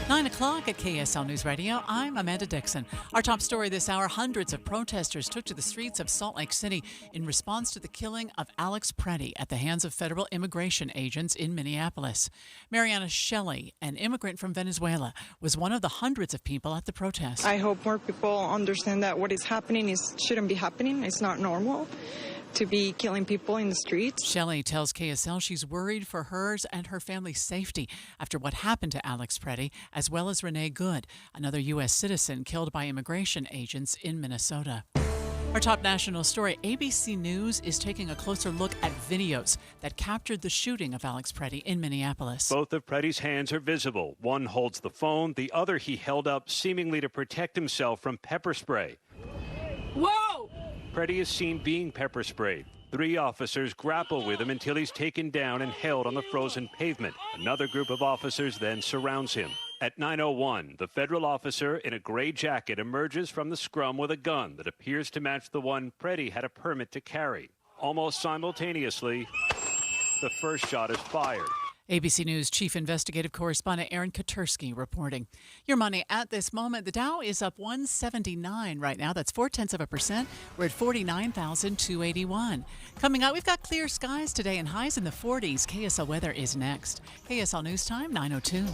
9 o'clock at KSL News Radio. I'm Amanda Dixon. Our top story this hour, hundreds of protesters took to the streets of Salt Lake City in response to the killing of Alex Preddy at the hands of federal immigration agents in Minneapolis. Mariana Shelley, an immigrant from Venezuela, was one of the hundreds of people at the protest. I hope more people understand that what is happening shouldn't be happening. It's not normal to be killing people in the streets. Shelley tells KSL she's worried for hers and her family's safety after what happened to Alex Preddy, as well as Renee Good, another U.S. citizen killed by immigration agents in Minnesota. Our top national story, ABC News is taking a closer look at videos that captured the shooting of Alex Preddy in Minneapolis. Both of Preddy's hands are visible. One holds the phone, the other he held up seemingly to protect himself from pepper spray. Whoa! Preddy is seen being pepper sprayed. 3 officers grapple with him until he's taken down and held on the frozen pavement. Another group of officers then surrounds him. At 9:01, the federal officer in a gray jacket emerges from the scrum with a gun that appears to match the one Preddy had a permit to carry. Almost simultaneously, the first shot is fired. ABC News Chief Investigative Correspondent Aaron Katersky reporting. Your money at this moment. The Dow is up 179 right now. That's 0.4%. We're at 49,281. Coming up, we've got clear skies today and highs in the 40s. KSL weather is next. KSL News Time, 9:02.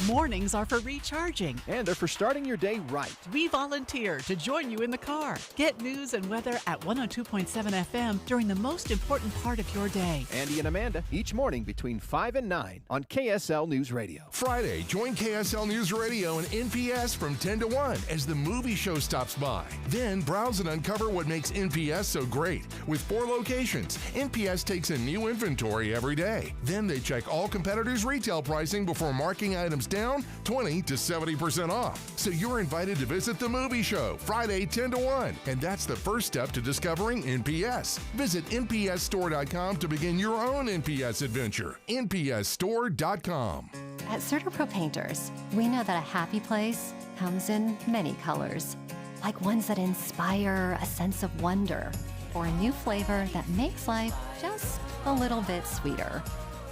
Mornings are for recharging. And they're for starting your day right. We volunteer to join you in the car. Get news and weather at 102.7 FM during the most important part of your day. Andy and Amanda, each morning between 5 and 9 on KSL News Radio. Friday, join KSL News Radio and NPS from 10 to 1 as the movie show stops by. Then browse and uncover what makes NPS so great. With 4 locations, NPS takes a new inventory every day. Then they check all competitors' retail pricing before marking items down 20 to 70% off. So you're invited to visit the movie show Friday 10 to 1. And that's the first step to discovering NPS. Visit npsstore.com to begin your own NPS adventure. npsstore.com. At CertaPro Painters, we know that a happy place comes in many colors, like ones that inspire a sense of wonder, or a new flavor that makes life just a little bit sweeter,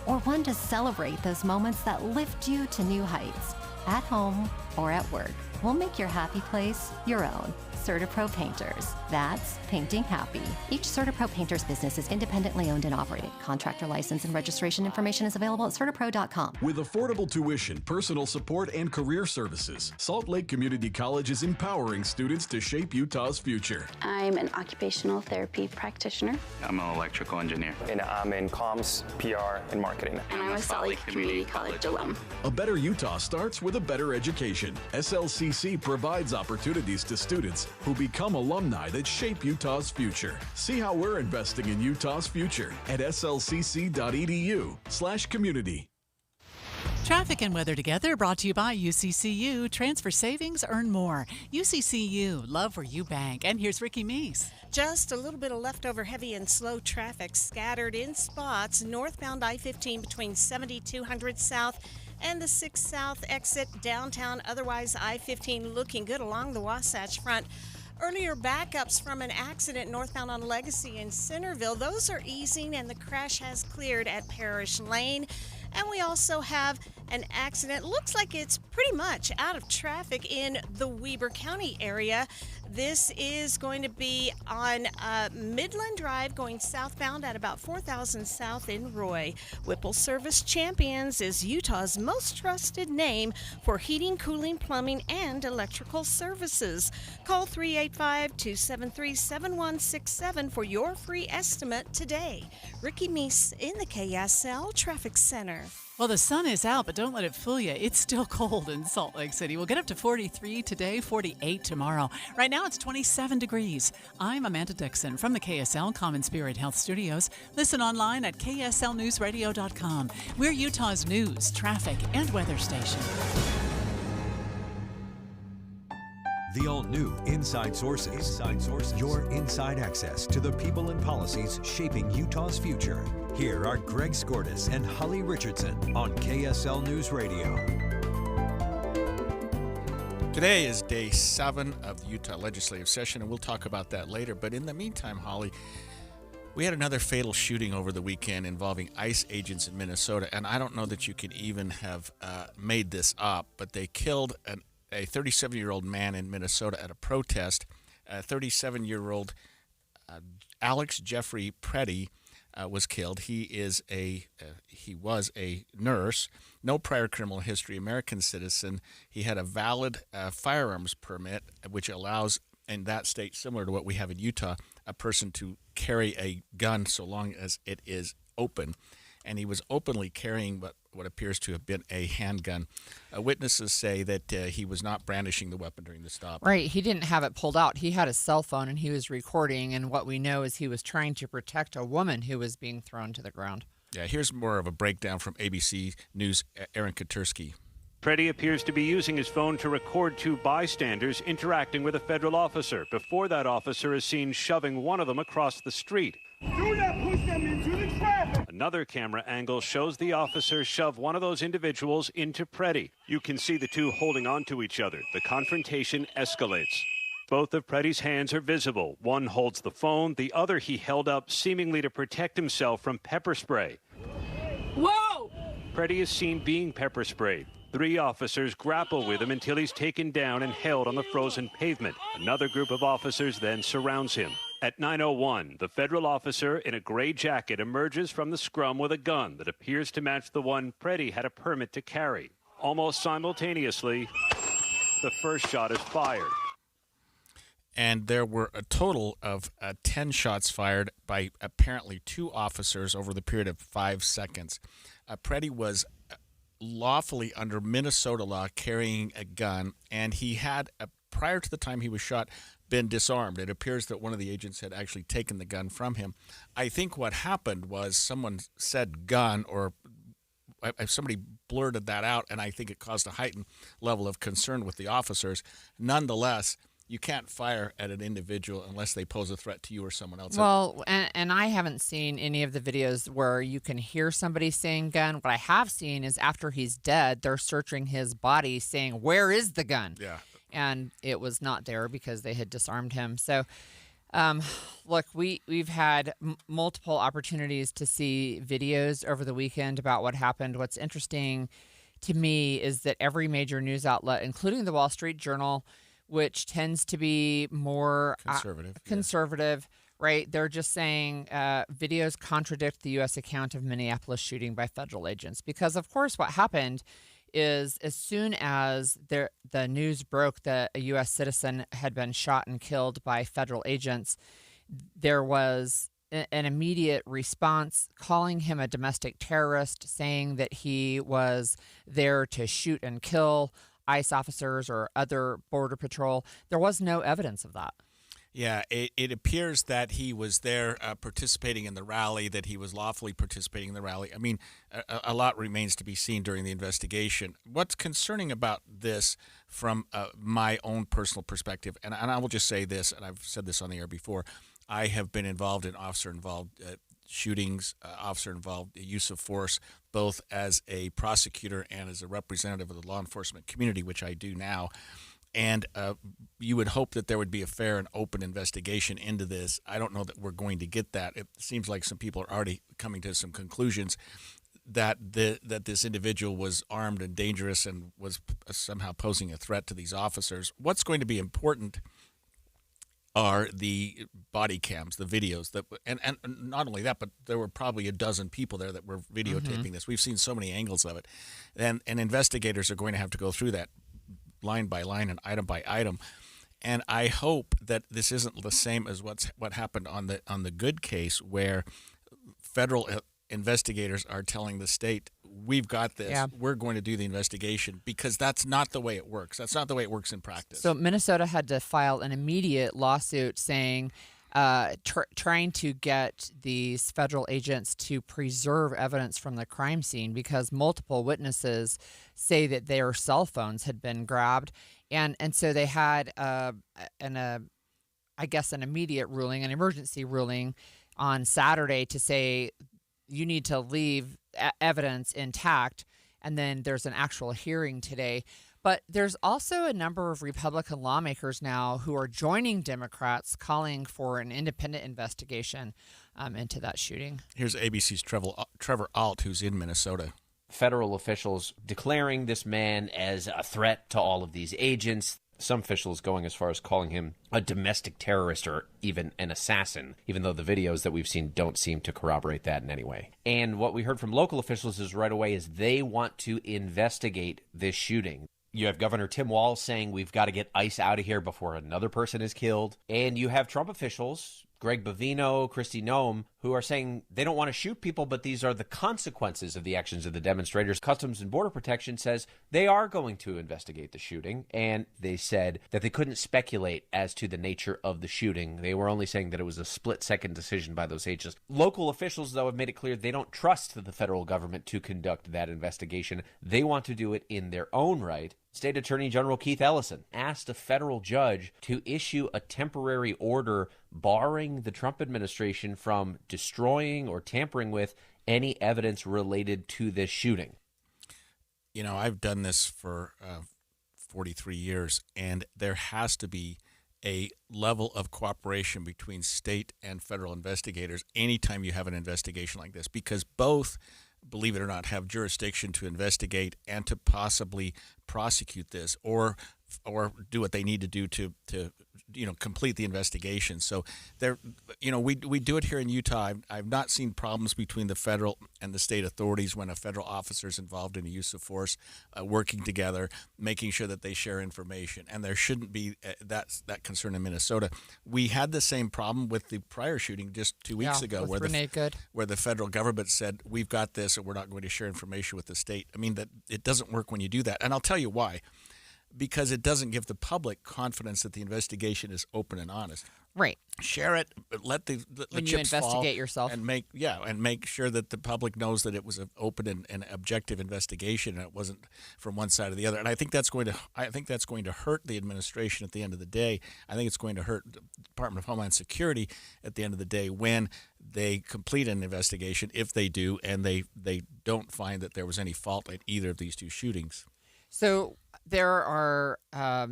or one to celebrate those moments that lift you to new heights, at home or at work. We'll make your happy place your own. CertaPro Painters. That's painting happy. Each CertaPro Painters business is independently owned and operated. Contractor license and registration information is available at CertaPro.com. With affordable tuition, personal support, and career services, Salt Lake Community College is empowering students to shape Utah's future. I'm an occupational therapy practitioner. I'm an electrical engineer. And I'm in comms, PR, and marketing. And I'm a Salt Lake Community College alum. A better Utah starts with a better education. SLCC provides opportunities to students who become alumni that shape Utah's future. See how we're investing in Utah's future at slcc.edu/community. Traffic and weather together brought to you by UCCU. Transfer savings, earn more. UCCU, love where you bank. And here's Ricky Meese. Just a little bit of leftover heavy and slow traffic scattered in spots northbound I-15 between 7200 South and the 6 South exit downtown. Otherwise, I-15 looking good along the Wasatch Front. Earlier backups from an accident northbound on Legacy in Centerville. Those are easing and the crash has cleared at Parish Lane. And we also have an accident. Looks like it's pretty much out of traffic in the Weber County area. This is going to be on Midland Drive going southbound at about 4000 South in Roy. Whipple Service Champions is Utah's most trusted name for heating, cooling, plumbing, and electrical services. Call 385-273-7167 for your free estimate today. Ricky Meese in the KSL Traffic Center. Well, the sun is out, but don't let it fool you. It's still cold in Salt Lake City. We'll get up to 43 today, 48 tomorrow. Right now, it's 27 degrees. I'm Amanda Dixon from the KSL Common Spirit Health Studios. Listen online at kslnewsradio.com. We're Utah's news, traffic, and weather station. The all-new Inside Sources. Your inside access to the people and policies shaping Utah's future. Here are Greg Skordas and Holly Richardson on KSL News Radio. Today is day 7 of the Utah legislative session, and we'll talk about that later. But in the meantime, Holly, We had another fatal shooting over the weekend involving ICE agents in Minnesota, and I don't know that you could even have made this up, but they killed a 37-year-old man in Minnesota at a protest. A 37-year-old Alex Jeffrey Preddy was killed. He was a nurse, no prior criminal history, American citizen. He had a valid firearms permit, which allows, in that state, similar to what we have in Utah, a person to carry a gun so long as it is open. And he was openly carrying what appears to have been a handgun. Witnesses say that he was not brandishing the weapon during the stop. Right. He didn't have it pulled out. He had a cell phone and he was recording. And what we know is he was trying to protect a woman who was being thrown to the ground. Yeah, here's more of a breakdown from ABC News' Aaron Katursky. Preddy appears to be using his phone to record two bystanders interacting with a federal officer before that officer is seen shoving one of them across the street. Do not push them into the traffic. Another camera angle shows the officer shove one of those individuals into Preddy. You can see the two holding on to each other. The confrontation escalates. Both of Preddy's hands are visible. One holds the phone, the other he held up seemingly to protect himself from pepper spray. Whoa! Preddy is seen being pepper sprayed. 3 officers grapple with him until he's taken down and held on the frozen pavement. Another group of officers then surrounds him. At 9:01, the federal officer in a gray jacket emerges from the scrum with a gun that appears to match the one Preddy had a permit to carry. Almost simultaneously, the first shot is fired. And there were a total of 10 shots fired by apparently 2 officers over the period of 5 seconds. Preddy was lawfully under Minnesota law carrying a gun, and he had, prior to the time he was shot, been disarmed. It appears that one of the agents had actually taken the gun from him. I think what happened was someone said gun, or somebody blurted that out, and I think it caused a heightened level of concern with the officers. Nonetheless, you can't fire at an individual unless they pose a threat to you or someone else. Well, and I haven't seen any of the videos where you can hear somebody saying gun. What I have seen is after he's dead, they're searching his body saying, where is the gun? Yeah. And it was not there because they had disarmed him. So, look, we've had multiple opportunities to see videos over the weekend about what happened. What's interesting to me is that every major news outlet, including the Wall Street Journal, which tends to be more conservative, right? They're just saying videos contradict the U.S. account of Minneapolis shooting by federal agents. Because, of course, what happened is as soon as the news broke that a U.S. citizen had been shot and killed by federal agents, there was an immediate response calling him a domestic terrorist, saying that he was there to shoot and kill ICE officers or other Border Patrol. There was no evidence of that. Yeah, it appears that he was there participating in the rally, that he was lawfully participating in the rally. I mean, a lot remains to be seen during the investigation. What's concerning about this from my own personal perspective, and I will just say this, and I've said this on the air before, I have been involved in officer-involved shootings, officer-involved use of force, both as a prosecutor and as a representative of the law enforcement community, which I do now. And you would hope that there would be a fair and open investigation into this. I don't know that we're going to get that. It seems like some people are already coming to some conclusions that that this individual was armed and dangerous and was somehow posing a threat to these officers. What's going to be important are the body cams, the videos that, and not only that, but there were probably a dozen people there that were videotaping this. We've seen so many angles of it, and investigators are going to have to go through that line by line and item by item. And I hope that this isn't the same as what happened on the Good case, where federal investigators are telling the state, we've got this, we're going to do the investigation, because that's not the way it works. That's not the way it works in practice. So Minnesota had to file an immediate lawsuit saying, trying to get these federal agents to preserve evidence from the crime scene, because multiple witnesses say that their cell phones had been grabbed. And so they had an immediate ruling, an emergency ruling on Saturday to say you need to leave evidence intact, and then there's an actual hearing today. But there's also a number of Republican lawmakers now who are joining Democrats calling for an independent investigation. into that shooting. Here's ABC's Trevor Alt, who's in Minnesota. Federal officials declaring this man as a threat to all of these agents. Some officials going as far as calling him a domestic terrorist or even an assassin, even though the videos that we've seen don't seem to corroborate that in any way. And what we heard from local officials is right away is they want to investigate this shooting. You have Governor Tim Walz saying we've got to get ICE out of here before another person is killed. And you have Trump officials, Greg Bovino, Kristi Noem, who are saying they don't want to shoot people, but these are the consequences of the actions of the demonstrators. Customs and Border Protection says they are going to investigate the shooting, and they said that they couldn't speculate as to the nature of the shooting. They were only saying that it was a split-second decision by those agents. Local officials, though, have made it clear they don't trust the federal government to conduct that investigation. They want to do it in their own right. State Attorney General Keith Ellison asked a federal judge to issue a temporary order barring the Trump administration from destroying or tampering with any evidence related to this shooting. You know, I've done this for 43 years, and there has to be a level of cooperation between state and federal investigators anytime you have an investigation like this, because both, believe it or not, have jurisdiction to investigate and to possibly prosecute this or do what they need to do to complete the investigation. So there, we do it here in Utah. I've not seen problems between the federal and the state authorities when a federal officer is involved in the use of force, working together, making sure that they share information. And there shouldn't be that concern in Minnesota. We had the same problem with the prior shooting just 2 weeks ago, where the federal government said, we've got this and we're not going to share information with the state. I mean, that it doesn't work when you do that. And I'll tell you why. Because it doesn't give the public confidence that the investigation is open and honest. Right. Share it, but let the when chips you investigate fall yourself, and make sure that the public knows that it was an open and objective investigation, and it wasn't from one side or the other. And I think that's going to hurt the administration at the end of the day. I think it's going to hurt the Department of Homeland Security at the end of the day when they complete an investigation, if they do, and they don't find that there was any fault at either of these two shootings. So there are, I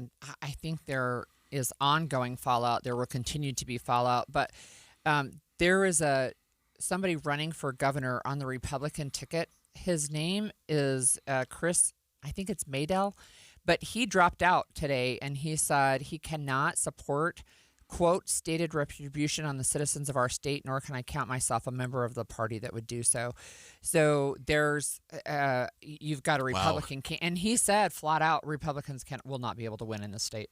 think there is ongoing fallout. There will continue to be fallout, but there is somebody running for governor on the Republican ticket. His name is Chris, I think it's Maydell, but he dropped out today, and he said he cannot support, quote, stated retribution on the citizens of our state, nor can I count myself a member of the party that would do so. So there's, you've got a Republican, and he said flat out, Republicans will not be able to win in the state.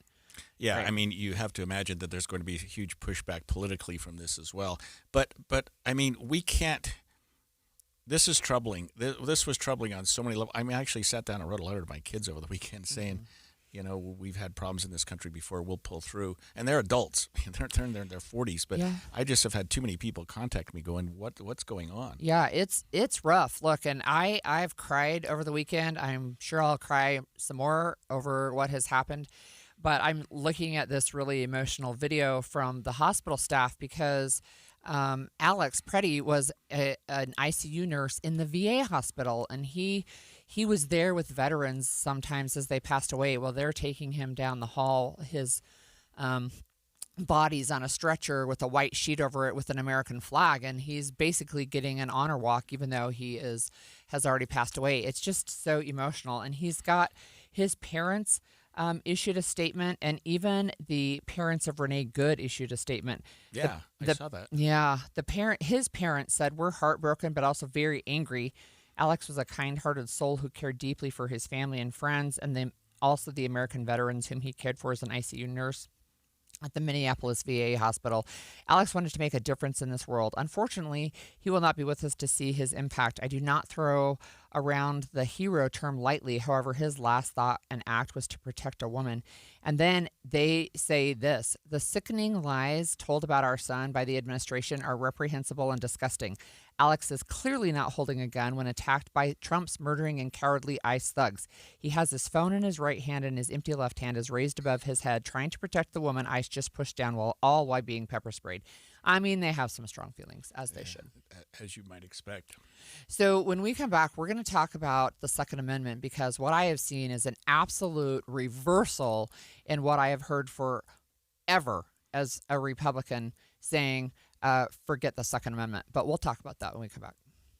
Yeah, Right. I mean, you have to imagine that there's going to be a huge pushback politically from this as well. But I mean, we can't. This is troubling. This was troubling on so many levels. I mean, I actually sat down and wrote a letter to my kids over the weekend saying, we've had problems in this country before. We'll pull through. And they're adults. They're in their 40s. But Yeah. I just have had too many people contact me going, what's going on? Yeah, it's rough. Look, and I've cried over the weekend. I'm sure I'll cry some more over what has happened. But I'm looking at this really emotional video from the hospital staff because Alex Preddy was an ICU nurse in the VA hospital, and he was there with veterans sometimes as they passed away. Well, they're taking him down the hall. His body's on a stretcher with a white sheet over it with an American flag, and he's basically getting an honor walk even though he has already passed away. It's just so emotional. And he's got his parents issued a statement, and even the parents of Renee Good issued a statement. Yeah, I saw that. Yeah, his parents said, "We're heartbroken, but also very angry. Alex was a kind-hearted soul who cared deeply for his family and friends, and then also the American veterans whom he cared for as an ICU nurse at the Minneapolis VA hospital. Alex wanted to make a difference in this world. Unfortunately, he will not be with us to see his impact. I do not throw around the hero term lightly. However, his last thought and act was to protect a woman." And then they say this: "The sickening lies told about our son by the administration are reprehensible and disgusting. Alex is clearly not holding a gun when attacked by Trump's murdering and cowardly ICE thugs. He has his phone in his right hand and his empty left hand is raised above his head, trying to protect the woman ICE just pushed down while being pepper sprayed." I mean, they have some strong feelings, as they should. As you might expect. So when we come back, we're going to talk about the Second Amendment, because what I have seen is an absolute reversal in what I have heard forever as a Republican saying forget the Second Amendment. But we'll talk about that when we come back.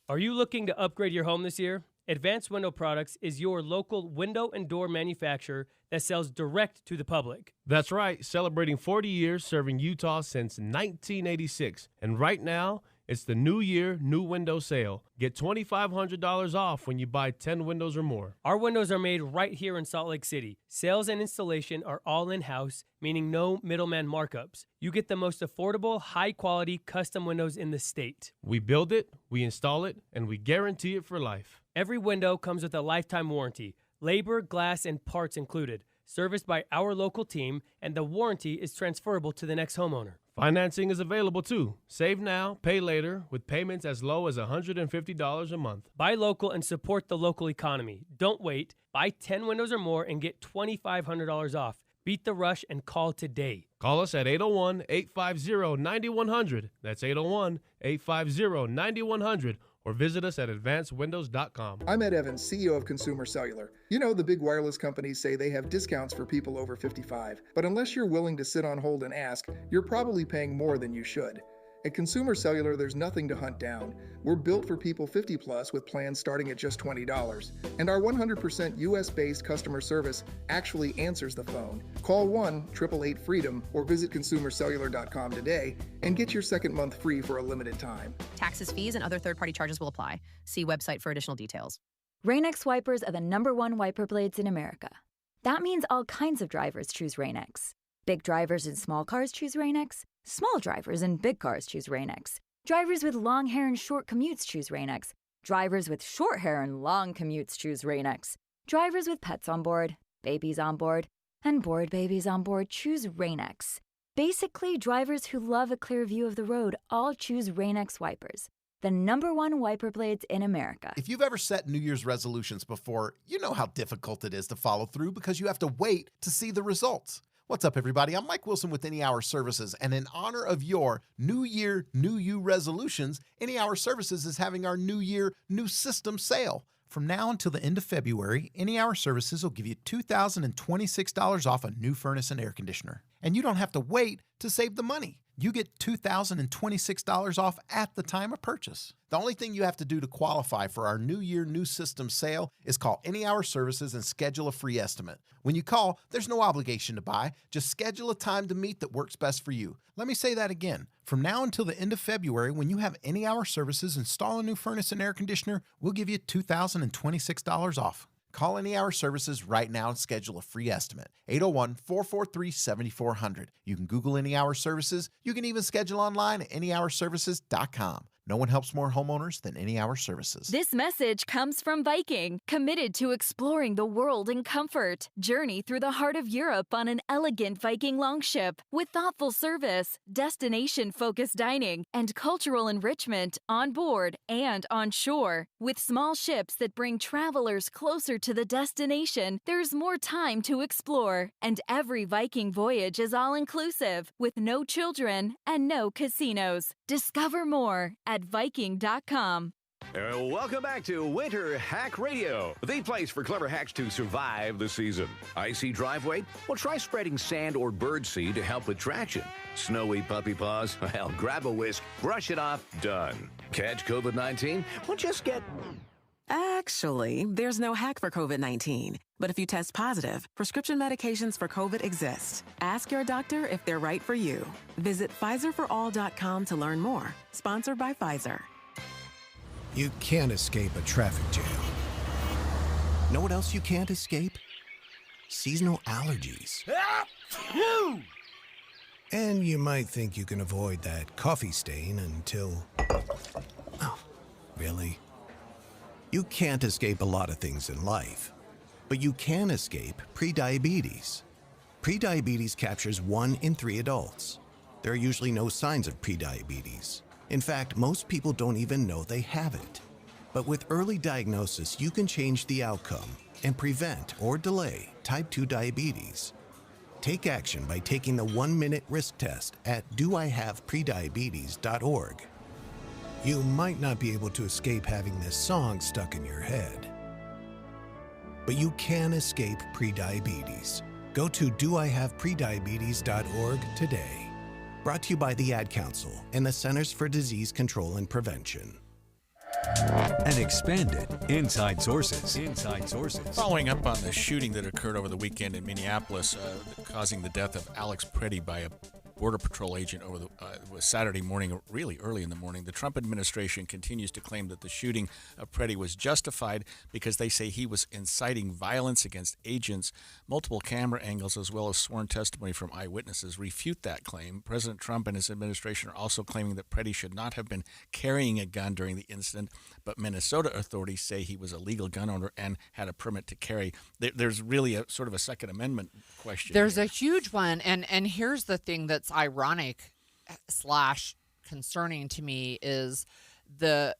Are you looking to upgrade your home this year? Advanced Window Products is your local window and door manufacturer that sells direct to the public. That's right, celebrating 40 years serving Utah since 1986. And right now, it's the New Year, New Window sale. Get $2,500 off when you buy 10 windows or more. Our windows are made right here in Salt Lake City. Sales and installation are all in-house, meaning no middleman markups. You get the most affordable, high-quality custom windows in the state. We build it, we install it, and we guarantee it for life. Every window comes with a lifetime warranty, labor, glass, and parts included, serviced by our local team, and the warranty is transferable to the next homeowner. Financing is available too. Save now, pay later, with payments as low as $150 a month. Buy local and support the local economy. Don't wait. Buy 10 windows or more and get $2,500 off. Beat the rush and call today. Call us at 801-850-9100. That's 801-850-9100. Or visit us at advancedwindows.com. I'm Ed Evans, CEO of Consumer Cellular. You know, the big wireless companies say they have discounts for people over 55. But unless you're willing to sit on hold and ask, you're probably paying more than you should. At Consumer Cellular, there's nothing to hunt down. We're built for people 50 plus with plans starting at just $20. And our 100% US-based customer service actually answers the phone. Call 1-888-FREEDOM or visit consumercellular.com today and get your second month free for a limited time. Taxes, fees, and other third-party charges will apply. See website for additional details. Rain-X wipers are the #1 wiper blades in America. That means all kinds of drivers choose Rain-X. Big drivers in small cars choose Rain-X. Small drivers in big cars choose Rain-X. Drivers with long hair and short commutes choose Rain-X. Drivers with short hair and long commutes choose Rain-X. Drivers with pets on board, babies on board, and bored babies on board choose Rain-X. Basically, drivers who love a clear view of the road all choose Rain-X wipers, the #1 wiper blades in America. If you've ever set New Year's resolutions before, you know how difficult it is to follow through because you have to wait to see the results. What's up, everybody? I'm Mike Wilson with Any Hour Services, and in honor of your New Year, New You resolutions, Any Hour Services is having our New Year, New System sale. From now until the end of February, Any Hour Services will give you $2,026 off a new furnace and air conditioner. And you don't have to wait to save the money. You get $2,026 off at the time of purchase. The only thing you have to do to qualify for our New Year, New System sale is call Any Hour Services and schedule a free estimate. When you call, there's no obligation to buy. Just schedule a time to meet that works best for you. Let me say that again. From now until the end of February, when you have Any Hour Services install a new furnace and air conditioner, we'll give you $2,026 off. Call Any Hour Services right now and schedule a free estimate. 801-443-7400. You can Google Any Hour Services. You can even schedule online at anyhourservices.com. No one helps more homeowners than Any Hour Services. This message comes from Viking, committed to exploring the world in comfort. Journey through the heart of Europe on an elegant Viking longship with thoughtful service, destination-focused dining, and cultural enrichment on board and on shore. With small ships that bring travelers closer to the destination, there's more time to explore. And every Viking voyage is all-inclusive, with no children and no casinos. Discover more at Viking.com. Welcome back to Winter Hack Radio, the place for clever hacks to survive the season. Icy driveway? Well, try spreading sand or birdseed to help with traction. Snowy puppy paws? Well, grab a whisk, brush it off, done. Catch COVID-19? Well, just get... Actually, there's no hack for COVID-19. But if you test positive, prescription medications for COVID exist. Ask your doctor if they're right for you. Visit PfizerForAll.com to learn more. Sponsored by Pfizer. You can't escape a traffic jam. Know what else you can't escape? Seasonal allergies. And you might think you can avoid that coffee stain until... Oh, really? You can't escape a lot of things in life, but you can escape prediabetes. Prediabetes captures 1 in 3 adults. There are usually no signs of prediabetes. In fact, most people don't even know they have it. But with early diagnosis, you can change the outcome and prevent or delay type 2 diabetes. Take action by taking the 1-minute risk test at doihaveprediabetes.org. You might not be able to escape having this song stuck in your head, but you can escape prediabetes. Go to doihaveprediabetes.org today. Brought to you by the Ad Council and the Centers for Disease Control and Prevention. And expanded Inside Sources. Inside Sources. Following up on the shooting that occurred over the weekend in Minneapolis, causing the death of Alex Preddy by a Border Patrol agent over the was Saturday morning, really early in the morning. The Trump administration continues to claim that the shooting of Preddy was justified because they say he was inciting violence against agents. Multiple camera angles as well as sworn testimony from eyewitnesses refute that claim. President Trump and his administration are also claiming that Preddy should not have been carrying a gun during the incident, but Minnesota authorities say he was a legal gun owner and had a permit to carry. There's really a sort of a Second Amendment question. There's here. a huge one, and here's the thing that's ironic / concerning to me is the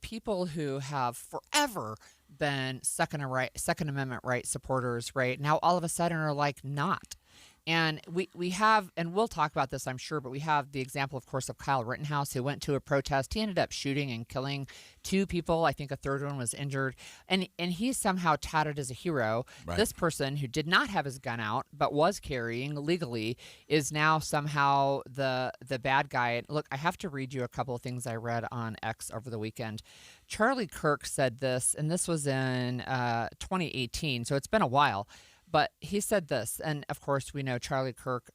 people who have forever been Second Amendment right supporters, right now all of a sudden are like not. And we have, and we'll talk about this, I'm sure, but we have the example, of course, of Kyle Rittenhouse, who went to a protest. He ended up shooting and killing 2 people. I think a third one was injured. And he's somehow touted as a hero. Right. This person who did not have his gun out but was carrying legally is now somehow the bad guy. Look, I have to read you a couple of things I read on X over the weekend. Charlie Kirk said this, and this was in 2018, so it's been a while. But he said this, and of course we know Charlie Kirk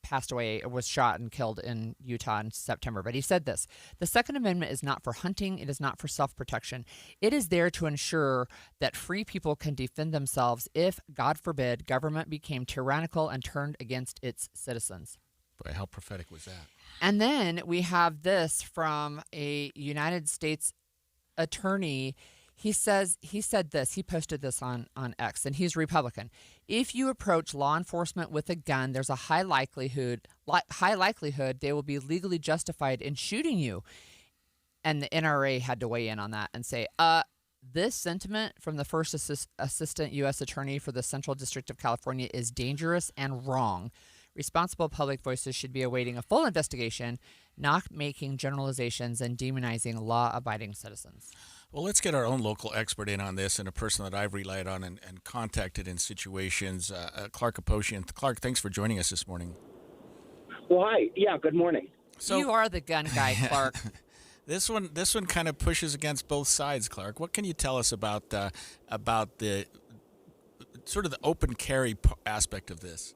passed away, was shot and killed in Utah in September. But he said this: the Second Amendment is not for hunting. It is not for self-protection. It is there to ensure that free people can defend themselves if, God forbid, government became tyrannical and turned against its citizens. Boy, how prophetic was that? And then we have this from a United States attorney. He said this, he posted this on X, and he's Republican. If you approach law enforcement with a gun, there's a high likelihood they will be legally justified in shooting you. And the NRA had to weigh in on that and say, this sentiment from the first assistant U.S. attorney for the Central District of California is dangerous and wrong. Responsible public voices should be awaiting a full investigation, not making generalizations and demonizing law-abiding citizens. Well, let's get our own local expert in on this, and a person that I've relied on and contacted in situations, Clark Aposhian. Clark, thanks for joining us this morning. Well, hi. Yeah, good morning. So, you are the gun guy, Clark. This one kind of pushes against both sides, Clark. What can you tell us about the sort of the open carry aspect of this?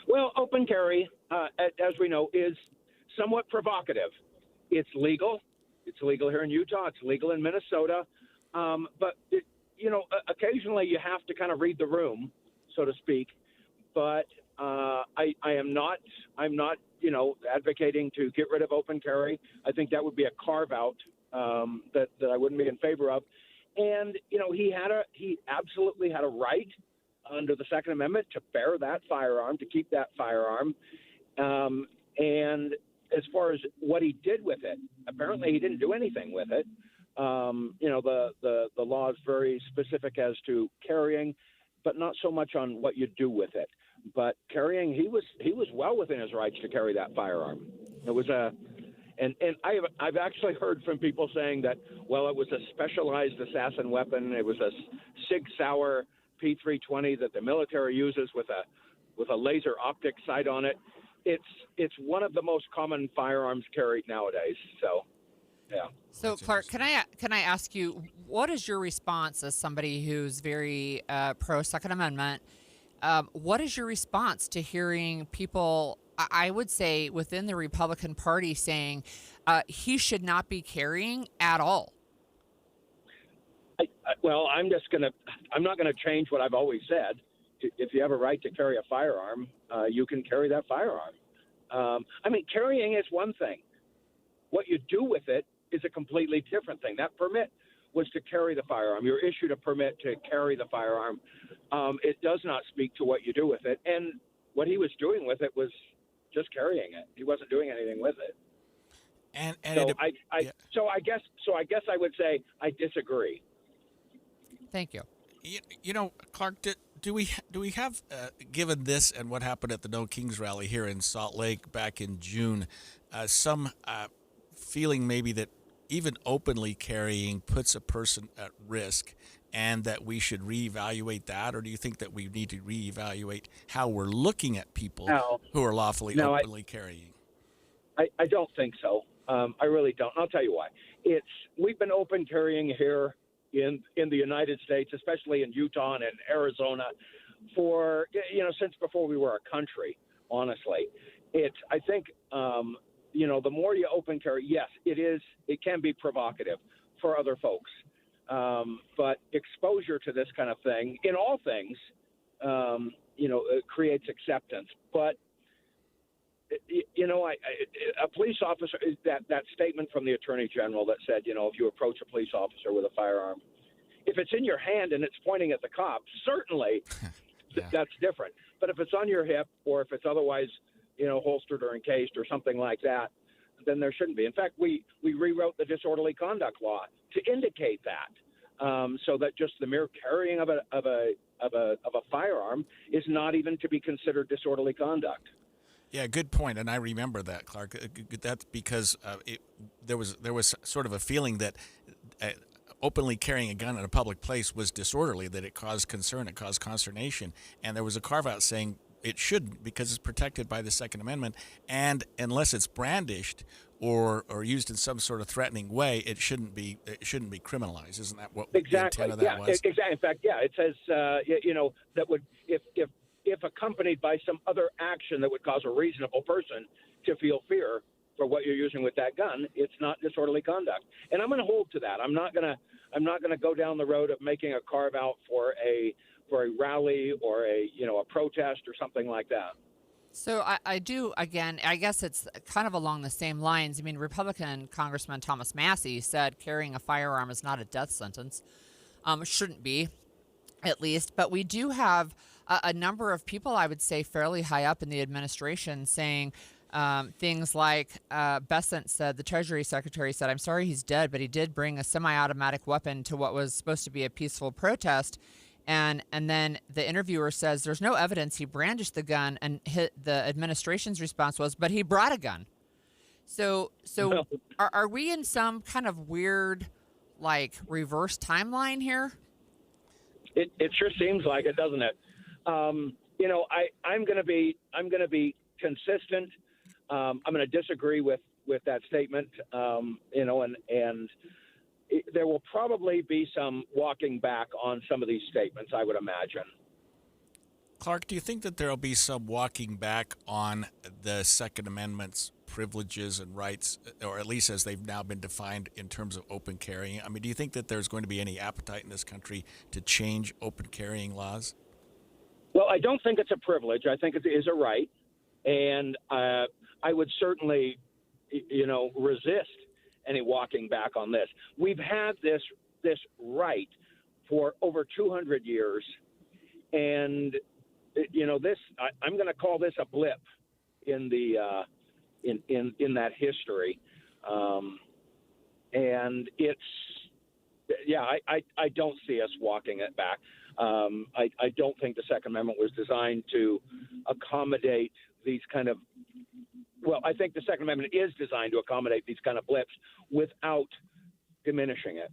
Well, open carry, as we know, is somewhat provocative. It's legal. It's legal here in Utah. It's legal in Minnesota. But, occasionally you have to kind of read the room, so to speak. But I'm not, advocating to get rid of open carry. I think that would be a carve-out that I wouldn't be in favor of. And, he absolutely had a right under the Second Amendment to bear that firearm, to keep that firearm. And as far as what he did with it, apparently he didn't do anything with it. The law is very specific as to carrying, but not so much on what you do with it. But carrying, he was well within his rights to carry that firearm. It was and I've actually heard from people saying that, well, it was a specialized assassin weapon. It was a Sig Sauer P320 that the military uses with a laser optic sight on it. It's one of the most common firearms carried nowadays. So, yeah. So, Clark, can I ask you, what is your response as somebody who's very pro Second Amendment? What is your response to hearing people, I would say, within the Republican Party saying he should not be carrying at all? I'm not gonna change what I've always said. If you have a right to carry a firearm, you can carry that firearm. Carrying is one thing. What you do with it is a completely different thing. That permit was to carry the firearm. You're issued a permit to carry the firearm. It does not speak to what you do with it. And what he was doing with it was just carrying it. He wasn't doing anything with it. So I guess I would say I disagree. Thank you. Clark, do we have, given this and what happened at the No Kings rally here in Salt Lake back in June, some feeling maybe that even openly carrying puts a person at risk, and that we should reevaluate that, or do you think that we need to reevaluate how we're looking at people who are lawfully openly carrying? I don't think so. I really don't. And I'll tell you why. We've been open carrying here in the United States, especially in Utah and in Arizona, for since before we were a country. Honestly, I think the more you open carry, yes, it can be provocative for other folks, but exposure to this kind of thing in all things, it creates acceptance. But a police officer, that statement from the Attorney General that said, if you approach a police officer with a firearm, if it's in your hand and it's pointing at the cops, certainly that's different. But if it's on your hip or if it's otherwise, holstered or encased or something like that, then there shouldn't be. In fact, we rewrote the disorderly conduct law to indicate that, so that just the mere carrying of a firearm is not even to be considered disorderly conduct. Yeah, good point, and I remember that, Clark. That's because there was sort of a feeling that openly carrying a gun in a public place was disorderly, that it caused concern, it caused consternation, and there was a carve-out saying it shouldn't because it's protected by the Second Amendment, and unless it's brandished or used in some sort of threatening way, it shouldn't be criminalized. Isn't that what exactly? The intent of that was? Exactly. In fact, it says that would if accompanied by some other action that would cause a reasonable person to feel fear for what you're using with that gun, it's not disorderly conduct. And I'm going to hold to that. I'm not going to go down the road of making a carve out for a rally or a protest or something like that. So I do, again, I guess it's kind of along the same lines. I mean, Republican Congressman Thomas Massie said carrying a firearm is not a death sentence. Shouldn't be, at least. But we do have a number of people, I would say, fairly high up in the administration saying things like Bessent said, the Treasury Secretary said, I'm sorry he's dead, but he did bring a semi-automatic weapon to what was supposed to be a peaceful protest. And then the interviewer says there's no evidence he brandished the gun, and the administration's response was, but he brought a gun. So are we in some kind of weird, reverse timeline here? It sure seems like it, doesn't it? I'm going to be consistent. I'm going to disagree with that statement. And there will probably be some walking back on some of these statements, I would imagine. Clark, do you think that there will be some walking back on the Second Amendment's privileges and rights, or at least as they've now been defined in terms of open carrying? I mean, do you think that there's going to be any appetite in this country to change open carrying laws? Well, I don't think it's a privilege. I think it is a right. And I would certainly, resist any walking back on this. We've had this right for over 200 years. And, I'm going to call this a blip in the in that history. And I don't see us walking it back. I don't think the Second Amendment was designed to accommodate these kind of I think the Second Amendment is designed to accommodate these kind of blips without diminishing it.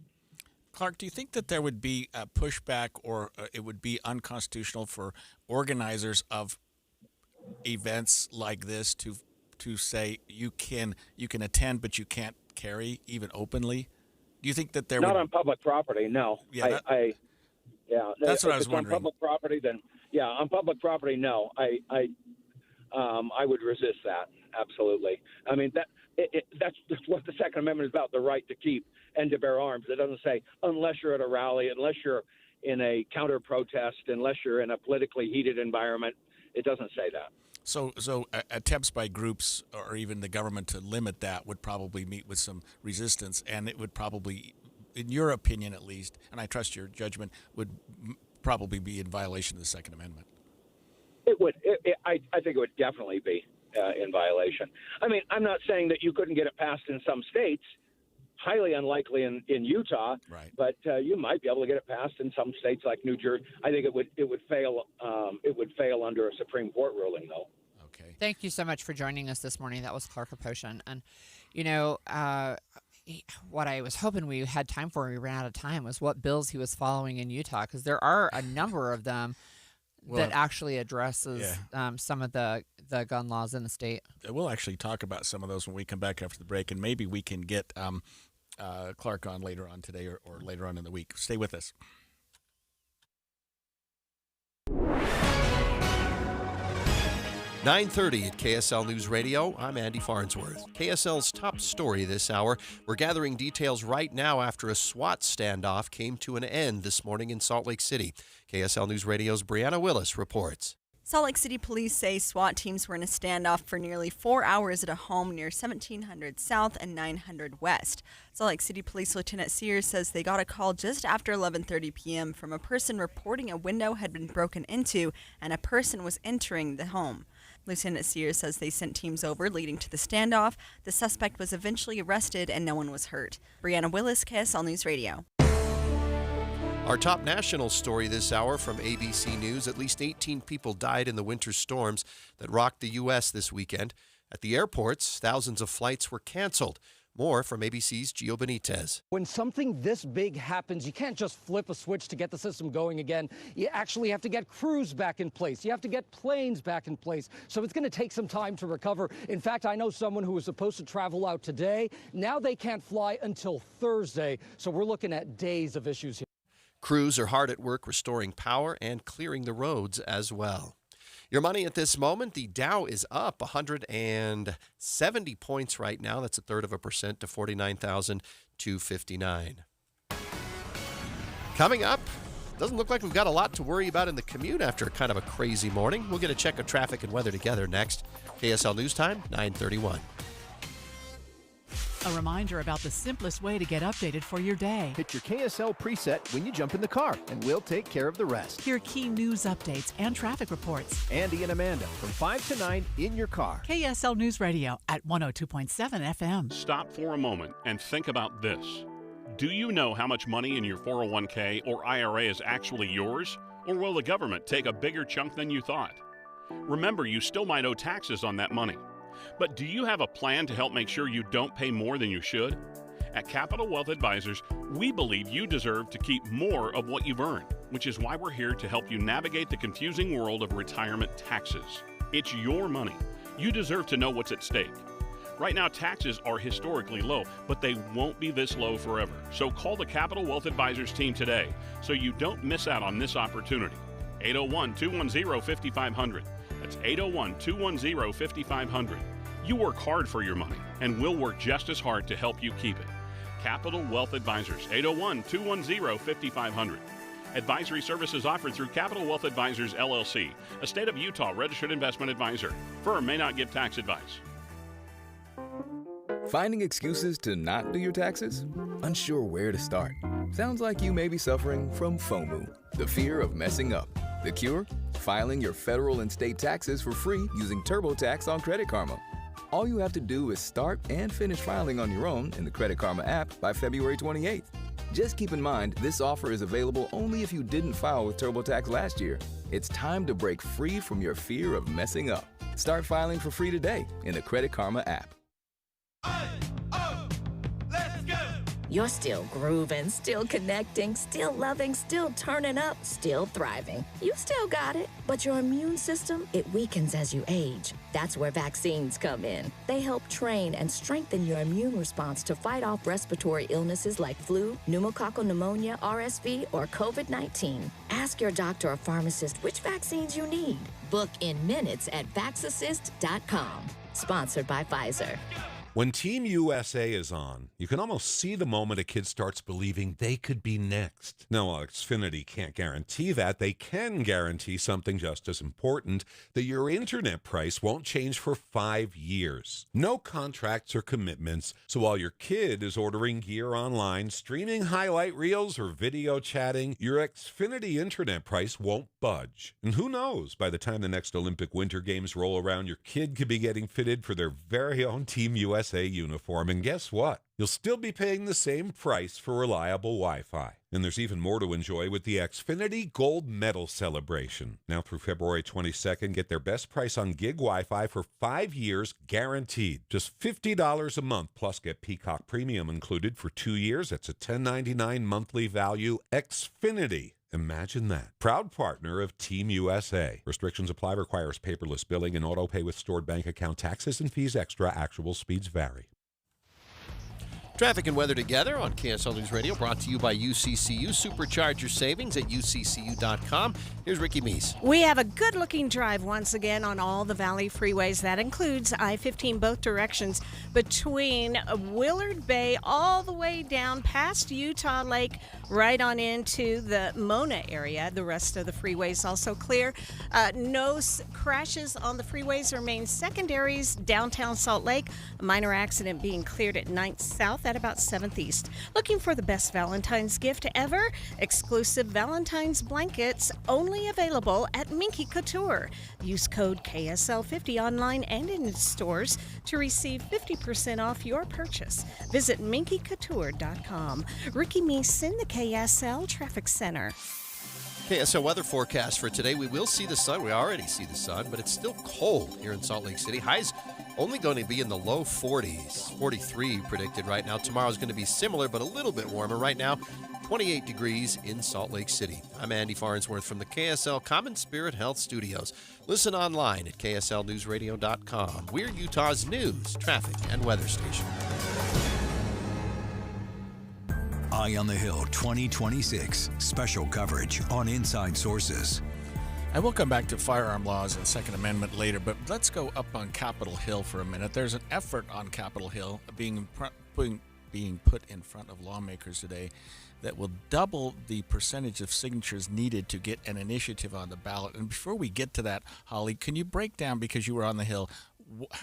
Clark, do you think that there would be a pushback or it would be unconstitutional for organizers of events like this to say you can attend but you can't carry even openly? Do you think that there not would... on public property? No. Yeah, that's what I was wondering. On public property, then on public property, no. I would resist that. Absolutely. I mean, that's what the Second Amendment is about, the right to keep and to bear arms. It doesn't say unless you're at a rally, unless you're in a counter-protest, unless you're in a politically heated environment. It doesn't say that. So attempts by groups or even the government to limit that would probably meet with some resistance, and it would probably, in your opinion at least, and I trust your judgment, would probably be in violation of the Second Amendment. It would. I think it would definitely be in violation. I mean, I'm not saying that you couldn't get it passed in some states. Highly unlikely in Utah, right. But you might be able to get it passed in some states like New Jersey. I think it would fail. It would fail under a Supreme Court ruling, though. Okay. Thank you so much for joining us this morning. That was Clark Aposhian. And, what I was hoping we had time for, we ran out of time, was what bills he was following in Utah, because there are a number of them that actually addresses some of the gun laws in the state. We'll actually talk about some of those when we come back after the break, and maybe we can get Clark on later on today or later on in the week. Stay with us. 9:30 at KSL News Radio. I'm Andy Farnsworth. KSL's top story this hour. We're gathering details right now after a SWAT standoff came to an end this morning in Salt Lake City. KSL News Radio's Brianna Willis reports. Salt Lake City police say SWAT teams were in a standoff for nearly 4 hours at a home near 1700 South and 900 West. Salt Lake City Police Lieutenant Sears says they got a call just after 11:30 p.m. from a person reporting a window had been broken into and a person was entering the home. Lieutenant Sears says they sent teams over leading to the standoff. The suspect was eventually arrested and no one was hurt. Brianna Willis, KSL News Radio. Our top national story this hour from ABC News. At least 18 people died in the winter storms that rocked the U.S. this weekend. At the airports, thousands of flights were canceled. More from ABC's Gio Benitez. When something this big happens, you can't just flip a switch to get the system going again. You actually have to get crews back in place. You have to get planes back in place. So it's going to take some time to recover. In fact, I know someone who was supposed to travel out today. Now they can't fly until Thursday. So we're looking at days of issues here. Crews are hard at work restoring power and clearing the roads as well. Your money at this moment, the Dow is up 170 points right now. That's 0.33% to 49,259. Coming up, doesn't look like we've got a lot to worry about in the commute after kind of a crazy morning. We'll get a check of traffic and weather together next. KSL News Time, 9:31. A reminder about the simplest way to get updated for your day. Hit your KSL preset when you jump in the car, and we'll take care of the rest. Hear key news updates and traffic reports. Andy and Amanda from 5 to 9 in your car. KSL News Radio at 102.7 FM. Stop for a moment and think about this. Do you know how much money in your 401k or IRA is actually yours? Or will the government take a bigger chunk than you thought? Remember, you still might owe taxes on that money. But do you have a plan to help make sure you don't pay more than you should? At Capital Wealth Advisors, we believe you deserve to keep more of what you've earned, which is why we're here to help you navigate the confusing world of retirement taxes. It's your money. You deserve to know what's at stake. Right now, taxes are historically low, but they won't be this low forever. So call the Capital Wealth Advisors team today so you don't miss out on this opportunity. 801-210-5500. That's 801-210-5500. You work hard for your money, and we'll work just as hard to help you keep it. Capital Wealth Advisors, 801-210-5500. Advisory services offered through Capital Wealth Advisors, LLC, a state of Utah registered investment advisor. Firm may not give tax advice. Finding excuses to not do your taxes? Unsure where to start? Sounds like you may be suffering from FOMO, the fear of messing up. The cure? Filing your federal and state taxes for free using TurboTax on Credit Karma. All you have to do is start and finish filing on your own in the Credit Karma app by February 28th. Just keep in mind, this offer is available only if you didn't file with TurboTax last year. It's time to break free from your fear of messing up. Start filing for free today in the Credit Karma app. You're still grooving, still connecting, still loving, still turning up, still thriving. You still got it, but your immune system, it weakens as you age. That's where vaccines come in. They help train and strengthen your immune response to fight off respiratory illnesses like flu, pneumococcal pneumonia, RSV, or COVID-19. Ask your doctor or pharmacist which vaccines you need. Book in minutes at vaxassist.com. Sponsored by Pfizer. When Team USA is on, you can almost see the moment a kid starts believing they could be next. Now, while Xfinity can't guarantee that, they can guarantee something just as important, that your internet price won't change for 5 years. No contracts or commitments, so while your kid is ordering gear online, streaming highlight reels, or video chatting, your Xfinity internet price won't budge. And who knows, by the time the next Olympic Winter Games roll around, your kid could be getting fitted for their very own Team USA USA uniform. And guess what? You'll still be paying the same price for reliable Wi-Fi. And there's even more to enjoy with the Xfinity Gold Medal Celebration. Now through February 22nd, get their best price on gig Wi-Fi for 5 years guaranteed. Just $50 a month, plus get Peacock Premium included for 2 years. That's a $10.99 monthly value. Xfinity. Imagine that. Proud partner of Team USA. Restrictions apply. Requires paperless billing and auto pay with stored bank account. Taxes and fees extra. Actual speeds vary. Traffic and weather together on KSL News Radio, brought to you by UCCU. Supercharge your savings at UCCU.com. Here's Ricky Meese. We have a good-looking drive once again on all the Valley freeways. That includes I-15 both directions between Willard Bay all the way down past Utah Lake, right on into the Mona area. The rest of the freeways also clear. No crashes on the freeways remain secondaries. Downtown Salt Lake, a minor accident being cleared at 9th South at about 7th East. Looking for the best Valentine's gift ever? Exclusive Valentine's blankets only available at Minky Couture. Use code KSL50 online and in stores to receive 50% off your purchase. Visit minkycouture.com. Ricky Meese in the KSL Traffic Center. KSL weather forecast for today. We will see the sun. We already see the sun, but it's still cold here in Salt Lake City. Highs only going to be in the low 40s. 43 predicted right now. Tomorrow's going to be similar, but a little bit warmer. Right now, 28 degrees in Salt Lake City. I'm Andy Farnsworth from the KSL Common Spirit Health Studios. Listen online at kslnewsradio.com. We're Utah's news, traffic, and weather station. Eye on the Hill 2026. Special coverage on Inside Sources. I will come back to firearm laws and Second Amendment later, but let's go up on Capitol Hill for a minute. There's an effort on Capitol Hill being put in front of lawmakers today that will double the percentage of signatures needed to get an initiative on the ballot. And before we get to that, Holly, can you break down, because you were on the Hill,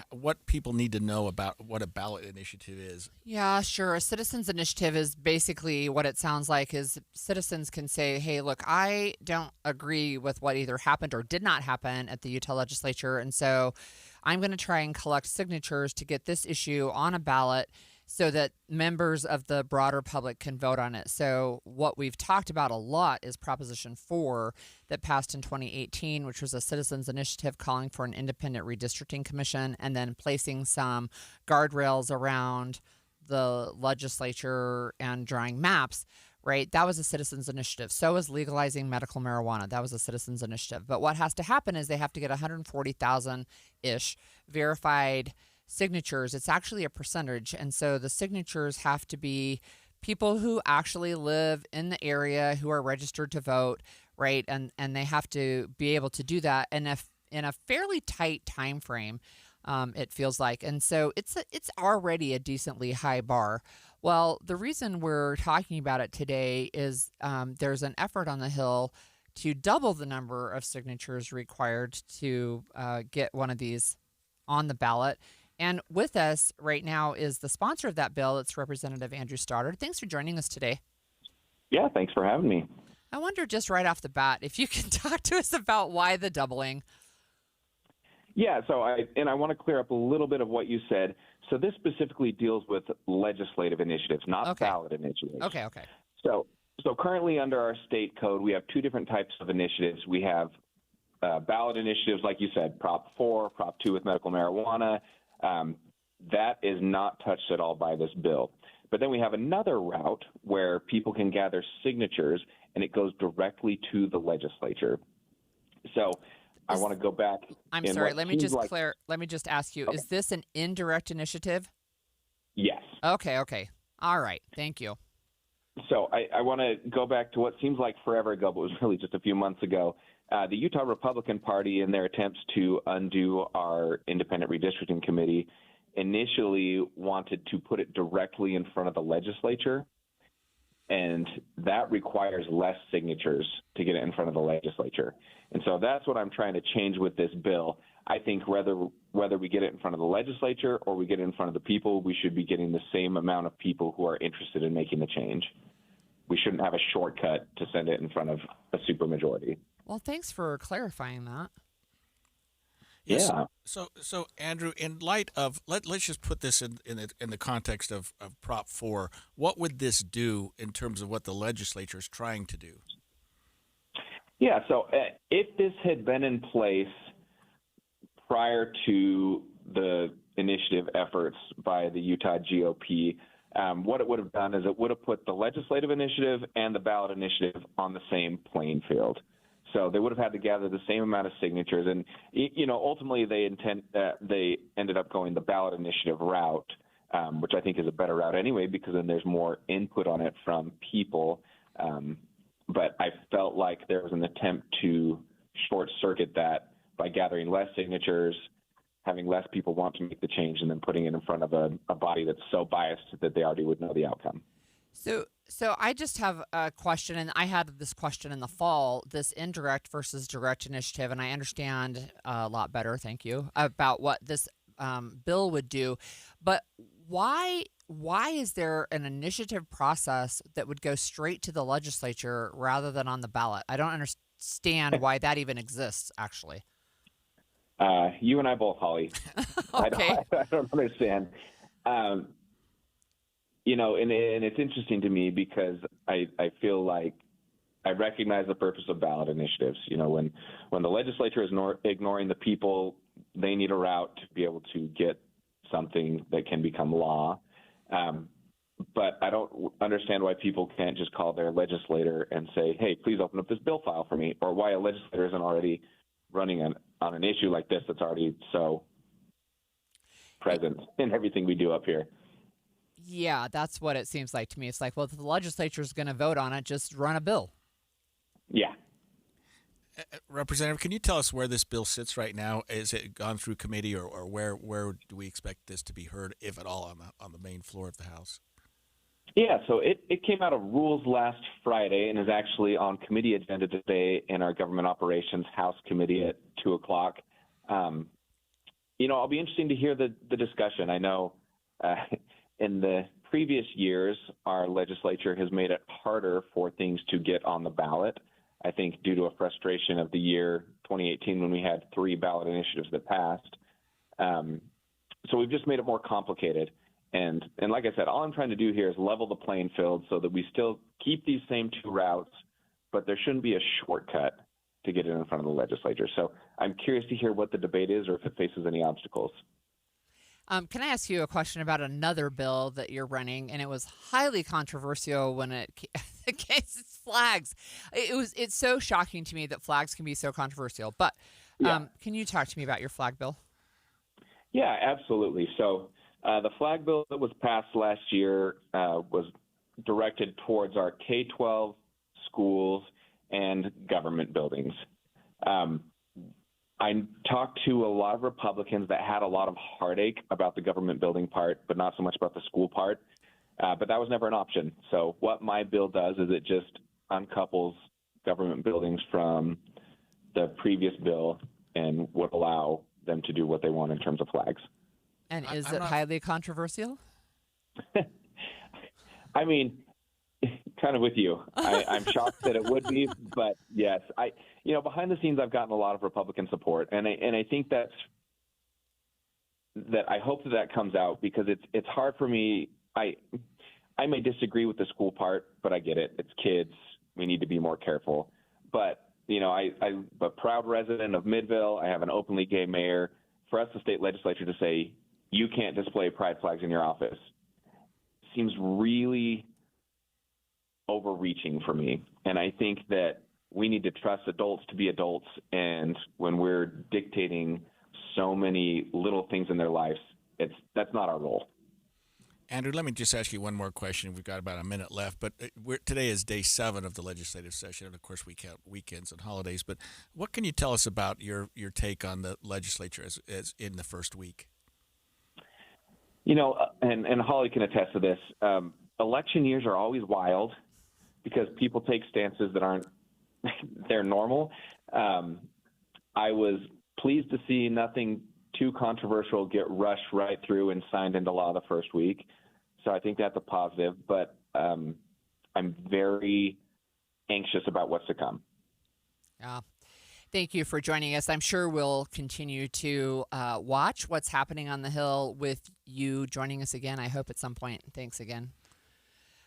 what people need to know about what a ballot initiative is? Yeah, sure. A citizens initiative is basically what it sounds like is citizens can say, hey, look, I don't agree with what either happened or did not happen at the Utah legislature. And so I'm going to try and collect signatures to get this issue on a ballot so that members of the broader public can vote on it. So what we've talked about a lot is Proposition 4 that passed in 2018, which was a citizens initiative calling for an independent redistricting commission and then placing some guardrails around the legislature and drawing maps, right? That was a citizens initiative. So is legalizing medical marijuana. That was a citizens initiative. But what has to happen is they have to get 140,000-ish verified signatures. It's actually a percentage. And so the signatures have to be people who actually live in the area who are registered to vote, right? And they have to be able to do that in a fairly tight time frame, it feels like. And so it's already a decently high bar. Well, the reason we're talking about it today is there's an effort on the Hill to double the number of signatures required to get one of these on the ballot. And with us right now is the sponsor of that bill. It's Representative Andrew Stoddard. Thanks for joining us today. Yeah, thanks for having me. I wonder just right off the bat if you can talk to us about why the doubling. Yeah, so I want to clear up a little bit of what you said. So this specifically deals with legislative initiatives, not ballot initiatives. Okay. So currently under our state code, we have two different types of initiatives. We have ballot initiatives, like you said, Prop 4, Prop 2 with medical marijuana. That is not touched at all by this bill. But then we have another route where people can gather signatures, and it goes directly to the legislature. So I want to go back. I'm sorry. Let me just ask you: is this an indirect initiative? Yes. Okay. All right. Thank you. So I want to go back to what seems like forever ago, but was really just a few months ago. The Utah Republican Party, in their attempts to undo our independent redistricting committee, initially wanted to put it directly in front of the legislature, and that requires less signatures to get it in front of the legislature. And so that's what I'm trying to change with this bill. I think whether we get it in front of the legislature or we get it in front of the people, we should be getting the same amount of people who are interested in making the change. We shouldn't have a shortcut to send it in front of a supermajority. Well, thanks for clarifying that. Yeah. So Andrew, in light of let's just put this in the context of Prop 4. What would this do in terms of what the legislature is trying to do? Yeah. So if this had been in place prior to the initiative efforts by the Utah GOP, what it would have done is it would have put the legislative initiative and the ballot initiative on the same playing field. So they would have had to gather the same amount of signatures, and ultimately they ended up going the ballot initiative route, which I think is a better route anyway, because then there's more input on it from people. But I felt like there was an attempt to short circuit that by gathering less signatures, having less people want to make the change, and then putting it in front of a body that's so biased that they already would know the outcome. So I just have a question, and I had this question in the fall, this indirect versus direct initiative, and I understand a lot better, thank you, about what this bill would do. But why is there an initiative process that would go straight to the legislature rather than on the ballot? I don't understand why that even exists, actually. You and I both, Holly. Okay. I don't understand. And it's interesting to me because I feel like I recognize the purpose of ballot initiatives. When the legislature is ignoring the people, they need a route to be able to get something that can become law. But I don't understand why people can't just call their legislator and say, hey, please open up this bill file for me, or why a legislator isn't already running on an issue like this that's already so present in everything we do up here. Yeah, that's what it seems like to me. It's like, well, if the legislature is going to vote on it, just run a bill. Yeah. Representative, can you tell us where this bill sits right now? Is it gone through committee, or where do we expect this to be heard, if at all, on the main floor of the House? Yeah, so it came out of rules last Friday and is actually on committee agenda today in our Government Operations House Committee at 2 o'clock. I'll be interesting to hear the discussion. I know in the previous years, our legislature has made it harder for things to get on the ballot, I think due to a frustration of the year 2018 when we had 3 ballot initiatives that passed. So we've just made it more complicated. And like I said, all I'm trying to do here is level the playing field so that we still keep these same 2 routes, but there shouldn't be a shortcut to get it in front of the legislature. So I'm curious to hear what the debate is or if it faces any obstacles. Can I ask you a question about another bill that you're running? And it was highly controversial when it came to flags. It's so shocking to me that flags can be so controversial. But can you talk to me about your flag bill? Yeah, absolutely. So the flag bill that was passed last year was directed towards our K-12 schools and government buildings. I talked to a lot of Republicans that had a lot of heartache about the government building part, but not so much about the school part. But that was never an option. So what my bill does is it just uncouples government buildings from the previous bill and would allow them to do what they want in terms of flags. And is it highly controversial? I mean, kind of with you. I'm shocked that it would be, but yes, behind the scenes, I've gotten a lot of Republican support, and I think that I hope that comes out because it's hard for me. I may disagree with the school part, but I get it. It's kids. We need to be more careful. But I'm a proud resident of Midville. I have an openly gay mayor. For us, the state legislature, to say you can't display pride flags in your office seems really overreaching for me. And I think that we need to trust adults to be adults. And when we're dictating so many little things in their lives, that's not our role. Andrew, let me just ask you one more question. We've got about a minute left, but today is day 7 of the legislative session, and of course we count weekends and holidays. But what can you tell us about your take on the legislature as in the first week? And Holly can attest to this. Election years are always wild because people take stances that aren't they're normal. I was pleased to see nothing too controversial get rushed right through and signed into law the first week. So I think that's a positive, but I'm very anxious about what's to come. Yeah. Thank you for joining us. I'm sure we'll continue to watch what's happening on the Hill with you joining us again. I hope at some point. Thanks again.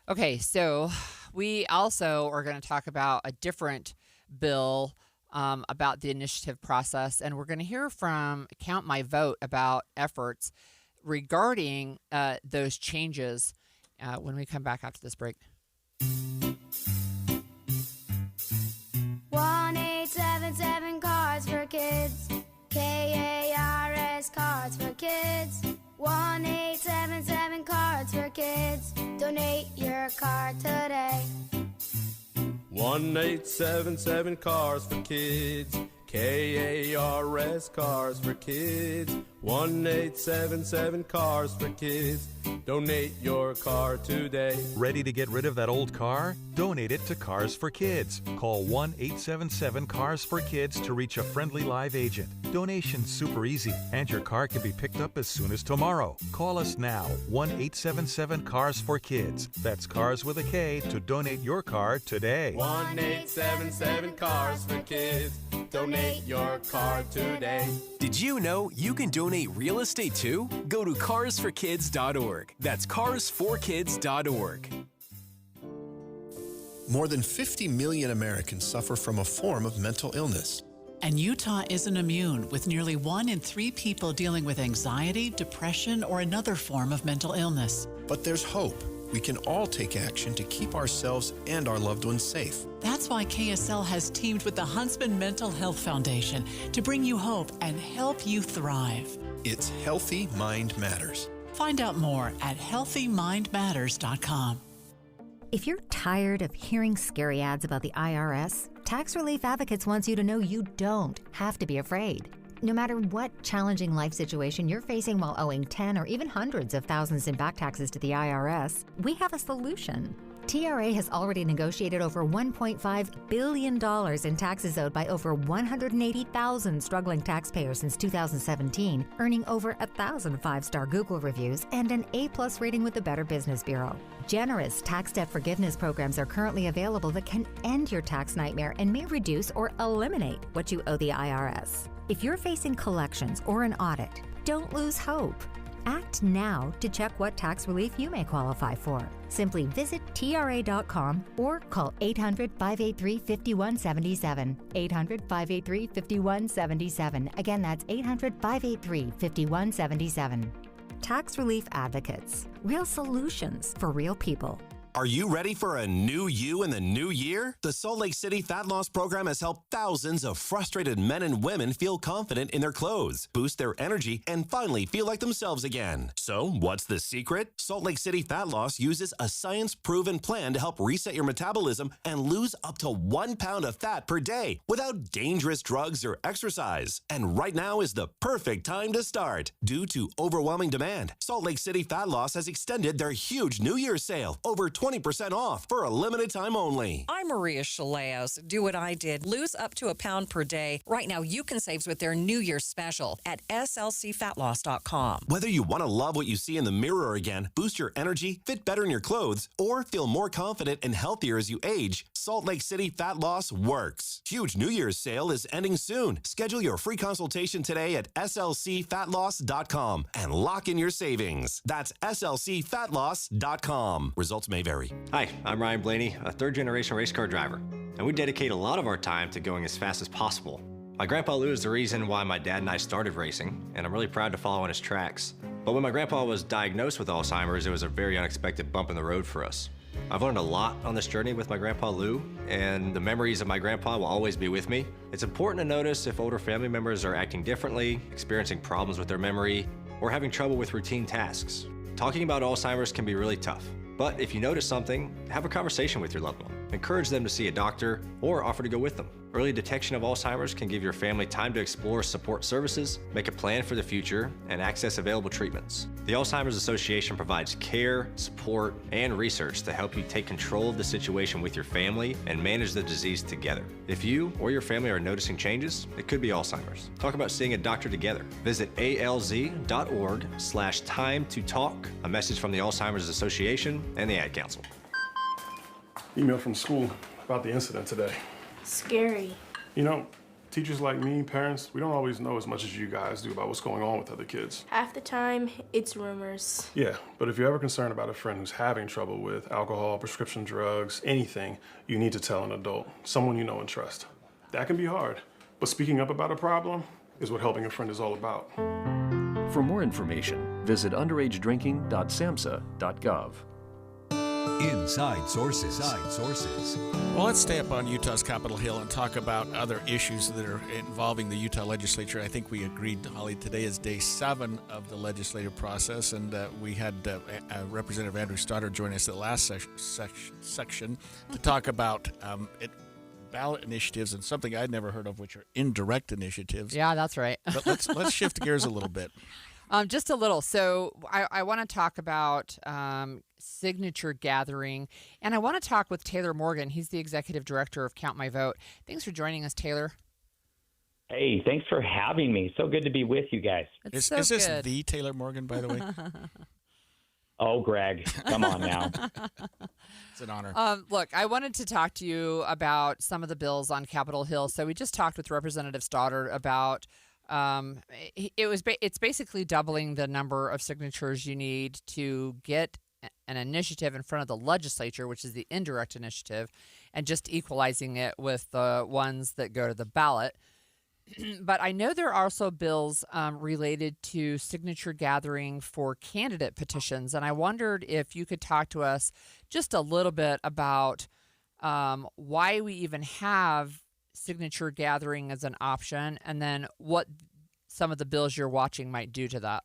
Okay, so we also are going to talk about a different bill about the initiative process, and we're going to hear from Count My Vote about efforts regarding those changes when we come back after this break. 1-877 Cards for Kids. KARS Cards for Kids. 1-877 Cards for Kids. Donate your card today. 1-877 Cars for Kids. KARS Cars for Kids. 1-877 Cars for Kids. Donate your car today. Ready to get rid of that old car? Donate it to Cars for Kids. Call 1-877-CARS-FOR-KIDS to reach a friendly live agent. Donation's super easy, and your car can be picked up as soon as tomorrow. Call us now, 1-877-CARS-FOR-KIDS. That's Cars with a K to donate your car today. 1-877 Cars for Kids. Donate your car today. Did you know you can donate real estate too? Go to carsforkids.org. That's carsforkids.org. More than 50 million Americans suffer from a form of mental illness. And Utah isn't immune, with nearly 1 in 3 people dealing with anxiety, depression, or another form of mental illness. But there's hope. We can all take action to keep ourselves and our loved ones safe. That's why KSL has teamed with the Huntsman Mental Health Foundation to bring you hope and help you thrive. It's Healthy Mind Matters. Find out more at healthymindmatters.com. If you're tired of hearing scary ads about the IRS, Tax Relief Advocates wants you to know you don't have to be afraid. No matter what challenging life situation you're facing while owing 10 or even hundreds of thousands in back taxes to the IRS, we have a solution. TRA has already negotiated over $1.5 billion in taxes owed by over 180,000 struggling taxpayers since 2017, earning over 1,000 5-star Google reviews and an A+ rating with the Better Business Bureau. Generous tax debt forgiveness programs are currently available that can end your tax nightmare and may reduce or eliminate what you owe the IRS. If you're facing collections or an audit, don't lose hope. Act now to check what tax relief you may qualify for. Simply visit TRA.com or call 800-583-5177. 800-583-5177. Again, that's 800-583-5177. Tax Relief Advocates. Real solutions for real people. Are you ready for a new you in the new year? The Salt Lake City Fat Loss Program has helped thousands of frustrated men and women feel confident in their clothes, boost their energy, and finally feel like themselves again. So, what's the secret? Salt Lake City Fat Loss uses a science-proven plan to help reset your metabolism and lose up to 1 pound of fat per day without dangerous drugs or exercise. And right now is the perfect time to start. Due to overwhelming demand, Salt Lake City Fat Loss has extended their huge New Year's sale, over 20% off for a limited time only. I'm Maria Chaleos. Do what I did. Lose up to 1 pound per day. Right now, you can save with their New Year's special at slcfatloss.com. Whether you want to love what you see in the mirror again, boost your energy, fit better in your clothes, or feel more confident and healthier as you age, Salt Lake City Fat Loss works. Huge New Year's sale is ending soon. Schedule your free consultation today at slcfatloss.com and lock in your savings. That's slcfatloss.com. Results may vary. Hi, I'm Ryan Blaney, a third-generation race car driver, and we dedicate a lot of our time to going as fast as possible. My grandpa Lou is the reason why my dad and I started racing, and I'm really proud to follow in his tracks. But when my grandpa was diagnosed with Alzheimer's, it was a very unexpected bump in the road for us. I've learned a lot on this journey with my grandpa Lou, and the memories of my grandpa will always be with me. It's important to notice if older family members are acting differently, experiencing problems with their memory, or having trouble with routine tasks. Talking about Alzheimer's can be really tough. But if you notice something, have a conversation with your loved one. Encourage them to see a doctor or offer to go with them. Early detection of Alzheimer's can give your family time to explore support services, make a plan for the future, and access available treatments. The Alzheimer's Association provides care, support, and research to help you take control of the situation with your family and manage the disease together. If you or your family are noticing changes, it could be Alzheimer's. Talk about seeing a doctor together. Visit alz.org/time-to-talk. A message from the Alzheimer's Association and the Ad Council. Email from school about the incident today. Scary. You know, Teachers like me, parents, we don't always know as much as you guys do about what's going on with other kids. Half the time, it's rumors. Yeah, but if you're ever concerned about a friend who's having trouble with alcohol, prescription drugs, anything, you need to tell an adult, someone you know and trust. That can be hard, but speaking up about a problem is what helping a friend is all about. For more information, visit underagedrinking.samhsa.gov. Inside Sources. Inside Sources. Well, let's stay up on Utah's Capitol Hill and talk about other issues that are involving the Utah legislature. I think we agreed, Holly, today is day 7 of the legislative process, and we had Representative Andrew Stoddard join us at the last section to talk about ballot initiatives and something I'd never heard of, which are indirect initiatives. Yeah, that's right. But let's shift gears a little bit. Just a little. So I want to talk about signature gathering, and I want to talk with Taylor Morgan. He's the executive director of Count My Vote. Thanks for joining us, Taylor. Hey, thanks for having me. So good to be with you guys. Is this the Taylor Morgan, by the way? Oh, Greg, come on now. It's an honor. Look, I wanted to talk to you about some of the bills on Capitol Hill. So we just talked with Representative Stoddard about it's basically doubling the number of signatures you need to get an initiative in front of the legislature, which is the indirect initiative, and just equalizing it with the ones that go to the ballot. But I know there are also bills related to signature gathering for candidate petitions, and I wondered if you could talk to us just a little bit about why we even have signature gathering as an option, and then what some of the bills you're watching might do to that.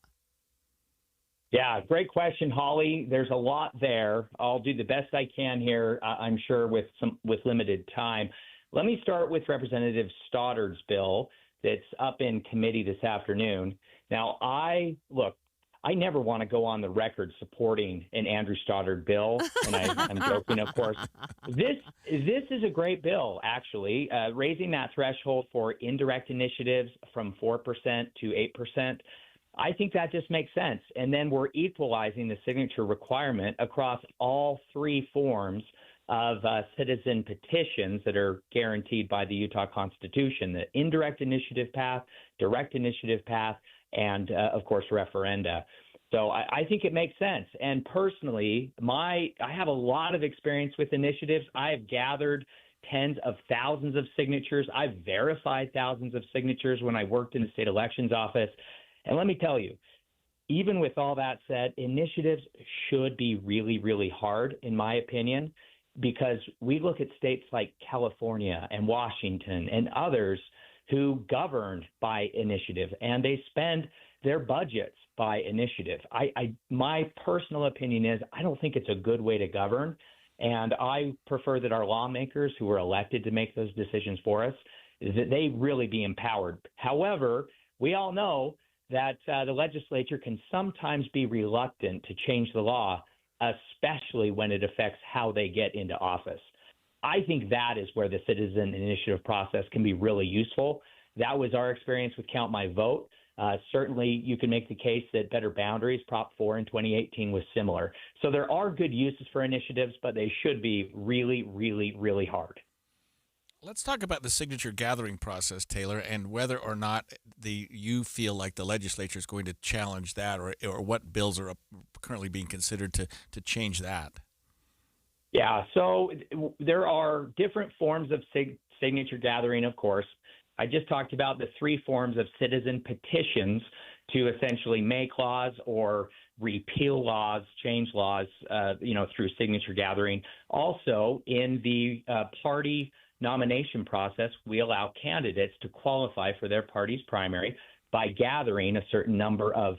Yeah, great question, Holly. There's a lot there. I'll do the best I can here, I'm sure, with limited time. Let me start with Representative Stoddard's bill that's up in committee this afternoon. Now, I never want to go on the record supporting an Andrew Stoddard bill, and I'm joking, of course. This is a great bill, actually, raising that threshold for indirect initiatives from 4% to 8%. I think that just makes sense. And then we're equalizing the signature requirement across all 3 forms of citizen petitions that are guaranteed by the Utah Constitution: the indirect initiative path, direct initiative path, and, of course, referenda. So I think it makes sense. And personally, I have a lot of experience with initiatives. I have gathered tens of thousands of signatures. I've verified thousands of signatures when I worked in the state elections office. And let me tell you, even with all that said, initiatives should be really, really hard, in my opinion, because we look at states like California and Washington and others who govern by initiative, and they spend their budgets by initiative. My personal opinion is I don't think it's a good way to govern, and I prefer that our lawmakers who are elected to make those decisions for us, that they really be empowered. However, we all know that the legislature can sometimes be reluctant to change the law, especially when it affects how they get into office. I think that is where the citizen initiative process can be really useful. That was our experience with Count My Vote. Certainly, you can make the case that Better Boundaries, Prop 4 in 2018, was similar. So there are good uses for initiatives, but they should be really, really, really hard. Let's talk about the signature gathering process, Taylor, and whether or not you feel like the legislature is going to challenge that, or what bills are currently being considered to change that. Yeah, so there are different forms of signature gathering, of course. I just talked about the 3 forms of citizen petitions to essentially make laws or repeal laws, change laws, through signature gathering. Also, in the party nomination process, we allow candidates to qualify for their party's primary by gathering a certain number of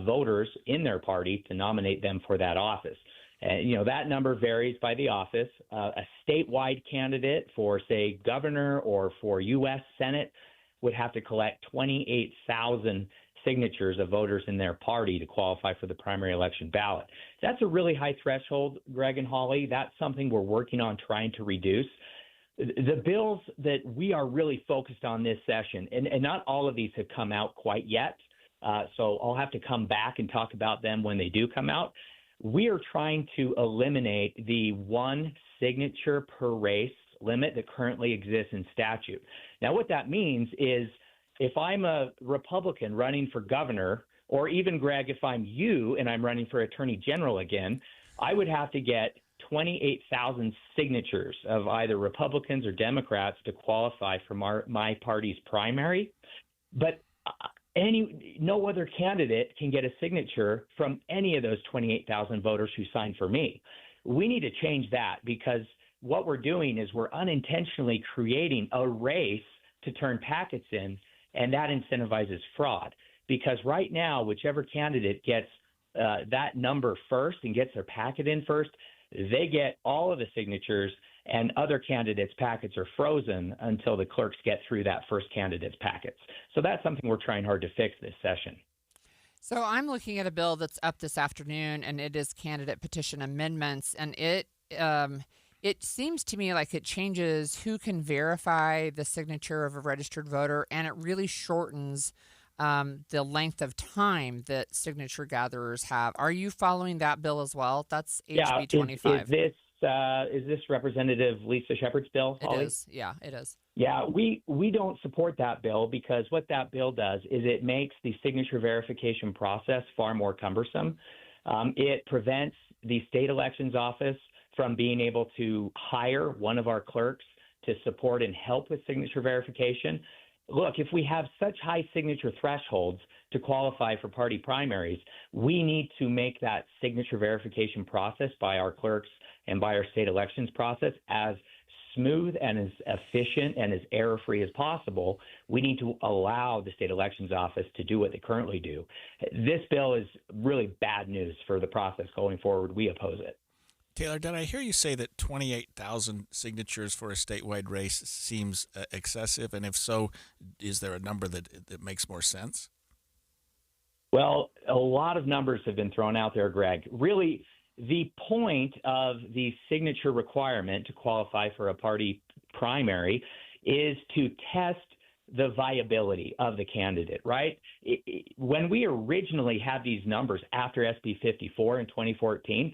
voters in their party to nominate them for that office. That number varies by the office. A statewide candidate for, say, governor or for U.S. Senate would have to collect 28,000 signatures of voters in their party to qualify for the primary election ballot. That's a really high threshold, Greg and Holly. That's something we're working on trying to reduce. The bills that we are really focused on this session, and not all of these have come out quite yet, so I'll have to come back and talk about them when they do come out. We are trying to eliminate the 1 signature per race limit that currently exists in statute. Now, what that means is if I'm a Republican running for governor, or even, Greg, if I'm you and I'm running for attorney general again, I would have to get 28,000 signatures of either Republicans or Democrats to qualify for my party's primary. But no other candidate can get a signature from any of those 28,000 voters who signed for me. We need to change that, because what we're doing is we're unintentionally creating a race to turn packets in, and that incentivizes fraud. Because right now, whichever candidate gets that number first and gets their packet in first, they get all of the signatures, and other candidates' packets are frozen until the clerks get through that first candidate's packets. So that's something we're trying hard to fix this session. So I'm looking at a bill that's up this afternoon, and it is candidate petition amendments, and it seems to me like it changes who can verify the signature of a registered voter, and it really shortens the length of time that signature gatherers have. Are you following that bill as well? That's HB 25. Is this Representative Lisa Shepherd's bill, Holly? It is. Yeah, it is. Yeah, we don't support that bill, because what that bill does is it makes the signature verification process far more cumbersome. It prevents the state elections office from being able to hire one of our clerks to support and help with signature verification. Look, if we have such high signature thresholds to qualify for party primaries, we need to make that signature verification process by our clerks and by our state elections process as smooth and as efficient and as error-free as possible. We need to allow the state elections office to do what they currently do. This bill is really bad news for the process going forward. We oppose it. Taylor, did I hear you say that 28,000 signatures for a statewide race seems excessive? And if so, is there a number that makes more sense? Well, a lot of numbers have been thrown out there, Greg. Really, the point of the signature requirement to qualify for a party primary is to test the viability of the candidate, right? When we originally had these numbers after SB 54 in 2014,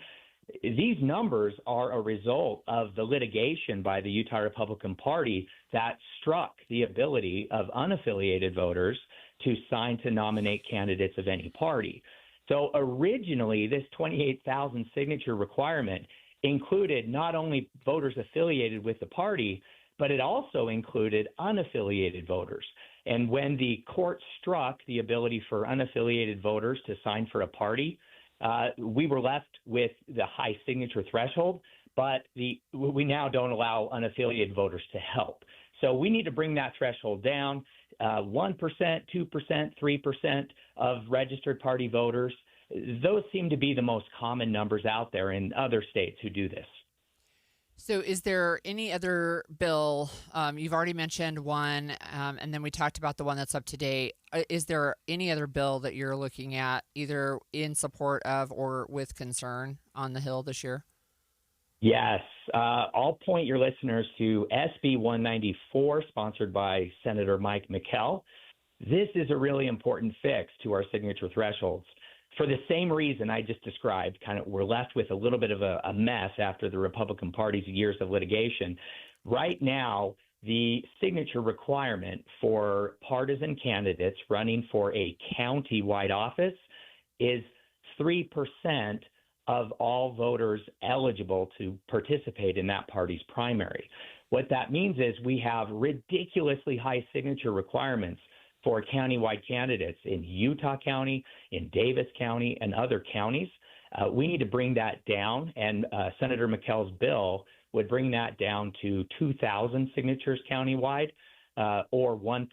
these numbers are a result of the litigation by the Utah Republican Party that struck the ability of unaffiliated voters to sign to nominate candidates of any party. So originally, this 28,000 signature requirement included not only voters affiliated with the party, but it also included unaffiliated voters. And when the court struck the ability for unaffiliated voters to sign for a party, we were left with the high signature threshold, but we now don't allow unaffiliated voters to help. So we need to bring that threshold down. 1%, 2%, 3% of registered party voters. Those seem to be the most common numbers out there in other states who do this. So is there any other bill? You've already mentioned one, and then we talked about the one that's up to date. Is there any other bill that you're looking at, either in support of or with concern on the Hill this year? Yes. I'll point your listeners to SB 194, sponsored by Senator Mike McKell. This is a really important fix to our signature thresholds. For the same reason I just described, we're left with a little bit of a mess after the Republican Party's years of litigation. Right now, the signature requirement for partisan candidates running for a county-wide office is 3% of all voters eligible to participate in that party's primary. What that means is we have ridiculously high signature requirements for countywide candidates in Utah County, in Davis County, and other counties. We need to bring that down, and Senator McKell's bill would bring that down to 2,000 signatures countywide, or 1%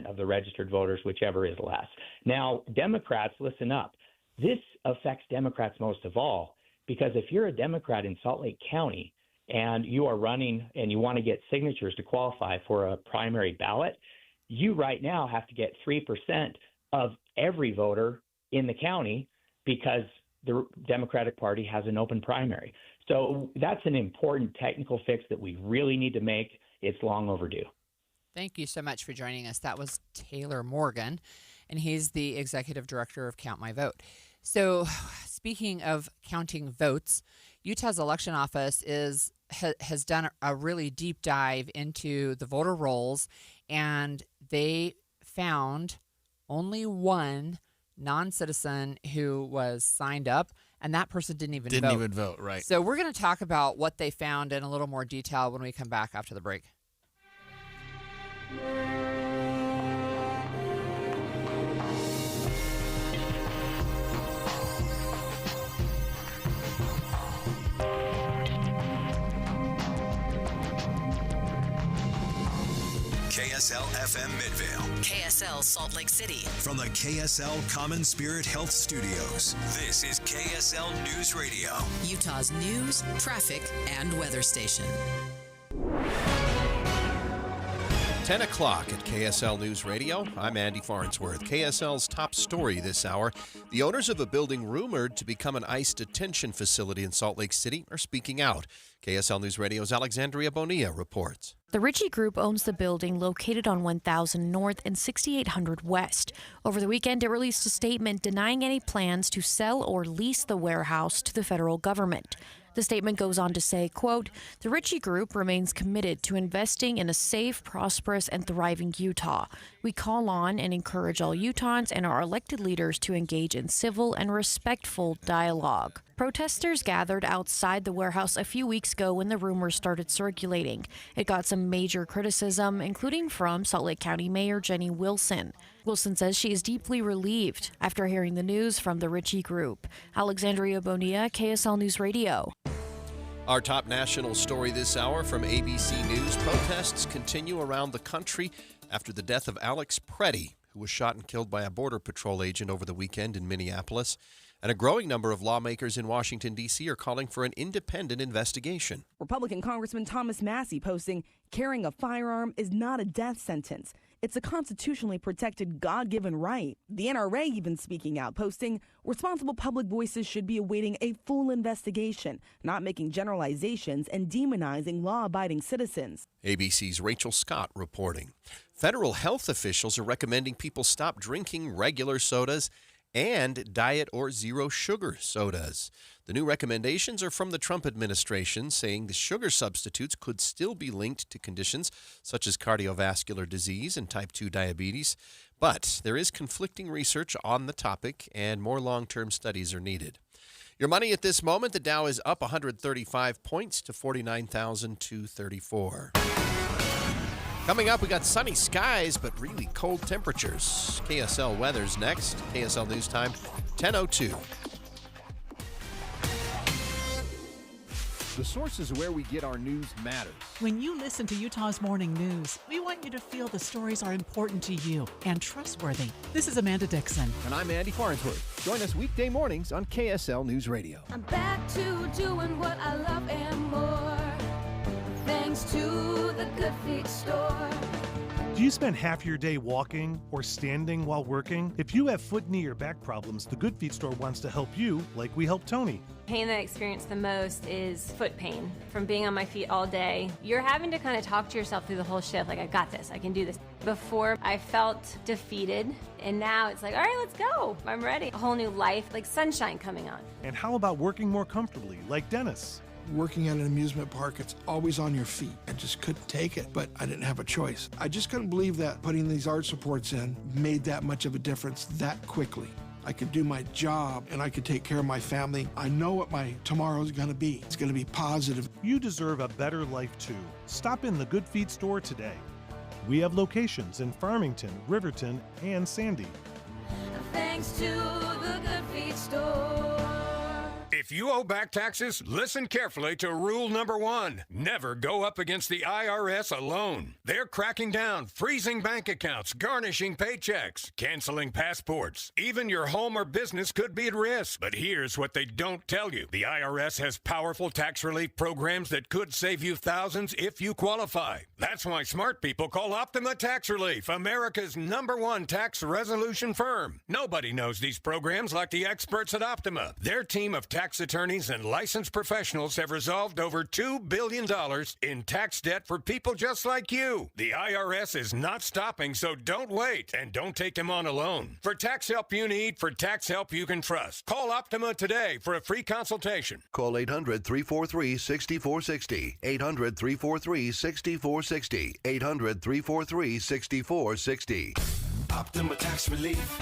of the registered voters, whichever is less. Now, Democrats, listen up. This affects Democrats most of all, because if you're a Democrat in Salt Lake County and you are running and you want to get signatures to qualify for a primary ballot, you right now have to get 3% of every voter in the county because the Democratic Party has an open primary. So that's an important technical fix that we really need to make. It's long overdue. Thank you so much for joining us. That was Taylor Morgan, and he's the executive director of Count My Vote. So speaking of counting votes, Utah's election office is has done a really deep dive into the voter rolls, and they found only one non-citizen who was signed up, and that person didn't even vote. Right. So we're going to talk about what they found in a little more detail when we come back after the break. KSL FM Midvale. KSL Salt Lake City. From the KSL Common Spirit Health Studios, this is KSL News Radio. Utah's news, traffic, and weather station. 10 o'clock at KSL News Radio. I'm Andy Farnsworth. KSL's top story this hour. The owners of a building rumored to become an ICE detention facility in Salt Lake City are speaking out. KSL News Radio's Alexandria Bonilla reports. The Ritchie Group owns the building located on 1000 North and 6800 West. Over the weekend, it released a statement denying any plans to sell or lease the warehouse to the federal government. The statement goes on to say, quote, "The Ritchie Group remains committed to investing in a safe, prosperous, and thriving Utah. We call on and encourage all Utahns and our elected leaders to engage in civil and respectful dialogue." Protesters gathered outside the warehouse a few weeks ago when the rumors started circulating. It got some major criticism, including from Salt Lake County Mayor Jenny Wilson. Wilson says she is deeply relieved after hearing the news from the Ritchie Group. Alexandria Bonilla, KSL News Radio. Our top national story this hour from ABC News. Protests continue around the country after the death of Alex Preddy, who was shot and killed by a Border Patrol agent over the weekend in Minneapolis. And a growing number of lawmakers in Washington, D.C. are calling for an independent investigation. Republican Congressman Thomas Massie posting, "Carrying a firearm is not a death sentence. It's a constitutionally protected God-given right." The NRA even speaking out, posting, "Responsible public voices should be awaiting a full investigation, not making generalizations and demonizing law-abiding citizens." ABC's Rachel Scott reporting. Federal health officials are recommending people stop drinking regular sodas and diet or zero sugar sodas. The new recommendations are from the Trump administration, saying the sugar substitutes could still be linked to conditions such as cardiovascular disease and type 2 diabetes. But there is conflicting research on the topic, and more long-term studies are needed. Your money at this moment, the Dow is up 135 points to 49,234. Coming up, we got sunny skies, but really cold temperatures. KSL weather's next. KSL News Time, 10:02. The sources where we get our news matters. When you listen to Utah's Morning News, we want you to feel the stories are important to you and trustworthy. This is Amanda Dixon. And I'm Andy Farnsworth. Join us weekday mornings on KSL News Radio. I'm back to doing what I love and more, thanks to the Good Feet store. Do you spend half your day walking or standing while working? If you have foot, knee, or back problems, the Good Feet store wants to help you like we help Tony. Pain that I experience the most is foot pain from being on my feet all day. You're having to kind of talk to yourself through the whole shift, like, I got this, I can do this. Before, I felt defeated, and now it's like, all right, let's go. I'm ready. A whole new life, like sunshine coming on. And how about working more comfortably, like Dennis? Working at an amusement park, it's always on your feet. I just couldn't take it, but I didn't have a choice. I just couldn't believe that putting these arch supports in made that much of a difference that quickly. I could do my job and I could take care of my family. I know what my tomorrow's gonna be. It's gonna be positive. You deserve a better life too. Stop in the Good Feet store today. We have locations in Farmington, Riverton, and Sandy. Thanks to the Good Feet store. If you owe back taxes, listen carefully to rule number 1. Never go up against the IRS alone. They're cracking down, freezing bank accounts, garnishing paychecks, canceling passports. Even your home or business could be at risk. But here's what they don't tell you. The IRS has powerful tax relief programs that could save you thousands if you qualify. That's why smart people call Optima Tax Relief, America's #1 tax resolution firm. Nobody knows these programs like the experts at Optima. Their team of tax tax attorneys and licensed professionals have resolved over $2 billion in tax debt for people just like you. The IRS is not stopping, so don't wait and don't take them on alone. For tax help you need, for tax help you can trust, call Optima today for a free consultation. Call 800-343-6460. 800-343-6460. 800-343-6460. Optima Tax Relief.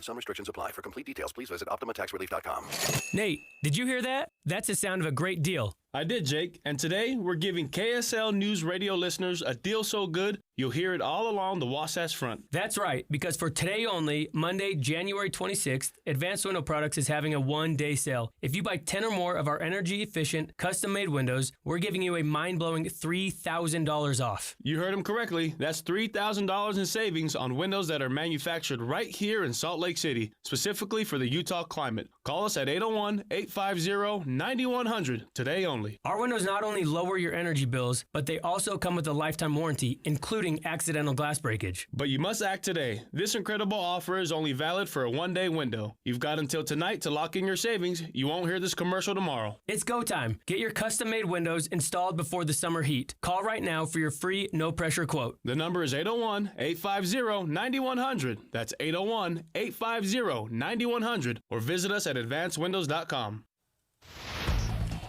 Some restrictions apply. For complete details, please visit OptimaTaxRelief.com. Nate, did you hear that? That's the sound of a great deal. I did, Jake. And today, we're giving KSL News Radio listeners a deal so good, you'll hear it all along the Wasatch Front. That's right, because for today only, Monday, January 26th, Advanced Window Products is having a one-day sale. If you buy 10 or more of our energy-efficient, custom-made windows, we're giving you a mind-blowing $3,000 off. You heard him correctly. That's $3,000 in savings on windows that are manufactured right here in Salt Lake City, specifically for the Utah climate. Call us at 801-850-9100 today only. Our windows not only lower your energy bills, but they also come with a lifetime warranty, including accidental glass breakage. But you must act today. This incredible offer is only valid for a one-day window. You've got until tonight to lock in your savings. You won't hear this commercial tomorrow. It's go time. Get your custom-made windows installed before the summer heat. Call right now for your free, no-pressure quote. The number is 801-850-9100. That's 801-850-9100. Or visit us at advancedwindows.com.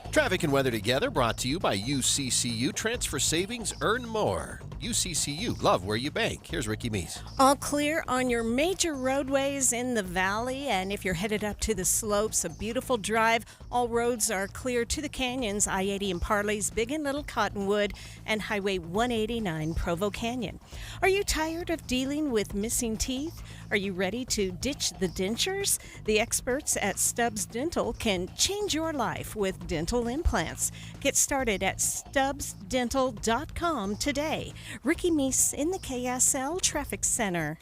Traffic and weather together, brought to you by UCCU. Transfer savings, earn more. UCCU, love where you bank. Here's Ricky Meese. All clear on your major roadways in the valley, and if you're headed up to the slopes, a beautiful drive. All roads are clear to the canyons, I-80 and Parley's, Big and Little Cottonwood, and Highway 189 Provo Canyon. Are you tired of dealing with missing teeth? Are you ready to ditch the dentures? The experts at Stubbs Dental can change your life with dental implants. Get started at stubbsdental.com today. Ricky Meese in the KSL Traffic Center.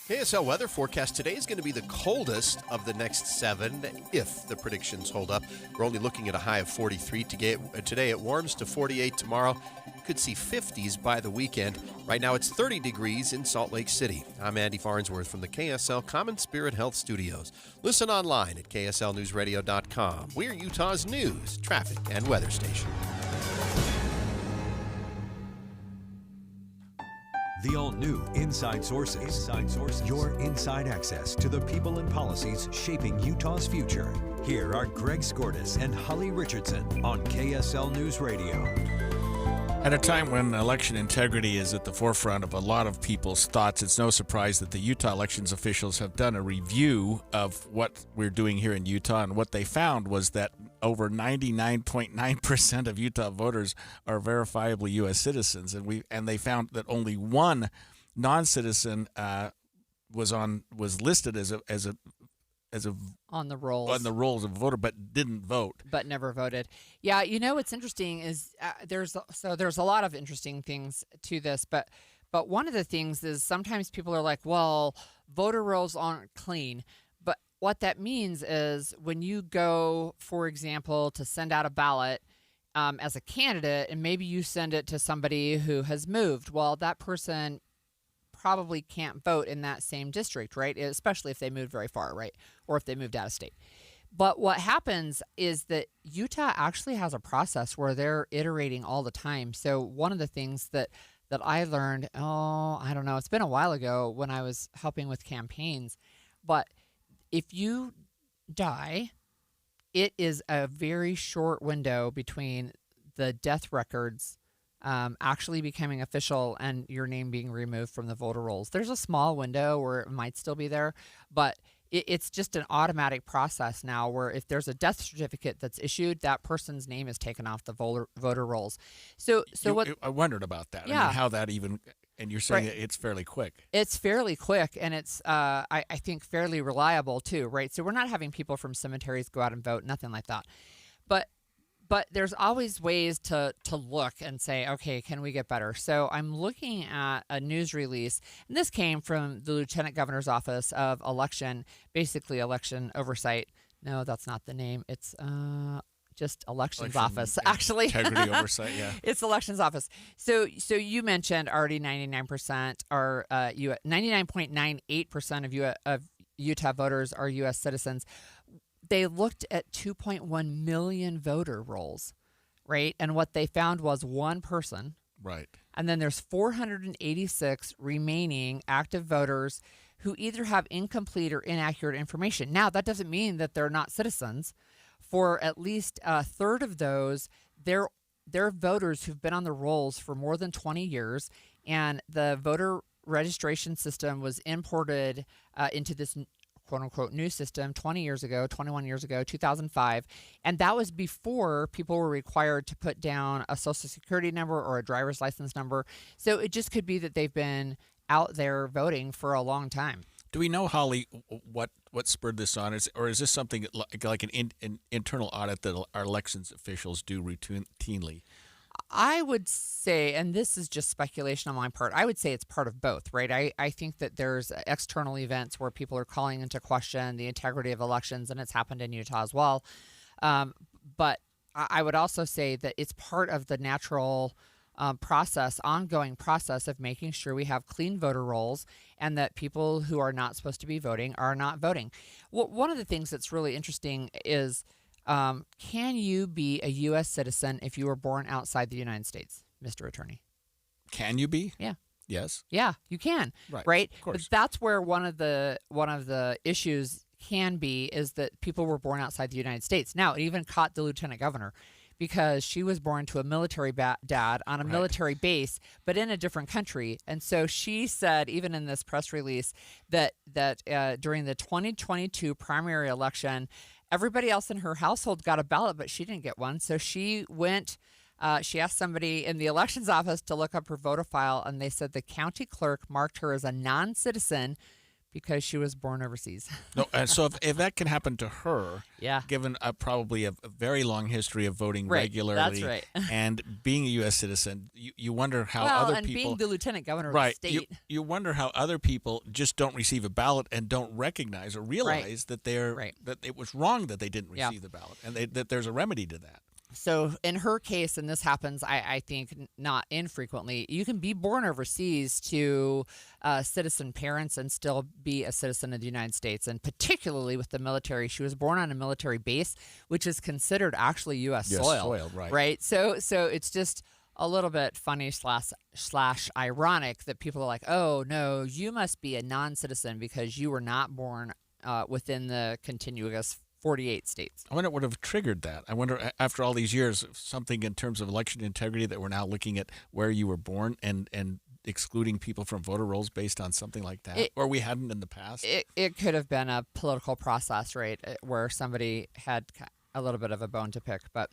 KSL weather forecast today is going to be the coldest of the next 7 if the predictions hold up. We're only looking at a high of 43 today. It warms to 48 tomorrow. Could see 50s by the weekend. Right now it's 30 degrees in Salt Lake City. I'm Andy Farnsworth from the KSL Common Spirit Health Studios. Listen online at kslnewsradio.com. We're Utah's news, traffic, and weather station. The all-new Inside Sources. Your inside access to the people and policies shaping Utah's future. Here are Greg Skordas and Holly Richardson on KSL News Radio. At a time when election integrity is at the forefront of a lot of people's thoughts, it's no surprise that the Utah elections officials have done a review of what we're doing here in Utah, and what they found was that over 99.9% of Utah voters are verifiably U.S. citizens, and they found that only one non-citizen was listed as a on the rolls of a voter, but didn't vote, but never voted. Yeah, you know what's interesting is there's a lot of interesting things to this, but one of the things is sometimes people are like, well, voter rolls aren't clean. But what that means is when you go, for example, to send out a ballot as a candidate, and maybe you send it to somebody who has moved, well, that person probably can't vote in that same district, right? Especially if they moved very far, right? Or if they moved out of state. But what happens is that Utah actually has a process where they're iterating all the time. So one of the things that I learned, I don't know, it's been a while ago when I was helping with campaigns, but if you die, it is a very short window between the death records actually becoming official and your name being removed from the voter rolls. There's a small window where it might still be there, but it's just an automatic process now where if there's a death certificate that's issued, that person's name is taken off the voter rolls. I wondered about that. Yeah. I mean, how that even, and you're saying Right. it's fairly quick. It's fairly quick, and it's, I think, fairly reliable too, right? So we're not having people from cemeteries go out and vote, nothing like that. But there's always ways to look and say, okay, can we get better? So I'm looking at a news release, and this came from the Lieutenant Governor's Office of Election, basically election oversight. No, that's not the name. It's just elections office, actually. Integrity oversight, yeah. It's elections office. So you mentioned already 99% are 99.98% of Utah voters are U.S. citizens. they looked at 2.1 million voter rolls, right? And what they found was one person. Right. And then there's 486 remaining active voters who either have incomplete or inaccurate information. Now, that doesn't mean that they're not citizens. For at least a third of those, they're voters who've been on the rolls for more than 20 years, and the voter registration system was imported into this quote-unquote new system 21 years ago, 2005, and that was before people were required to put down a social security number or a driver's license number. So it just could be that they've been out there voting for a long time. Do we know, Holly, what spurred this on? Or is this something like an internal audit that our elections officials do routinely? I would say, and this is just speculation on my part, I would say it's part of both, right? I think that there's external events where people are calling into question the integrity of elections, and it's happened in Utah as well. But I would also say that it's part of the natural ongoing process of making sure we have clean voter rolls and that people who are not supposed to be voting are not voting. One of the things that's really interesting is, can you be a U.S. citizen if you were born outside the United States, Mr. Attorney? Can you be? Yeah. Yes. Yeah, you can. Right. Of But course. that's where one of the issues can be is that people were born outside the United States. Now, it even caught the lieutenant governor because she was born to a military dad on a military base, but in a different country. And so she said, even in this press release, that during the 2022 primary election, everybody else in her household got a ballot, but she didn't get one. So she went, she asked somebody in the elections office to look up her voter file, and they said the county clerk marked her as a non-citizen because she was born overseas. No, and so if that can happen to her, yeah, given probably a very long history of voting Right, regularly, that's right. and being a U.S. citizen, you wonder how well, other and people, being the lieutenant governor right? of the state. You wonder how other people just don't receive a ballot and don't recognize or realize that that it was wrong that they didn't receive the ballot, and that there's a remedy to that. So in her case, and this happens, I think, not infrequently, you can be born overseas to citizen parents and still be a citizen of the United States. And particularly with the military, she was born on a military base, which is considered actually U.S. soil. Right. So it's just a little bit funny slash ironic that people are like, oh, no, you must be a non-citizen because you were not born within the contiguous 48 states. I wonder what would have triggered that. I wonder, after all these years, something in terms of election integrity that we're now looking at where you were born and excluding people from voter rolls based on something like that, or we hadn't in the past. It could have been a political process, right, where somebody had a little bit of a bone to pick. But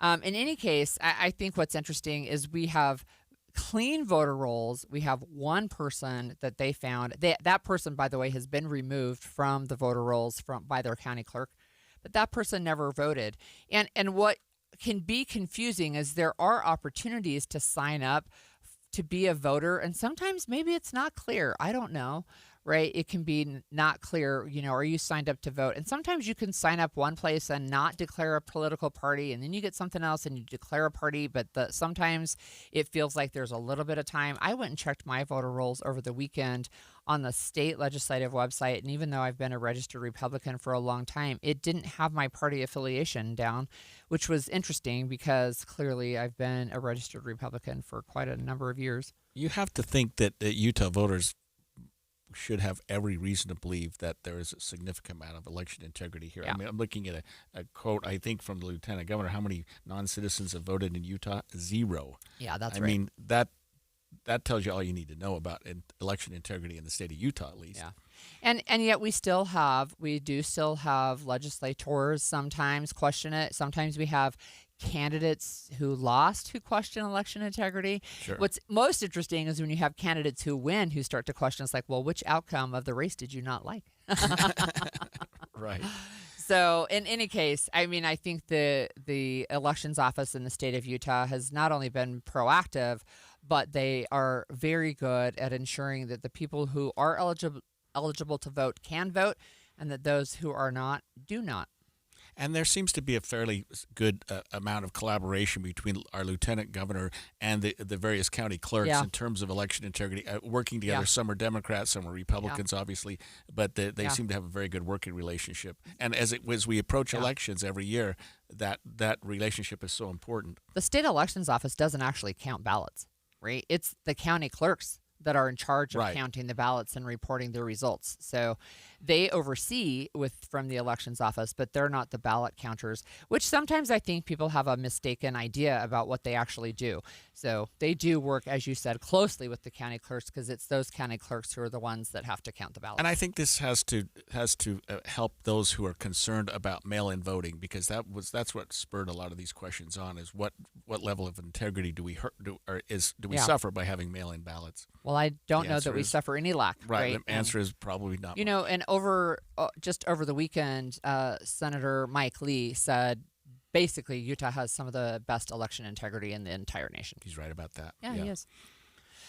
in any case, I think what's interesting is we have clean voter rolls. We have one person that they found. That person, by the way, has been removed from the voter rolls by their county clerk, but that person never voted. And what can be confusing is there are opportunities to sign up to be a voter, and sometimes maybe it's not clear. I don't know. Right? It can be not clear, are you signed up to vote? And sometimes you can sign up one place and not declare a political party, and then you get something else and you declare a party, but sometimes it feels like there's a little bit of time. I went and checked my voter rolls over the weekend on the state legislative website, and even though I've been a registered Republican for a long time, it didn't have my party affiliation down, which was interesting because clearly I've been a registered Republican for quite a number of years. You have to think that Utah voters should have every reason to believe that there is a significant amount of election integrity here. Yeah. I mean, I'm looking at a quote, I think, from the lieutenant governor. How many non-citizens have voted in Utah? 0. Yeah, that's right. I mean, that tells you all you need to know about election integrity in the state of Utah, at least. Yeah. And yet we do still have legislators sometimes question it. Sometimes we have candidates who lost who question election integrity. Sure. What's most interesting is when you have candidates who win who start to question. It's like, well, which outcome of the race did you not like? Right. So in any case, I mean, I think the elections office in the state of Utah has not only been proactive, but they are very good at ensuring that the people who are eligible to vote can vote, and that those who are not do not. And there seems to be a fairly good amount of collaboration between our lieutenant governor and the various county clerks in terms of election integrity, working together. Some are Democrats, some are Republicans, obviously, but they seem to have a very good working relationship. And as we approach elections every year, that relationship is so important. The state elections office doesn't actually count ballots, right? It's the county clerks that are in charge of counting the ballots and reporting the results. So they oversee from the elections office, but they're not the ballot counters, which sometimes I think people have a mistaken idea about what they actually do. So they do work, as you said, closely with the county clerks, because it's those county clerks who are the ones that have to count the ballots. And I think this has to help those who are concerned about mail-in voting, because that's what spurred a lot of these questions on, is what level of integrity do we suffer by having mail-in ballots? Well, I don't know that we suffer any lack. Right. The answer is probably not. You know, and just over the weekend, Senator Mike Lee said basically Utah has some of the best election integrity in the entire nation. He's right about that. Yeah. He is.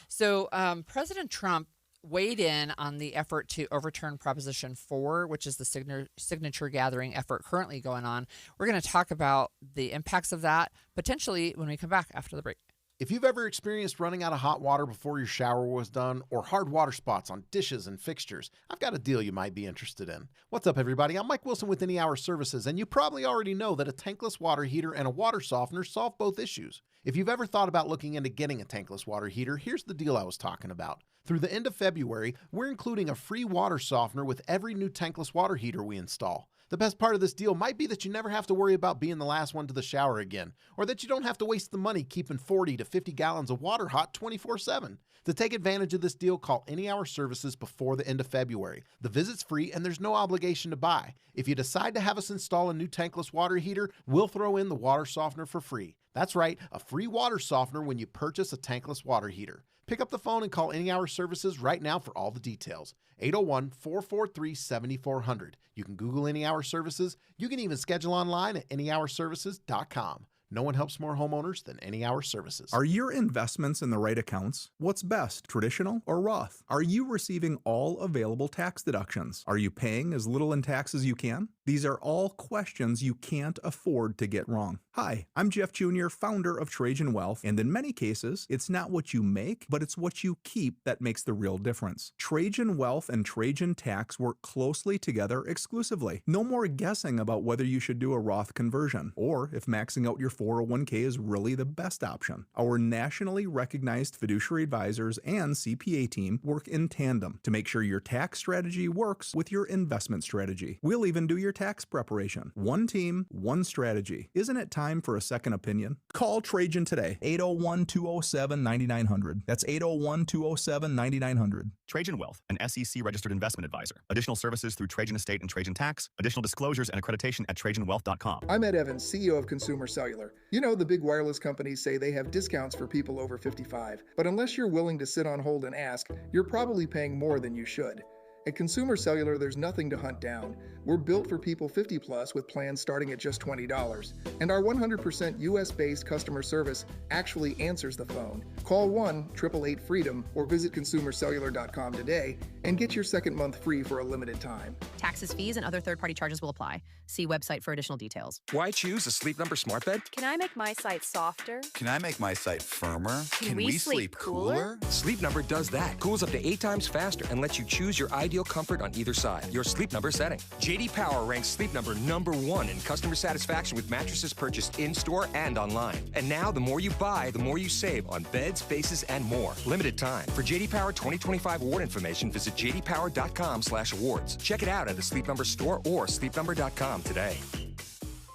So President Trump weighed in on the effort to overturn Proposition 4, which is the signature gathering effort currently going on. We're going to talk about the impacts of that potentially when we come back after the break. If you've ever experienced running out of hot water before your shower was done, or hard water spots on dishes and fixtures, I've got a deal you might be interested in. What's up, everybody? I'm Mike Wilson with Any Hour Services, and you probably already know that a tankless water heater and a water softener solve both issues. If you've ever thought about looking into getting a tankless water heater, here's the deal I was talking about. Through the end of February, we're including a free water softener with every new tankless water heater we install. The best part of this deal might be that you never have to worry about being the last one to the shower again, or that you don't have to waste the money keeping 40 to 50 gallons of water hot 24/7. To take advantage of this deal, call Any Hour Services before the end of February. The visit's free and there's no obligation to buy. If you decide to have us install a new tankless water heater, we'll throw in the water softener for free. That's right, a free water softener when you purchase a tankless water heater. Pick up the phone and call Any Hour Services right now for all the details. 801-443-7400. You can Google Any Hour Services. You can even schedule online at anyhourservices.com. No one helps more homeowners than Any Hour Services. Are your investments in the right accounts? What's best, traditional or Roth? Are you receiving all available tax deductions? Are you paying as little in tax as you can? These are all questions you can't afford to get wrong. Hi, I'm Jeff Jr., founder of Trajan Wealth, and in many cases, it's not what you make, but it's what you keep that makes the real difference. Trajan Wealth and Trajan Tax work closely together exclusively. No more guessing about whether you should do a Roth conversion, or if maxing out your 401k is really the best option. Our nationally recognized fiduciary advisors and CPA team work in tandem to make sure your tax strategy works with your investment strategy. We'll even do your tax preparation. One team, one strategy. Isn't it time for a second opinion? Call Trajan today, 801-207-9900. That's 801-207-9900. Trajan Wealth, an SEC registered investment advisor. Additional services through Trajan Estate and Trajan Tax. Additional disclosures and accreditation at TrajanWealth.com. I'm Ed Evans, CEO of Consumer Cellular. You know, the big wireless companies say they have discounts for people over 55. But unless you're willing to sit on hold and ask, you're probably paying more than you should. At Consumer Cellular, there's nothing to hunt down. We're built for people 50 plus with plans starting at just $20. And our 100% US-based customer service actually answers the phone. Call 1-888-FREEDOM or visit consumercellular.com today and get your second month free for a limited time. Taxes, fees, and other third-party charges will apply. See website for additional details. Why choose a Sleep Number smart bed? Can I make my site softer? Can I make my site firmer? Can we sleep cooler? Sleep Number does that. Cools up to 8 times faster and lets you choose your ideal comfort on either side. Your Sleep Number setting. JD Power ranks Sleep Number #1 in customer satisfaction with mattresses purchased in-store and online. And now, the more you buy, the more you save on beds, bases, and more. Limited time. For JD Power 2025 award information, visit jdpower.com/awards. Check it out at the Sleep Number store or sleepnumber.com today.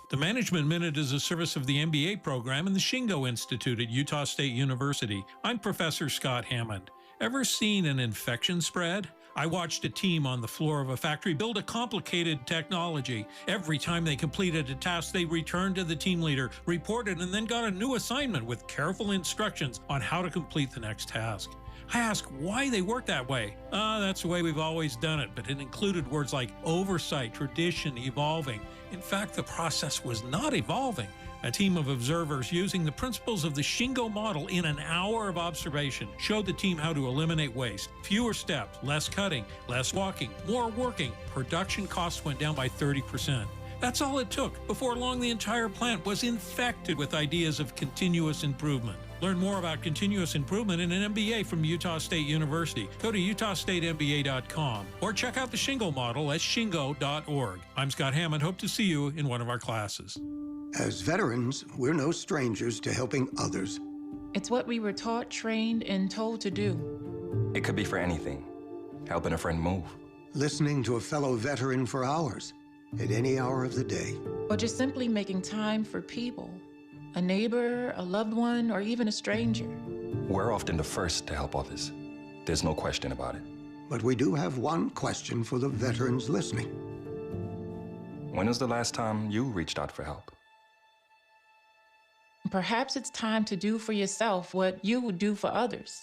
The Management Minute is a service of the MBA program and the Shingo Institute at Utah State University. I'm Professor Scott Hammond. Ever seen an infection spread? I watched a team on the floor of a factory build a complicated technology. Every time they completed a task, they returned to the team leader, reported, and then got a new assignment with careful instructions on how to complete the next task. I asked why they work that way. That's the way we've always done it, but it included words like oversight, tradition, evolving. In fact, the process was not evolving. A team of observers using the principles of the Shingo model in an hour of observation showed the team how to eliminate waste. Fewer steps, less cutting, less walking, more working. Production costs went down by 30%. That's all it took. Before long, the entire plant was infected with ideas of continuous improvement. Learn more about continuous improvement in an MBA from Utah State University. Go to utahstatemba.com or check out the Shingo model at shingo.org. I'm Scott Hammond. Hope to see you in one of our classes. As veterans, we're no strangers to helping others. It's what we were taught, trained, and told to do. It could be for anything. Helping a friend move. Listening to a fellow veteran for hours, at any hour of the day. Or just simply making time for people. A neighbor, a loved one, or even a stranger. We're often the first to help others. There's no question about it. But we do have one question for the veterans listening. When was the last time you reached out for help? Perhaps it's time to do for yourself what you would do for others.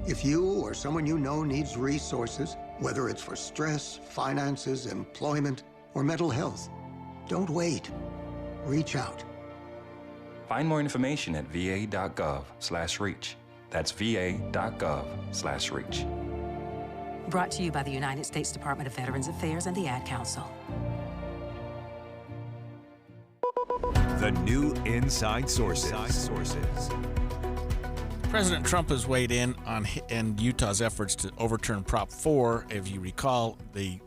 If you or someone you know needs resources, whether it's for stress, finances, employment, or mental health, don't wait. Reach out. Find more information at va.gov/reach. That's va.gov/reach. Brought to you by the United States Department of Veterans Affairs and the Ad Council. The new Inside Sources. President Trump has weighed in on Utah's efforts to overturn Prop 4. If you recall, the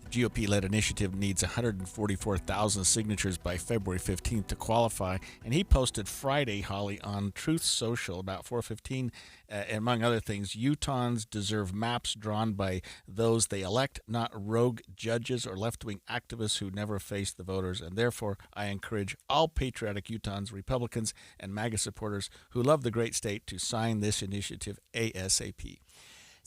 GOP-led initiative needs 144,000 signatures by February 15th to qualify, and he posted Friday, Holly, on Truth Social about 4:15, among other things, Utahns deserve maps drawn by those they elect, not rogue judges or left-wing activists who never face the voters, and therefore I encourage all patriotic Utahns, Republicans, and MAGA supporters who love the great state to sign this initiative ASAP.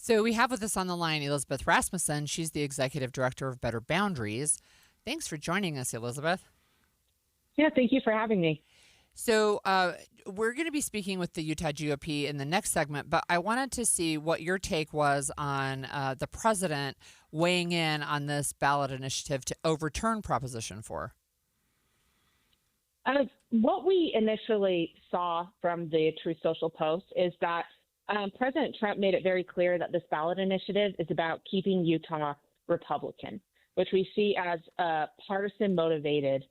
So we have with us on the line Elizabeth Rasmussen. She's the executive director of Better Boundaries. Thanks for joining us, Elizabeth. Yeah, thank you for having me. So we're going to be speaking with the Utah GOP in the next segment, but I wanted to see what your take was on the president weighing in on this ballot initiative to overturn Proposition 4. What we initially saw from the Truth Social post is that President Trump made it very clear that this ballot initiative is about keeping Utah Republican, which we see as a partisan motivated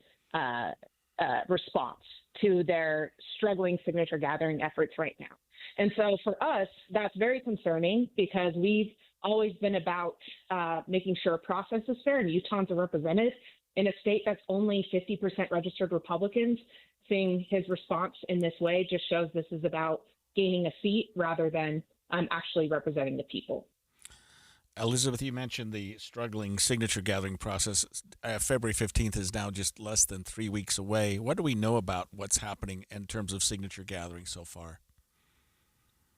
response to their struggling signature gathering efforts right now. And so for us, that's very concerning because we've always been about making sure a process is fair and Utahns are represented. In a state that's only 50% registered Republicans, seeing his response in this way just shows this is about gaining a seat rather than actually representing the people. Elizabeth, you mentioned the struggling signature gathering process. February 15th is now just less than 3 weeks away. What do we know about what's happening in terms of signature gathering so far?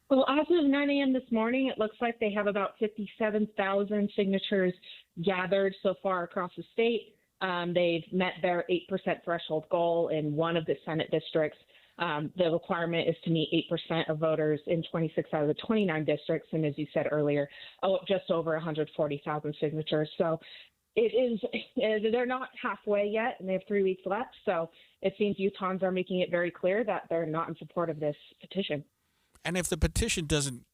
Well, as of 9 a.m. this morning, it looks like they have about 57,000 signatures gathered so far across the state. They've met their 8% threshold goal in one of the Senate districts. The requirement is to meet 8% of voters in 26 out of the 29 districts. And as you said earlier, just over 140,000 signatures. So they're not halfway yet, and they have 3 weeks left. So it seems Utahns are making it very clear that they're not in support of this petition. And if the petition doesn't,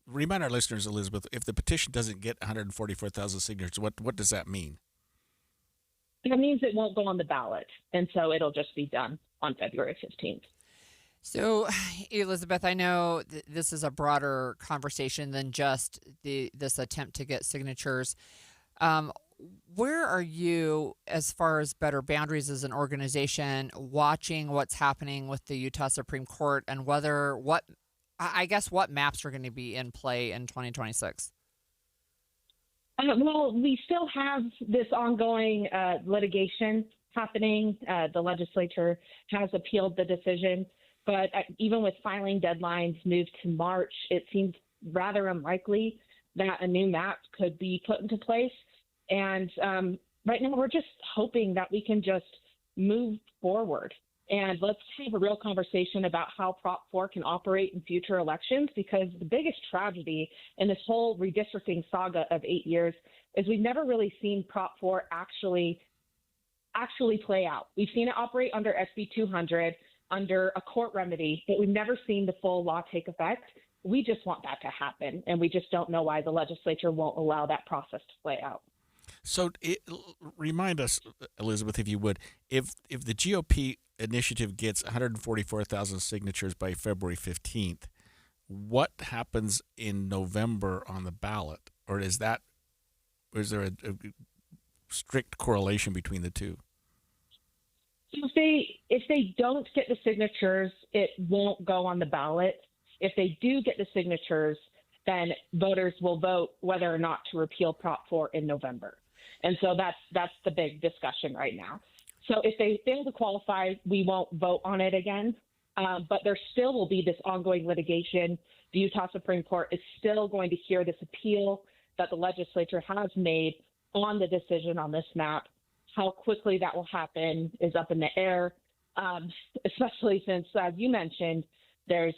remind our listeners, Elizabeth, if the petition doesn't get 144,000 signatures, what does that mean? That means it won't go on the ballot. And so it'll just be done on February 15th. So, Elizabeth, I know this is a broader conversation than just this attempt to get signatures. Where are you as far as Better Boundaries as an organization watching what's happening with the Utah Supreme Court and what maps are going to be in play in 2026? Well, we still have this ongoing litigation happening. The legislature has appealed the decision. But even with filing deadlines moved to March, it seems rather unlikely that a new map could be put into place. And right now, we're just hoping that we can just move forward. And let's have a real conversation about how Prop 4 can operate in future elections, because the biggest tragedy in this whole redistricting saga of 8 years is we've never really seen Prop 4 actually play out. We've seen it operate under SB 200, under a court remedy, but we've never seen the full law take effect. We just want that to happen, and we just don't know why the legislature won't allow that process to play out. So remind us, Elizabeth, if you would, if the GOP initiative gets 144,000 signatures by February 15th, what happens in November on the ballot? Or is there a strict correlation between the two? If they don't get the signatures, it won't go on the ballot. If they do get the signatures, then voters will vote whether or not to repeal Prop 4 in November. And so that's the big discussion right now. So if they fail to qualify, we won't vote on it again. But there still will be this ongoing litigation. The Utah Supreme Court is still going to hear this appeal that the legislature has made on the decision on this map. How quickly that will happen is up in the air, especially since, as you mentioned, there's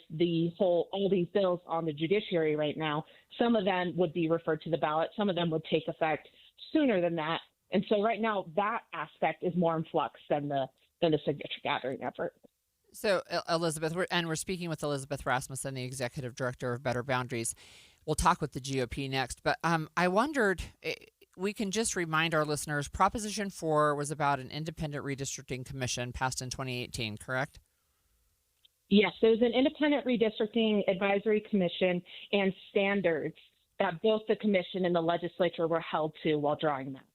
all these bills on the judiciary right now. Some of them would be referred to the ballot. Some of them would take effect sooner than that. And so right now that aspect is more in flux than the signature gathering effort. So, Elizabeth, we're speaking with Elizabeth Rasmussen, the executive director of Better Boundaries. We'll talk with the GOP next. But I wondered, we can just remind our listeners, Proposition 4 was about an independent redistricting commission passed in 2018, correct? Yes, there was an independent redistricting advisory commission and standards that both the commission and the legislature were held to while drawing maps.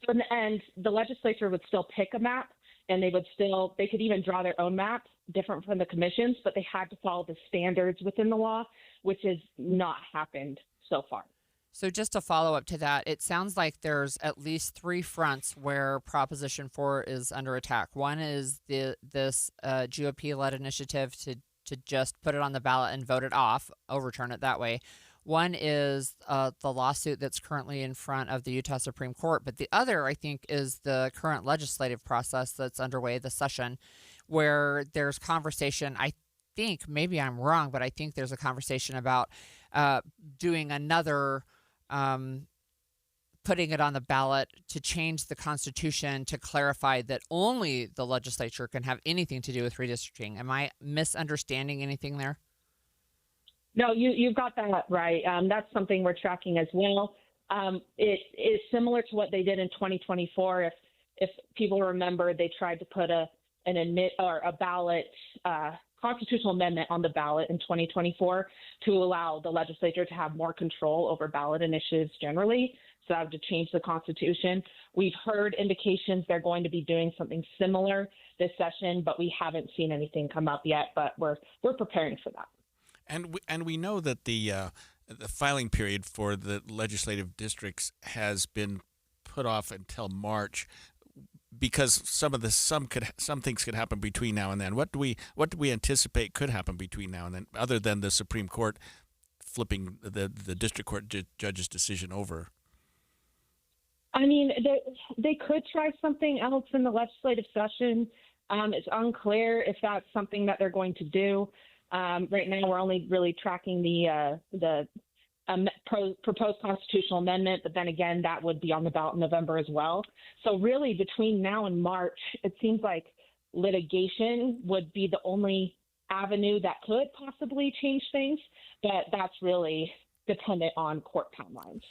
So in the end, the legislature would still pick a map, and they could even draw their own map different from the commission's, but they had to follow the standards within the law, which has not happened so far. So just to follow up to that, it sounds like there's at least three fronts where Proposition 4 is under attack. One is this GOP-led initiative to just put it on the ballot and vote it off, overturn it that way. One is the lawsuit that's currently in front of the Utah Supreme Court. But the other, I think, is the current legislative process that's underway, the session, where there's conversation. I think, maybe I'm wrong, but I think there's a conversation about doing another, putting it on the ballot to change the Constitution to clarify that only the legislature can have anything to do with redistricting. Am I misunderstanding anything there? No, you've got that right. That's something we're tracking as well. It is similar to what they did in 2024. If people remember, they tried to put a ballot constitutional amendment on the ballot in 2024 to allow the legislature to have more control over ballot initiatives generally. So that would change the Constitution. We've heard indications they're going to be doing something similar this session, but we haven't seen anything come up yet. But we're preparing for that. And we know that the filing period for the legislative districts has been put off until March because some things could happen between now and then. What do we anticipate could happen between now and then, other than the Supreme Court flipping the district court judge's decision over? I mean, they could try something else in the legislative session. It's unclear if that's something that they're going to do. Right now, we're only really tracking the proposed constitutional amendment, but then again, that would be on the ballot in November as well. So really, between now and March, it seems like litigation would be the only avenue that could possibly change things, but that's really dependent on court timelines.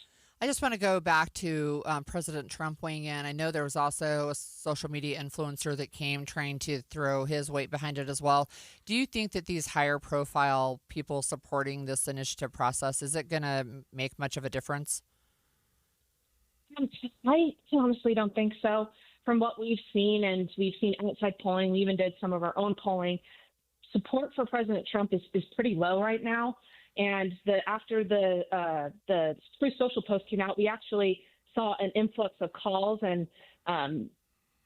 I just want to go back to President Trump weighing in. I know there was also a social media influencer that came trying to throw his weight behind it as well. Do you think that these higher profile people supporting this initiative process, is it going to make much of a difference? I honestly don't think so. From what we've seen, and we've seen outside polling, we even did some of our own polling, support for President Trump is pretty low right now. And after the Truth Social post came out, we actually saw an influx of calls and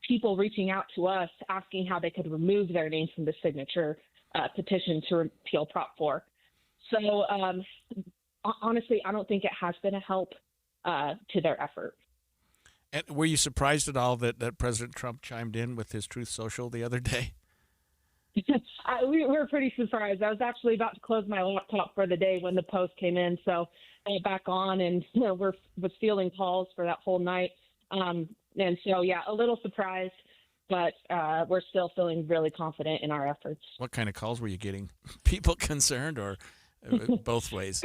people reaching out to us asking how they could remove their names from the signature petition to repeal Prop 4. So honestly, I don't think it has been a help to their effort. And were you surprised at all that President Trump chimed in with his Truth Social the other day? We were pretty surprised. I was actually about to close my laptop for the day when the post came in, so I went back on and was fielding calls for that whole night. And so, yeah, a little surprised, but we're still feeling really confident in our efforts. What kind of calls were you getting? People concerned or both ways?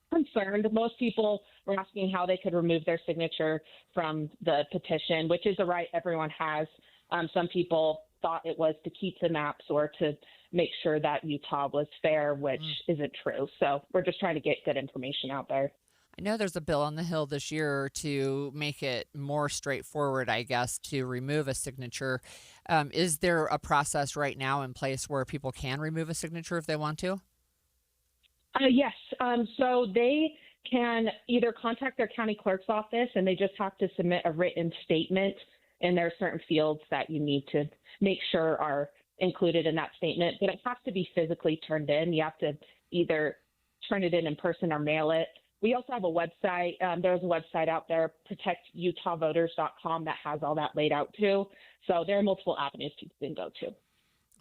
concerned. Most people were asking how they could remove their signature from the petition, which is a right everyone has. Some people thought it was to keep the maps or to make sure that Utah was fair, which isn't true. So we're just trying to get good information out there. I know there's a bill on the Hill this year to make it more straightforward, I guess, to remove a signature. Is there a process right now in place where people can remove a signature if they want to? Yes. So they can either contact their county clerk's office, and they just have to submit a written statement. And there are certain fields that you need to make sure are included in that statement. But it has to be physically turned in. You have to either turn it in person or mail it. We also have a website. There's a website out there, protectutahvoters.com, that has all that laid out too. So there are multiple avenues people can go to.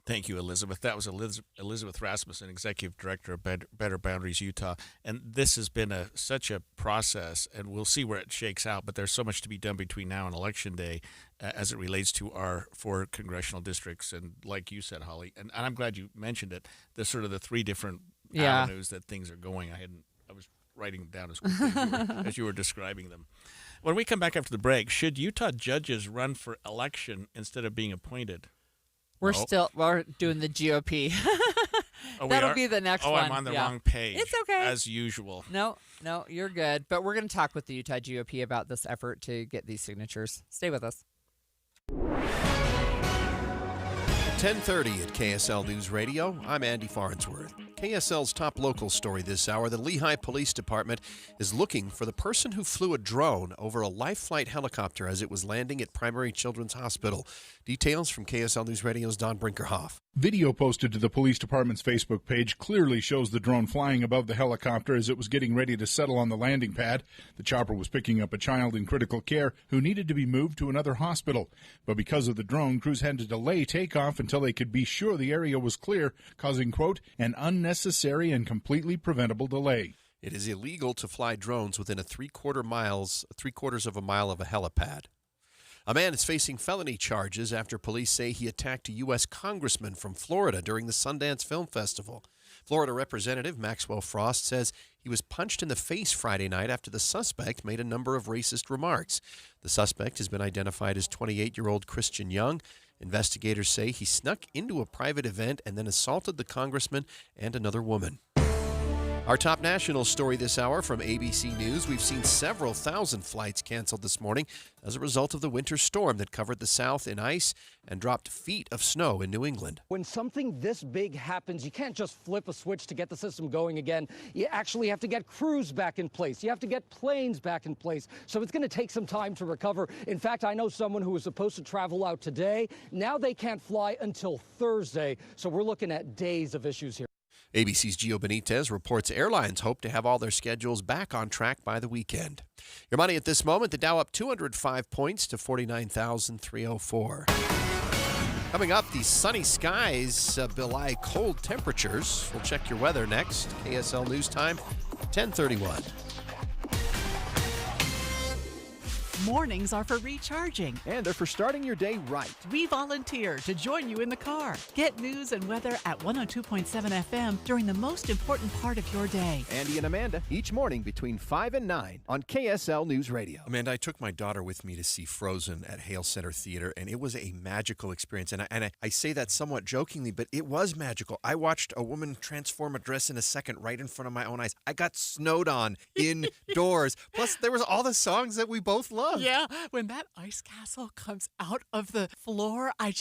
Thank you, Elizabeth. That was Elizabeth Rasmussen, Executive Director of Better Boundaries Utah. And this has been such a process, and we'll see where it shakes out. But there's so much to be done between now and Election Day as it relates to our 4 congressional districts. And like you said, Holly, and I'm glad you mentioned it, there's sort of the 3 different avenues that things are going. I was writing them down as quickly as you were describing them. When we come back after the break, should Utah judges run for election instead of being appointed? We're doing the GOP. That'll be the next one. I'm on the wrong page. It's okay. As usual. No, you're good. But we're going to talk with the Utah GOP about this effort to get these signatures. Stay with us. 10:30 at KSL News Radio. I'm Andy Farnsworth. KSL's top local story this hour. The Lehigh Police Department is looking for the person who flew a drone over a life flight helicopter as it was landing at Primary Children's Hospital. Details from KSL News Radio's Don Brinkerhoff. Video posted to the police department's Facebook page clearly shows the drone flying above the helicopter as it was getting ready to settle on the landing pad. The chopper was picking up a child in critical care who needed to be moved to another hospital. But because of the drone, crews had to delay takeoff until they could be sure the area was clear, causing, quote, an unnecessary and completely preventable delay. It is illegal to fly drones within three-quarters of a mile of a helipad. A man is facing felony charges after police say he attacked a U.S. congressman from Florida during the Sundance Film Festival. Florida Representative Maxwell Frost says he was punched in the face Friday night after the suspect made a number of racist remarks. The suspect has been identified as 28-year-old Christian Young. Investigators say he snuck into a private event and then assaulted the congressman and another woman. Our top national story this hour from ABC News. We've seen several thousand flights canceled this morning as a result of the winter storm that covered the South in ice and dropped feet of snow in New England. When something this big happens, you can't just flip a switch to get the system going again. You actually have to get crews back in place. You have to get planes back in place. So it's going to take some time to recover. In fact, I know someone who was supposed to travel out today. Now they can't fly until Thursday. So we're looking at days of issues here. ABC's Gio Benitez reports airlines hope to have all their schedules back on track by the weekend. Your money at this moment, the Dow up 205 points to 49,304. Coming up, the sunny skies belie cold temperatures. We'll check your weather next. KSL News Time, 10:31. Mornings are for recharging. And they're for starting your day right. We volunteer to join you in the car. Get news and weather at 102.7 FM during the most important part of your day. Andy and Amanda, each morning between 5 and 9 on KSL News Radio. Amanda, I took my daughter with me to see Frozen at Hale Center Theater, and it was a magical experience. And I say that somewhat jokingly, but it was magical. I watched a woman transform a dress in a second right in front of my own eyes. I got snowed on indoors. Plus, there was all the songs that we both loved. Yeah, when that ice castle comes out of the floor, I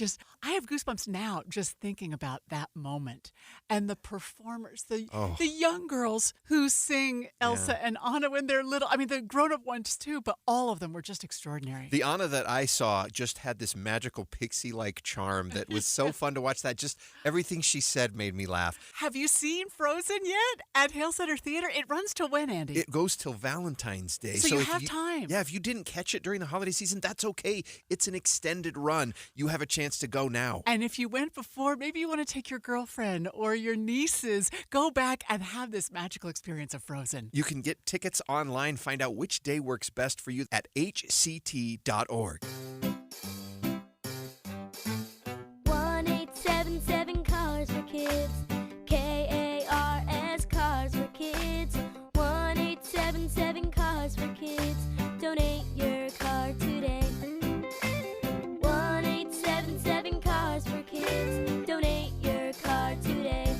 have goosebumps now just thinking about that moment. And the performers, the young girls who sing Elsa and Anna when they're little. I mean, the grown-up ones too, but all of them were just extraordinary. The Anna that I saw just had this magical pixie-like charm that was so fun to watch. That just everything she said made me laugh. Have you seen Frozen yet at Hale Center Theater? It runs till when, Andy? It goes till Valentine's Day. So you have time. Yeah, if you didn't catch it during the holiday season, that's okay. It's an extended run. You have a chance to go now. And if you went before, maybe you want to take your girlfriend or your nieces. Go back and have this magical experience of Frozen. You can get tickets online. Find out which day works best for you at hct.org. 1-877 Cars for Kids. KARS Cars for Kids. 1 Cars for Kids. Donate your car today. 1-877-CARS for Kids. Donate your car today.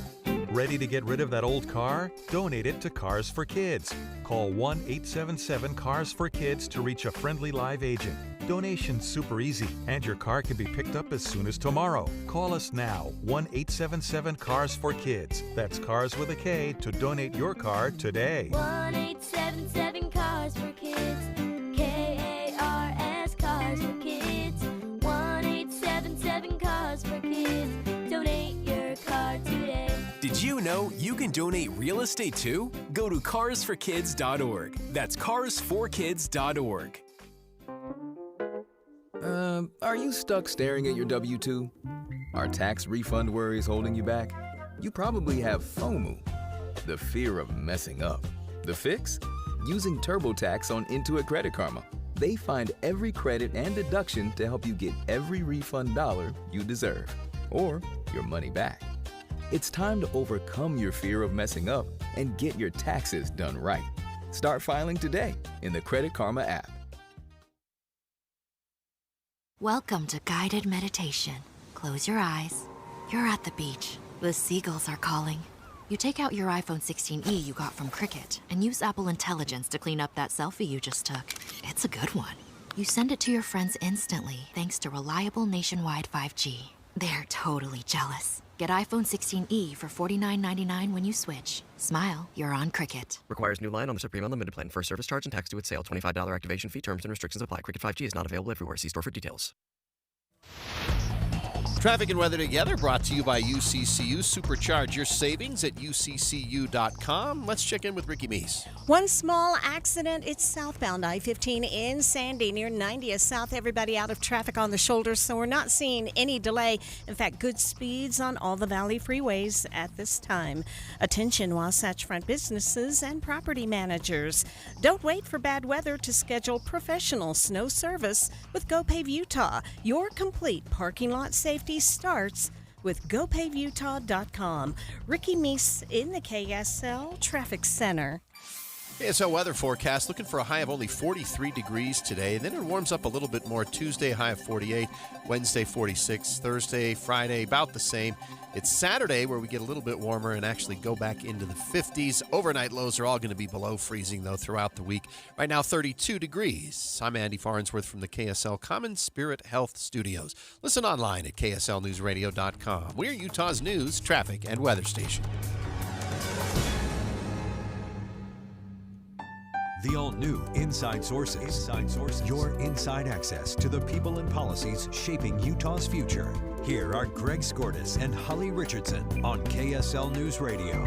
Ready to get rid of that old car? Donate it to Cars for Kids. Call 1-877-CARS for Kids to reach a friendly live agent. Donation's super easy, and your car can be picked up as soon as tomorrow. Call us now, 1-877-CARS for Kids. That's Cars with a K to donate your car today. 1-877-CARS for Kids. K-A-R-S, Cars for Kids. 1-877-CARS for Kids. Donate your car today. Did you know you can donate real estate too? Go to carsforkids.org. That's carsforkids.org. Are you stuck staring at your W-2? Are tax refund worries holding you back? You probably have FOMO, the fear of messing up. The fix? Using TurboTax on Intuit Credit Karma. They find every credit and deduction to help you get every refund dollar you deserve, or your money back. It's time to overcome your fear of messing up and get your taxes done right. Start filing today in the Credit Karma app. Welcome to guided meditation. Close your eyes. You're at the beach. The seagulls are calling. You take out your iPhone 16e you got from Cricket and use Apple Intelligence to clean up that selfie you just took. It's a good one. You send it to your friends instantly thanks to reliable nationwide 5G. They're totally jealous. Get iPhone 16e for $49.99 when you switch. Smile, you're on Cricket. Requires new line on the Supreme Unlimited plan. First service charge and tax due at sale. $25 activation fee. Terms and restrictions apply. Cricket 5G is not available everywhere. See store for details. Traffic and weather together brought to you by UCCU. Supercharge your savings at uccu.com. Let's check in with Ricky Meese. One small accident. It's southbound I-15 in Sandy near 90th South. Everybody out of traffic on the shoulders, so we're not seeing any delay. In fact, good speeds on all the Valley freeways at this time. Attention Wasatch Front businesses and property managers. Don't wait for bad weather to schedule professional snow service with GoPave Utah. Your complete parking lot safety starts with GoPaveUtah.com. Ricky Meese in the KSL Traffic Center. KSL weather forecast looking for a high of only 43 degrees today. Then it warms up a little bit more. Tuesday, high of 48. Wednesday, 46. Thursday, Friday, about the same. It's Saturday where we get a little bit warmer and actually go back into the 50s. Overnight lows are all going to be below freezing, though, throughout the week. Right now, 32 degrees. I'm Andy Farnsworth from the KSL Common Spirit Health Studios. Listen online at kslnewsradio.com. We're Utah's news, traffic, and weather station. The all-new Inside Sources. Your inside access to the people and policies shaping Utah's future. Here are Greg Skordas and Holly Richardson on KSL News Radio.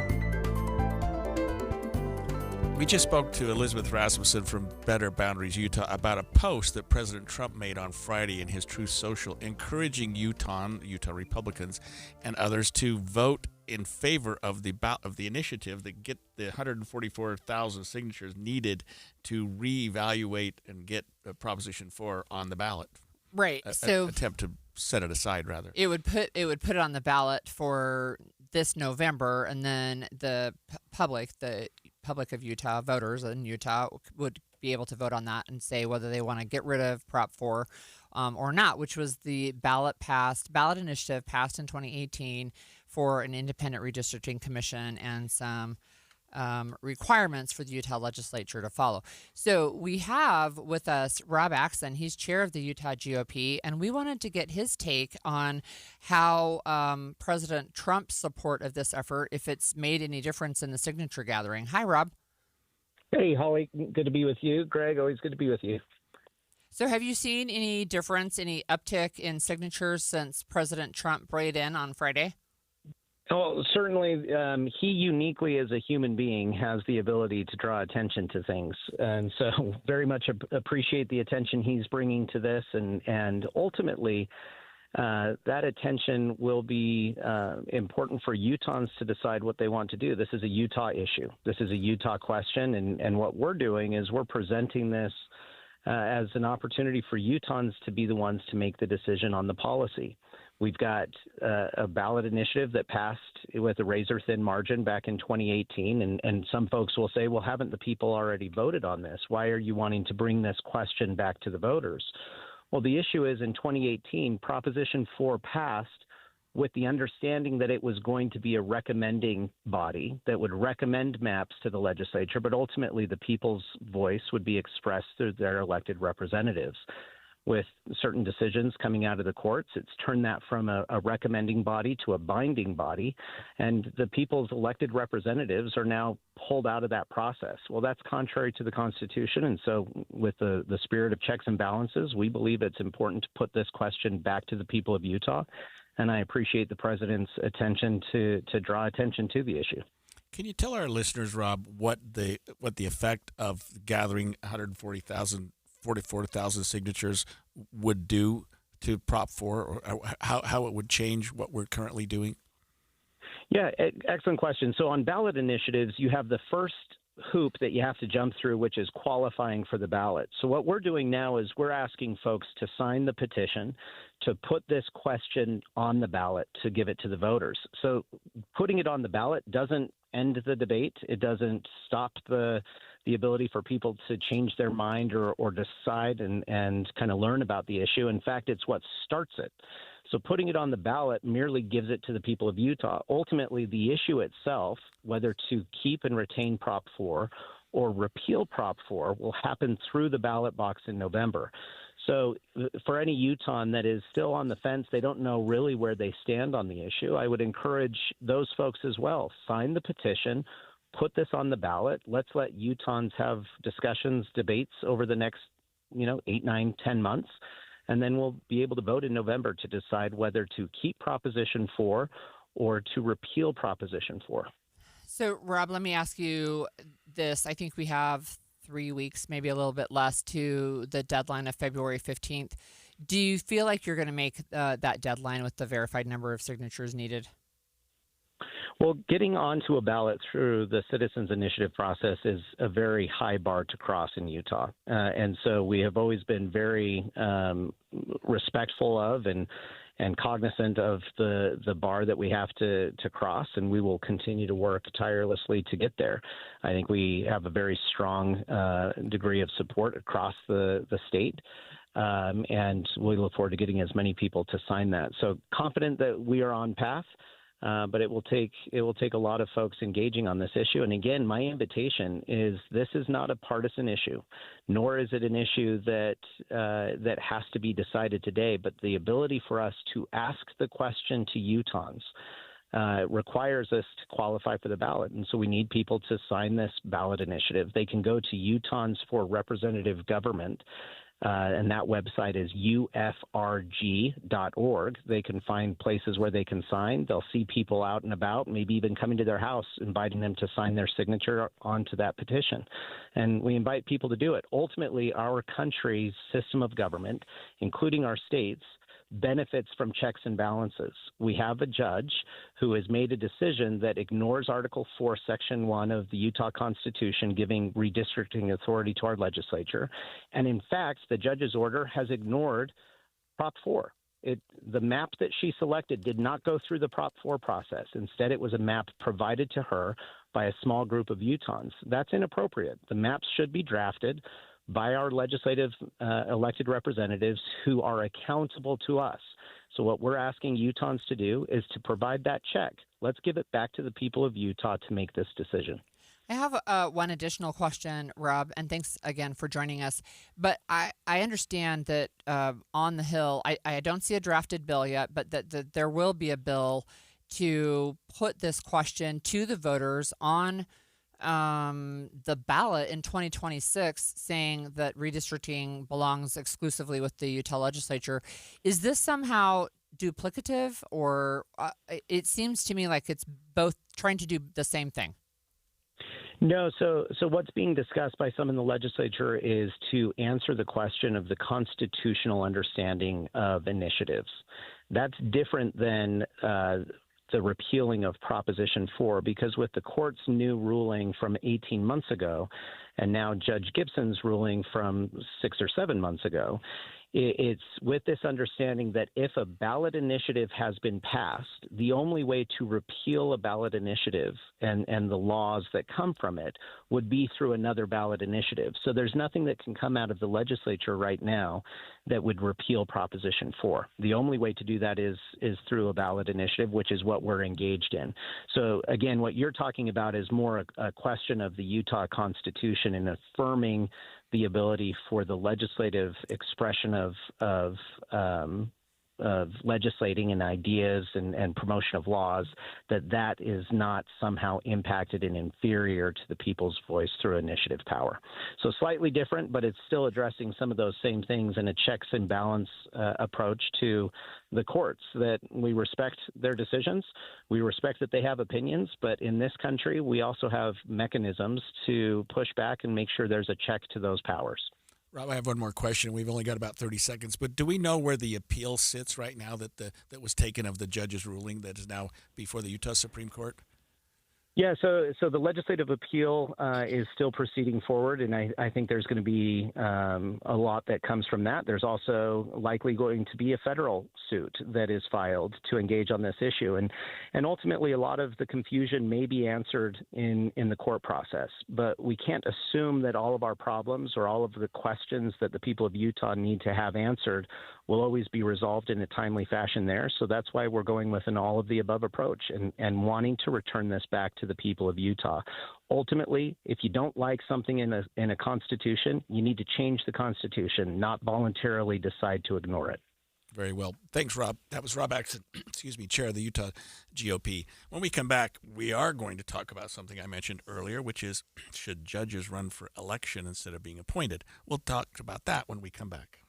We just spoke to Elizabeth Rasmussen from Better Boundaries Utah about a post that President Trump made on Friday in his Truth Social, encouraging Utah Republicans and others to vote in favor of the initiative that get the 144,000 signatures needed to reevaluate and get Proposition 4 on the ballot. Right. So attempt to set it aside, rather. It would put it on the ballot for this November, and then the public of Utah, voters in Utah, would be able to vote on that and say whether they want to get rid of Prop 4 or not, which was the ballot initiative passed in 2018 for an independent redistricting commission and some requirements for the Utah legislature to follow. So we have with us Rob Axson. He's chair of the Utah GOP, and we wanted to get his take on how President Trump's support of this effort, if it's made any difference in the signature gathering. Hi, Rob. Hey, Holly. Good to be with you. Greg, always good to be with you. So have you seen any difference, any uptick in signatures since President Trump weighed in on Friday? Well, certainly he uniquely as a human being has the ability to draw attention to things. And so very much appreciate the attention he's bringing to this. And ultimately, that attention will be important for Utahns to decide what they want to do. This is a Utah issue. This is a Utah question. And what we're doing is we're presenting this as an opportunity for Utahns to be the ones to make the decision on the policy. We've got a ballot initiative that passed with a razor-thin margin back in 2018, and some folks will say, well, haven't the people already voted on this? Why are you wanting to bring this question back to the voters? Well, the issue is in 2018, Proposition 4 passed with the understanding that it was going to be a recommending body that would recommend maps to the legislature, but ultimately the people's voice would be expressed through their elected representatives. With certain decisions coming out of the courts, it's turned that from a recommending body to a binding body, and the people's elected representatives are now pulled out of that process. Well, that's contrary to the Constitution, and so with the spirit of checks and balances, we believe it's important to put this question back to the people of Utah, and I appreciate the president's attention to draw attention to the issue. Can you tell our listeners, Rob, what the effect of gathering 44,000 signatures would do to Prop 4, or how it would change what we're currently doing? Yeah, excellent question. So on ballot initiatives, you have the first hoop that you have to jump through, which is qualifying for the ballot. So what we're doing now is we're asking folks to sign the petition to put this question on the ballot to give it to the voters. So putting it on the ballot doesn't end the debate. It doesn't stop the ability for people to change their mind or decide and kind of learn about the issue. In fact, it's what starts it. So putting it on the ballot merely gives it to the people of Utah. Ultimately, the issue itself, whether to keep and retain Prop 4 or repeal Prop 4, will happen through the ballot box in November. So for any Utahn that is still on the fence, they don't know really where they stand on the issue, I would encourage those folks as well. Sign the petition, put this on the ballot. Let's let Utahns have discussions, debates over the next, 8, 9, 10 months. And then we'll be able to vote in November to decide whether to keep Proposition 4 or to repeal Proposition 4. So, Rob, let me ask you this. I think we have 3 weeks, maybe a little bit less, to the deadline of February 15th. Do you feel like you're going to make that deadline with the verified number of signatures needed? Well, getting onto a ballot through the Citizens Initiative process is a very high bar to cross in Utah. And so we have always been very respectful of and cognizant of the bar that we have to cross, and we will continue to work tirelessly to get there. I think we have a very strong degree of support across the state. And we look forward to getting as many people to sign that. So confident that we are on path. But it will take a lot of folks engaging on this issue. And again, my invitation is this is not a partisan issue, nor is it an issue that has to be decided today. But the ability for us to ask the question to Utahns requires us to qualify for the ballot. And so we need people to sign this ballot initiative. They can go to Utahns for Representative Government. And that website is ufrg.org. They can find places where they can sign. They'll see people out and about, maybe even coming to their house, inviting them to sign their signature onto that petition. And we invite people to do it. Ultimately, our country's system of government, including our states, benefits from checks and balances. We have a judge who has made a decision that ignores Article 4, Section 1 of the Utah Constitution, giving redistricting authority to our legislature. And in fact, the judge's order has ignored Prop 4. The map that she selected did not go through the Prop 4 process. Instead, it was a map provided to her by a small group of Utahns. That's inappropriate. The maps should be drafted by our legislative elected representatives who are accountable to us. So what we're asking Utahns to do is to provide that check. Let's give it back to the people of Utah to make this decision. I have one additional question, Rob, and thanks again for joining us. But I understand that on the Hill, I don't see a drafted bill yet, but that there will be a bill to put this question to the voters on the ballot in 2026, saying that redistricting belongs exclusively with the Utah legislature. Is this somehow duplicative, or it seems to me like it's both trying to do the same thing? No, so what's being discussed by some in the legislature is to answer the question of the constitutional understanding of initiatives. That's different than the repealing of Proposition 4, because with the court's new ruling from 18 months ago, and now Judge Gibson's ruling from 6 or 7 months ago, It's with this understanding that if a ballot initiative has been passed, the only way to repeal a ballot initiative and the laws that come from it would be through another ballot initiative. So there's nothing that can come out of the legislature right now that would repeal Proposition 4. The only way to do that is through a ballot initiative, which is what we're engaged in. So again, what you're talking about is more a question of the Utah Constitution and affirming the ability for the legislative expression of legislating and ideas and promotion of laws, that is not somehow impacted and inferior to the people's voice through initiative power. So slightly different, but it's still addressing some of those same things in a checks and balance approach to the courts, that we respect their decisions. We respect that they have opinions, but in this country, we also have mechanisms to push back and make sure there's a check to those powers. Rob, I have one more question. We've only got about 30 seconds, but do we know where the appeal sits right now that was taken of the judge's ruling that is now before the Utah Supreme Court? Yeah, so the legislative appeal is still proceeding forward, and I think there's going to be a lot that comes from that. There's also likely going to be a federal suit that is filed to engage on this issue, and ultimately a lot of the confusion may be answered in the court process. But we can't assume that all of our problems or all of the questions that the people of Utah need to have answered will always be resolved in a timely fashion there. So that's why we're going with an all-of-the-above approach and wanting to return this back to the people of Utah. Ultimately, if you don't like something in a constitution, you need to change the constitution, not voluntarily decide to ignore it. Very well. Thanks, Rob. That was Rob Axson, chair of the Utah GOP. When we come back, we are going to talk about something I mentioned earlier, which is, should judges run for election instead of being appointed? We'll talk about that when we come back.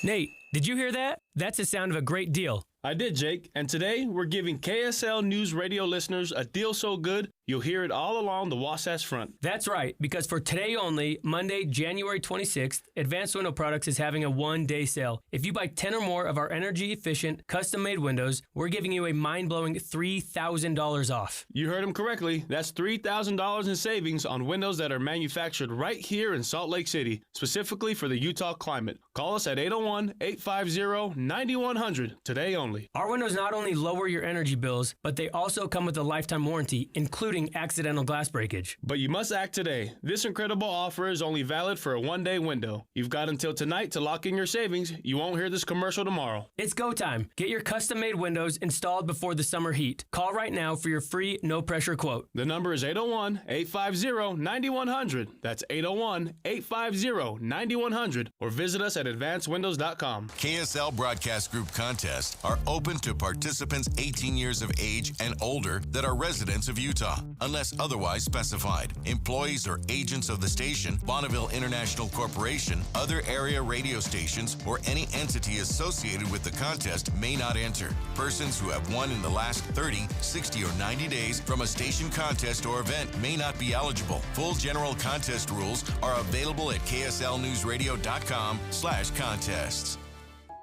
Nate, did you hear that? That's the sound of a great deal. I did, Jake, and today we're giving KSL News Radio listeners a deal so good you'll hear it all along the Wasatch Front. That's right, because for today only, Monday, January 26th, Advanced Window Products is having a one-day sale. If you buy 10 or more of our energy-efficient, custom-made windows, we're giving you a mind-blowing $3,000 off. You heard him correctly. That's $3,000 in savings on windows that are manufactured right here in Salt Lake City, specifically for the Utah climate. Call us at 801-850-9100 today only. Our windows not only lower your energy bills, but they also come with a lifetime warranty, including accidental glass breakage. But you must act today. This incredible offer is only valid for a one-day window. You've got until tonight to lock in your savings. You won't hear this commercial tomorrow. It's go time. Get your custom-made windows installed before the summer heat. Call right now for your free, no-pressure quote. The number is 801-850-9100. That's 801-850-9100. Or visit us at advancedwindows.com. KSL Broadcast Group contests are open to participants 18 years of age and older that are residents of Utah, unless otherwise specified. Employees or agents of the station, Bonneville International Corporation, other area radio stations, or any entity associated with the contest may not enter. Persons who have won in the last 30, 60, or 90 days from a station contest or event may not be eligible. Full general contest rules are available at kslnewsradio.com/contests.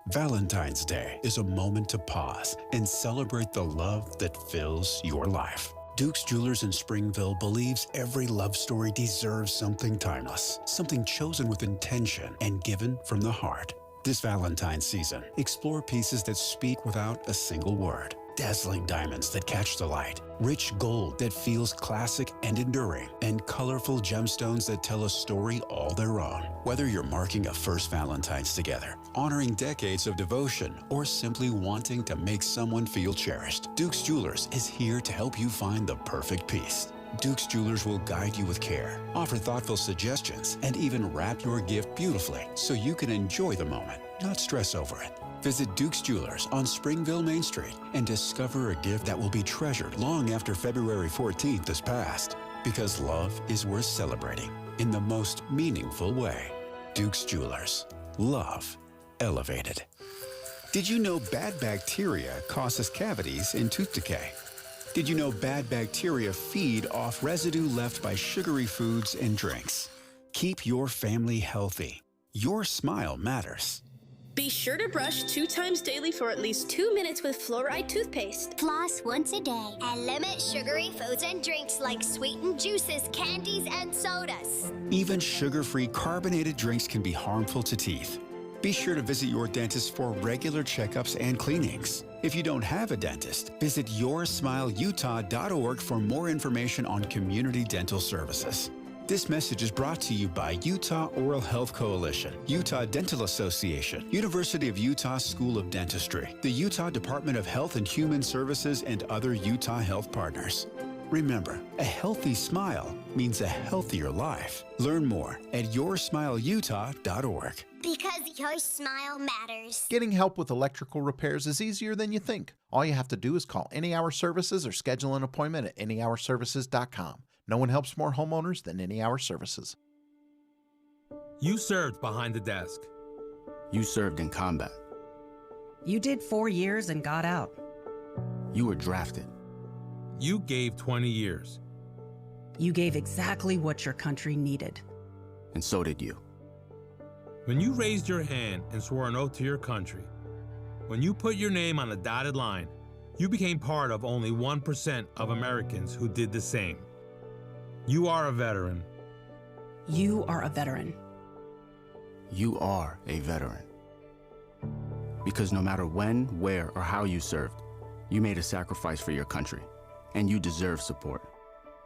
Valentine's Day is a moment to pause and celebrate the love that fills your life. Duke's Jewelers in Springville believes every love story deserves something timeless, something chosen with intention and given from the heart. This Valentine's season, explore pieces that speak without a single word. Dazzling diamonds that catch the light, rich gold that feels classic and enduring, and colorful gemstones that tell a story all their own. Whether you're marking a first Valentine's together, honoring decades of devotion, or simply wanting to make someone feel cherished, Duke's Jewelers is here to help you find the perfect piece. Duke's Jewelers will guide you with care, offer thoughtful suggestions, and even wrap your gift beautifully so you can enjoy the moment, not stress over it. Visit Duke's Jewelers on Springville Main Street and discover a gift that will be treasured long after February 14th is passed. Because love is worth celebrating in the most meaningful way. Duke's Jewelers. Love elevated. Did you know bad bacteria causes cavities and tooth decay? Did you know bad bacteria feed off residue left by sugary foods and drinks? Keep your family healthy. Your smile matters. Be sure to brush 2 times daily for at least 2 minutes with fluoride toothpaste. Floss once a day and limit sugary foods and drinks like sweetened juices, candies, and sodas. Even sugar-free carbonated drinks can be harmful to teeth. Be sure to visit your dentist for regular checkups and cleanings. If you don't have a dentist, visit YourSmileUtah.org for more information on community dental services. This message is brought to you by Utah Oral Health Coalition, Utah Dental Association, University of Utah School of Dentistry, the Utah Department of Health and Human Services, and other Utah health partners. Remember, a healthy smile means a healthier life. Learn more at YourSmileUtah.org. Because your smile matters. Getting help with electrical repairs is easier than you think. All you have to do is call Any Hour Services or schedule an appointment at anyhourservices.com. No one helps more homeowners than Any Hour Services. You served behind the desk. You served in combat. You did 4 years and got out. You were drafted. You gave 20 years. You gave exactly what your country needed. And so did you. When you raised your hand and swore an oath to your country, when you put your name on a dotted line, you became part of only 1% of Americans who did the same. You are a veteran. You are a veteran. You are a veteran. Because no matter when, where, or how you served, you made a sacrifice for your country, and you deserve support.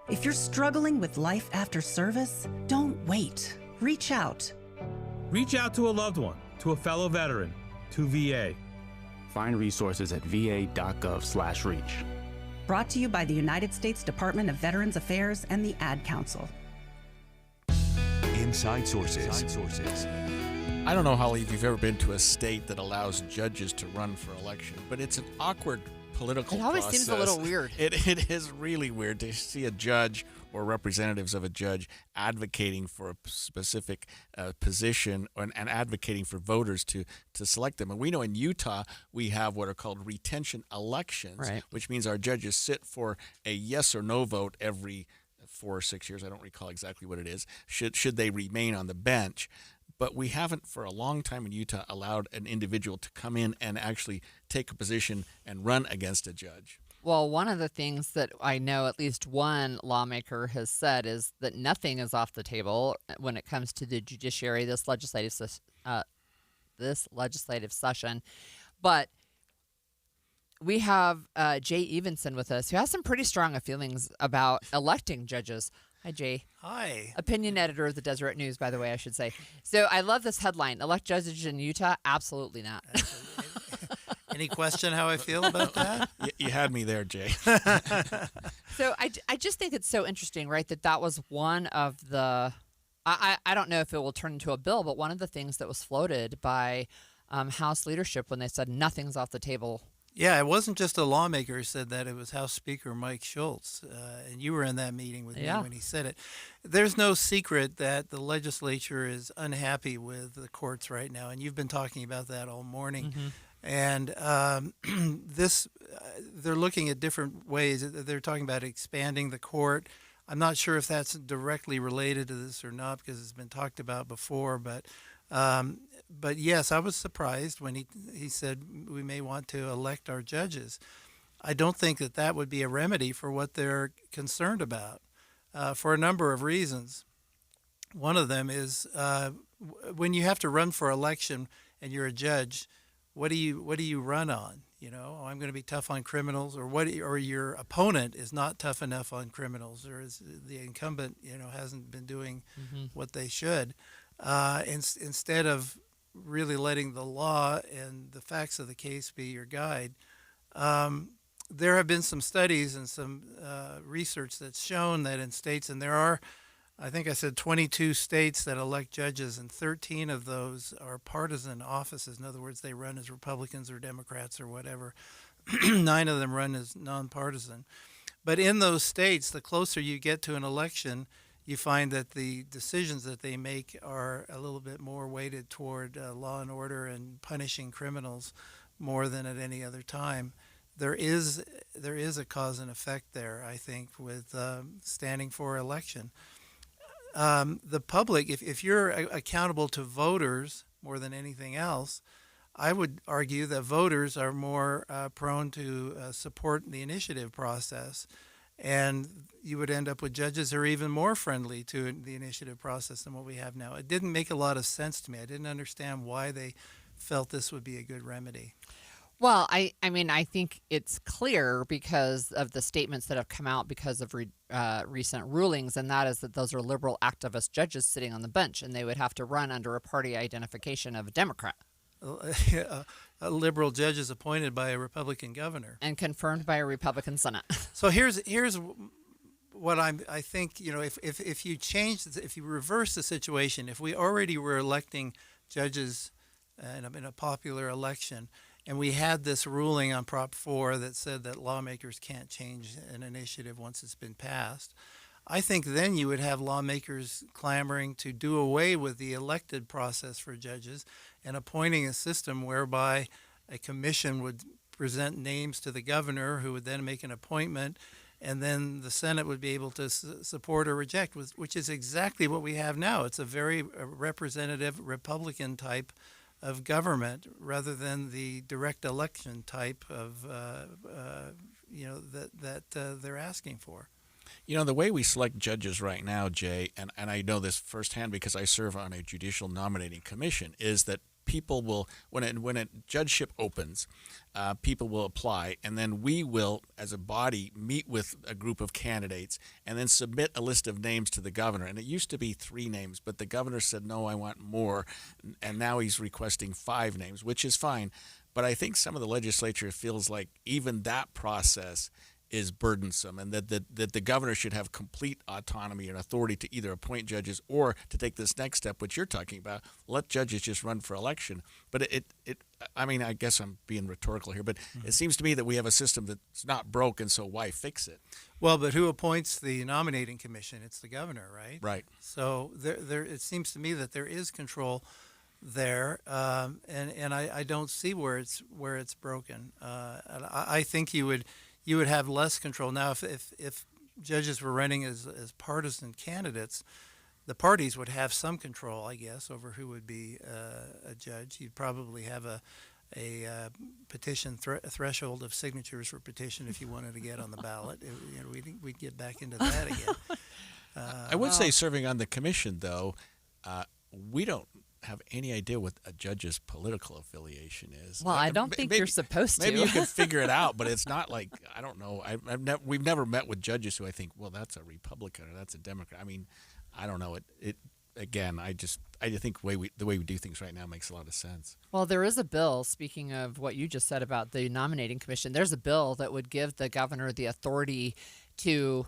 If you're struggling with life after service, don't wait. Reach out. Reach out to a loved one, to a fellow veteran, to VA. Find resources at va.gov/reach. Brought to you by the United States Department of Veterans Affairs and the Ad Council. Inside Sources. I don't know, Holly, if you've ever been to a state that allows judges to run for election, but it's an awkward political It always process. seems a little weird. It is really weird to see a judge or representatives of a judge advocating for a specific position and advocating for voters to select them. And we know in Utah we have what are called retention elections, Right. which means our judges sit for a yes or no vote every 4 or 6 years. I don't recall exactly what it is. Should they remain on the bench? But we haven't, for a long time in Utah, allowed an individual to come in and actually take a position and run against a judge. Well, one of the things that I know at least one lawmaker has said is that nothing is off the table when it comes to the judiciary this legislative session. But we have Jay Evenson with us, who has some pretty strong feelings about electing judges. Hi, Jay. Hi. Opinion editor of the Deseret News, by the way, I should say. So I love this headline. Elect judges in Utah? Absolutely not. Any question how I feel about that? You had me there, Jay. So I just think it's so interesting, right, that was one of the I don't know if it will turn into a bill, but one of the things that was floated by House leadership when they said nothing's off the table. Yeah, it wasn't just a lawmaker who said that. It was House Speaker Mike Schultz, and you were in that meeting with me when he said it. There's no secret that the legislature is unhappy with the courts right now, and you've been talking about that all morning. Mm-hmm. And they're looking at different ways. They're talking about expanding the court. I'm not sure if that's directly related to this or not because it's been talked about before, but yes, I was surprised when he said we may want to elect our judges. I don't think that would be a remedy for what they're concerned about for a number of reasons. One of them is when you have to run for election and you're a judge, what do you run on? You know, I'm going to be tough on criminals, or your opponent is not tough enough on criminals, or is the incumbent, hasn't been doing what they should. Instead of really letting the law and the facts of the case be your guide, there have been some studies and some research that's shown that in states, and there are, I think I said 22 states that elect judges, and 13 of those are partisan offices. In other words, they run as Republicans or Democrats or whatever. 9 of them run as nonpartisan. But in those states, the closer you get to an election, you find that the decisions that they make are a little bit more weighted toward law and order and punishing criminals more than at any other time. There is a cause and effect there, I think, with standing for election. The public, if you're accountable to voters more than anything else, I would argue that voters are more prone to support the initiative process. and you would end up with judges who are even more friendly to the initiative process than what we have now. It didn't make a lot of sense to me. I didn't understand why they felt this would be a good remedy. Well, I mean, I think it's clear because of the statements that have come out because of recent rulings, and that is that those are liberal activist judges sitting on the bench, and they would have to run under a party identification of a Democrat. A liberal judge is appointed by a Republican governor. And confirmed by a Republican Senate. So here's what I think, if you if you reverse the situation, if we already were electing judges in a popular election, and we had this ruling on Prop 4 that said that lawmakers can't change an initiative once it's been passed, I think then you would have lawmakers clamoring to do away with the elected process for judges and appointing a system whereby a commission would present names to the governor, who would then make an appointment, and then the Senate would be able to support or reject, which is exactly what we have now. It's a very representative Republican type of government rather than the direct election type of that they're asking for. The way we select judges right now, Jay, and I know this firsthand because I serve on a judicial nominating commission, is that people will, when a judgeship opens, people will apply, and then we will, as a body, meet with a group of candidates and then submit a list of names to the governor. And it used to be 3 names, but the governor said, no, I want more, and now he's requesting 5 names, which is fine. But I think some of the legislature feels like even that process is burdensome, and that the governor should have complete autonomy and authority to either appoint judges or to take this next step, which you're talking about, let judges just run for election. But I mean, I guess I'm being rhetorical here, but it seems to me that we have a system that's not broken, so why fix it? Well, but who appoints the nominating commission? It's the governor, right? Right. So it seems to me that there is control there, and I don't see where it's broken. And I think you would have less control. Now, if judges were running as partisan candidates, the parties would have some control, I guess, over who would be a judge. You'd probably have a petition threshold of signatures for petition if you wanted to get on the ballot. We'd get back into that again. I would say, serving on the commission, though, we don't have any idea what a judge's political affiliation is. Well, I don't think you're supposed to. Maybe you can figure it out, but it's not like, I don't know. We've never met with judges who I think, well, that's a Republican or that's a Democrat. I mean, I don't know. Again, I think the way we do things right now makes a lot of sense. Well, there is a bill, speaking of what you just said about the nominating commission, there's a bill that would give the governor the authority to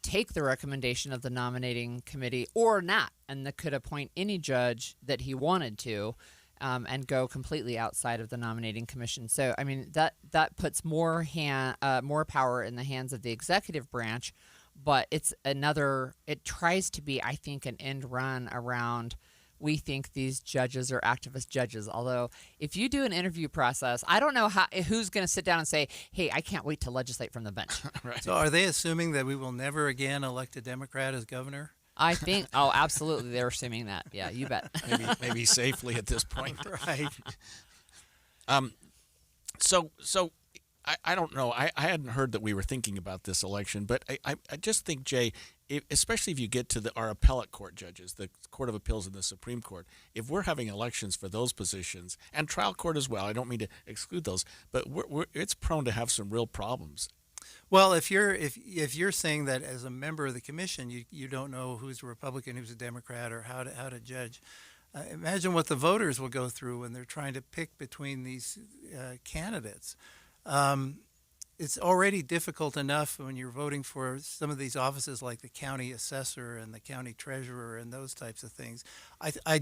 take the recommendation of the nominating committee or not, and that could appoint any judge that he wanted to, and go completely outside of the nominating commission. So, I mean, that puts more power in the hands of the executive branch, but it tries to be, I think, an end run around, we think these judges are activist judges. Although, if you do an interview process, I don't know who's going to sit down and say, hey, I can't wait to legislate from the bench. Right. So are they assuming that we will never again elect a Democrat as governor? I think, oh, absolutely. They're assuming that. Yeah, you bet. maybe safely at this point. Right. So I don't know. I hadn't heard that we were thinking about this election, but I just think, Jay, especially if you get to our appellate court judges, the Court of Appeals and the Supreme Court, if we're having elections for those positions, and trial court as well, I don't mean to exclude those, but it's prone to have some real problems. Well, if you're saying that as a member of the commission, you don't know who's a Republican, who's a Democrat, or how to judge. Imagine what the voters will go through when they're trying to pick between these candidates. It's already difficult enough when you're voting for some of these offices like the county assessor and the county treasurer and those types of things. I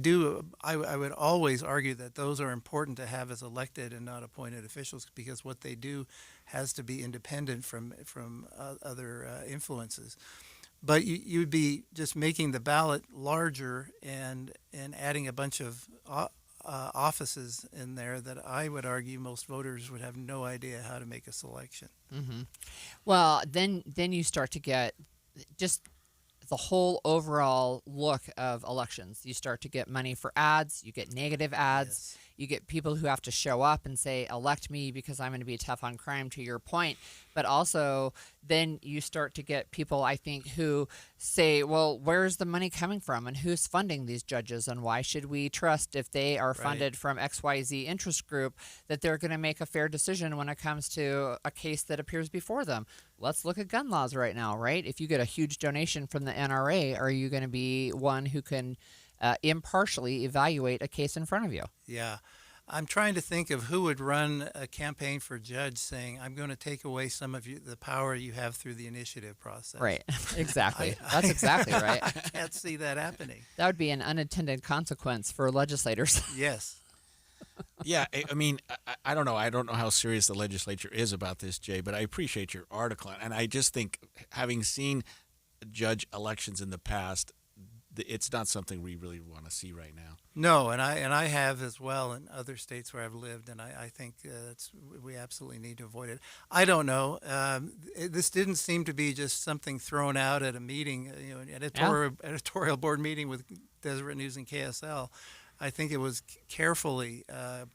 would always argue that those are important to have as elected and not appointed officials, because what they do has to be independent from other influences. But you'd be just making the ballot larger and adding a bunch of offices in there that I would argue most voters would have no idea how to make a selection. Mm-hmm. Well, then you start to get just the whole overall look of elections. You start to get money for ads. You get negative ads. Yes. You get people who have to show up and say, elect me because I'm going to be tough on crime, to your point. But also then you start to get people, I think, who say, well, where's the money coming from and who's funding these judges, and why should we trust if they are funded from XYZ interest group that they're going to make a fair decision when it comes to a case that appears before them? Let's look at gun laws right now, right? If you get a huge donation from the NRA, are you going to be one who can impartially evaluate a case in front of you? Yeah. I'm trying to think of who would run a campaign for judge saying, I'm going to take away some of the power you have through the initiative process. Right. Exactly. That's exactly right. I can't see that happening. That would be an unintended consequence for legislators. Yes. Yeah, I mean, I don't know. I don't know how serious the legislature is about this, Jay, but I appreciate your article. And I just think, having seen judge elections in the past, it's not something we really want to see right now. No, and I have as well in other states where I've lived, and I think we absolutely need to avoid it. I don't know. This didn't seem to be just something thrown out at a meeting, an editorial board meeting with Deseret News and KSL. I think it was carefully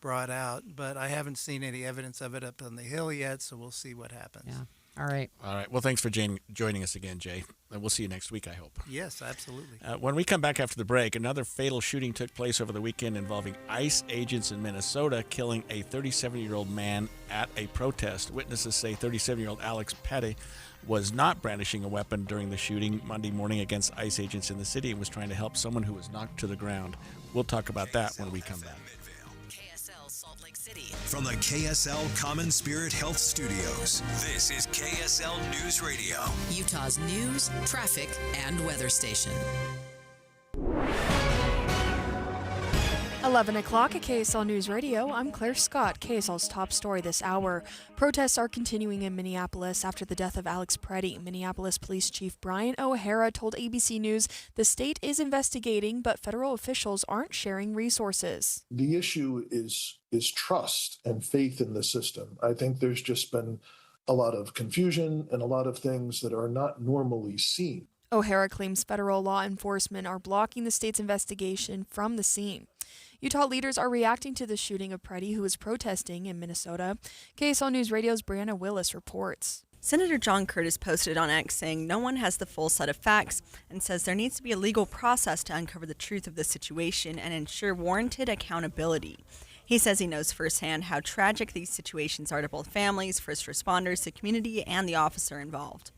brought out, but I haven't seen any evidence of it up on the Hill yet, so we'll see what happens. Yeah. All right. Well, thanks for joining us again, Jay. And we'll see you next week, I hope. Yes, absolutely. When we come back after the break, another fatal shooting took place over the weekend involving ICE agents in Minnesota, killing a 37-year-old man at a protest. Witnesses say 37-year-old Alex Petty was not brandishing a weapon during the shooting Monday morning against ICE agents in the city and was trying to help someone who was knocked to the ground. We'll talk about that when we come back. From the KSL Common Spirit Health Studios, this is KSL News Radio, Utah's news, traffic, and weather station. 11 o'clock at KSL News Radio. I'm Claire Scott. KSL's top story this hour. Protests are continuing in Minneapolis after the death of Alex Preddy. Minneapolis Police Chief Brian O'Hara told ABC News the state is investigating, but federal officials aren't sharing resources. The issue is trust and faith in the system. I think there's just been a lot of confusion and a lot of things that are not normally seen. O'Hara claims federal law enforcement are blocking the state's investigation from the scene. Utah leaders are reacting to the shooting of Preddy, who was protesting in Minnesota. KSL News Radio's Brianna Willis reports. Senator John Curtis posted on X saying no one has the full set of facts and says there needs to be a legal process to uncover the truth of the situation and ensure warranted accountability. He says he knows firsthand how tragic these situations are to both families, first responders, the community, and the officer involved.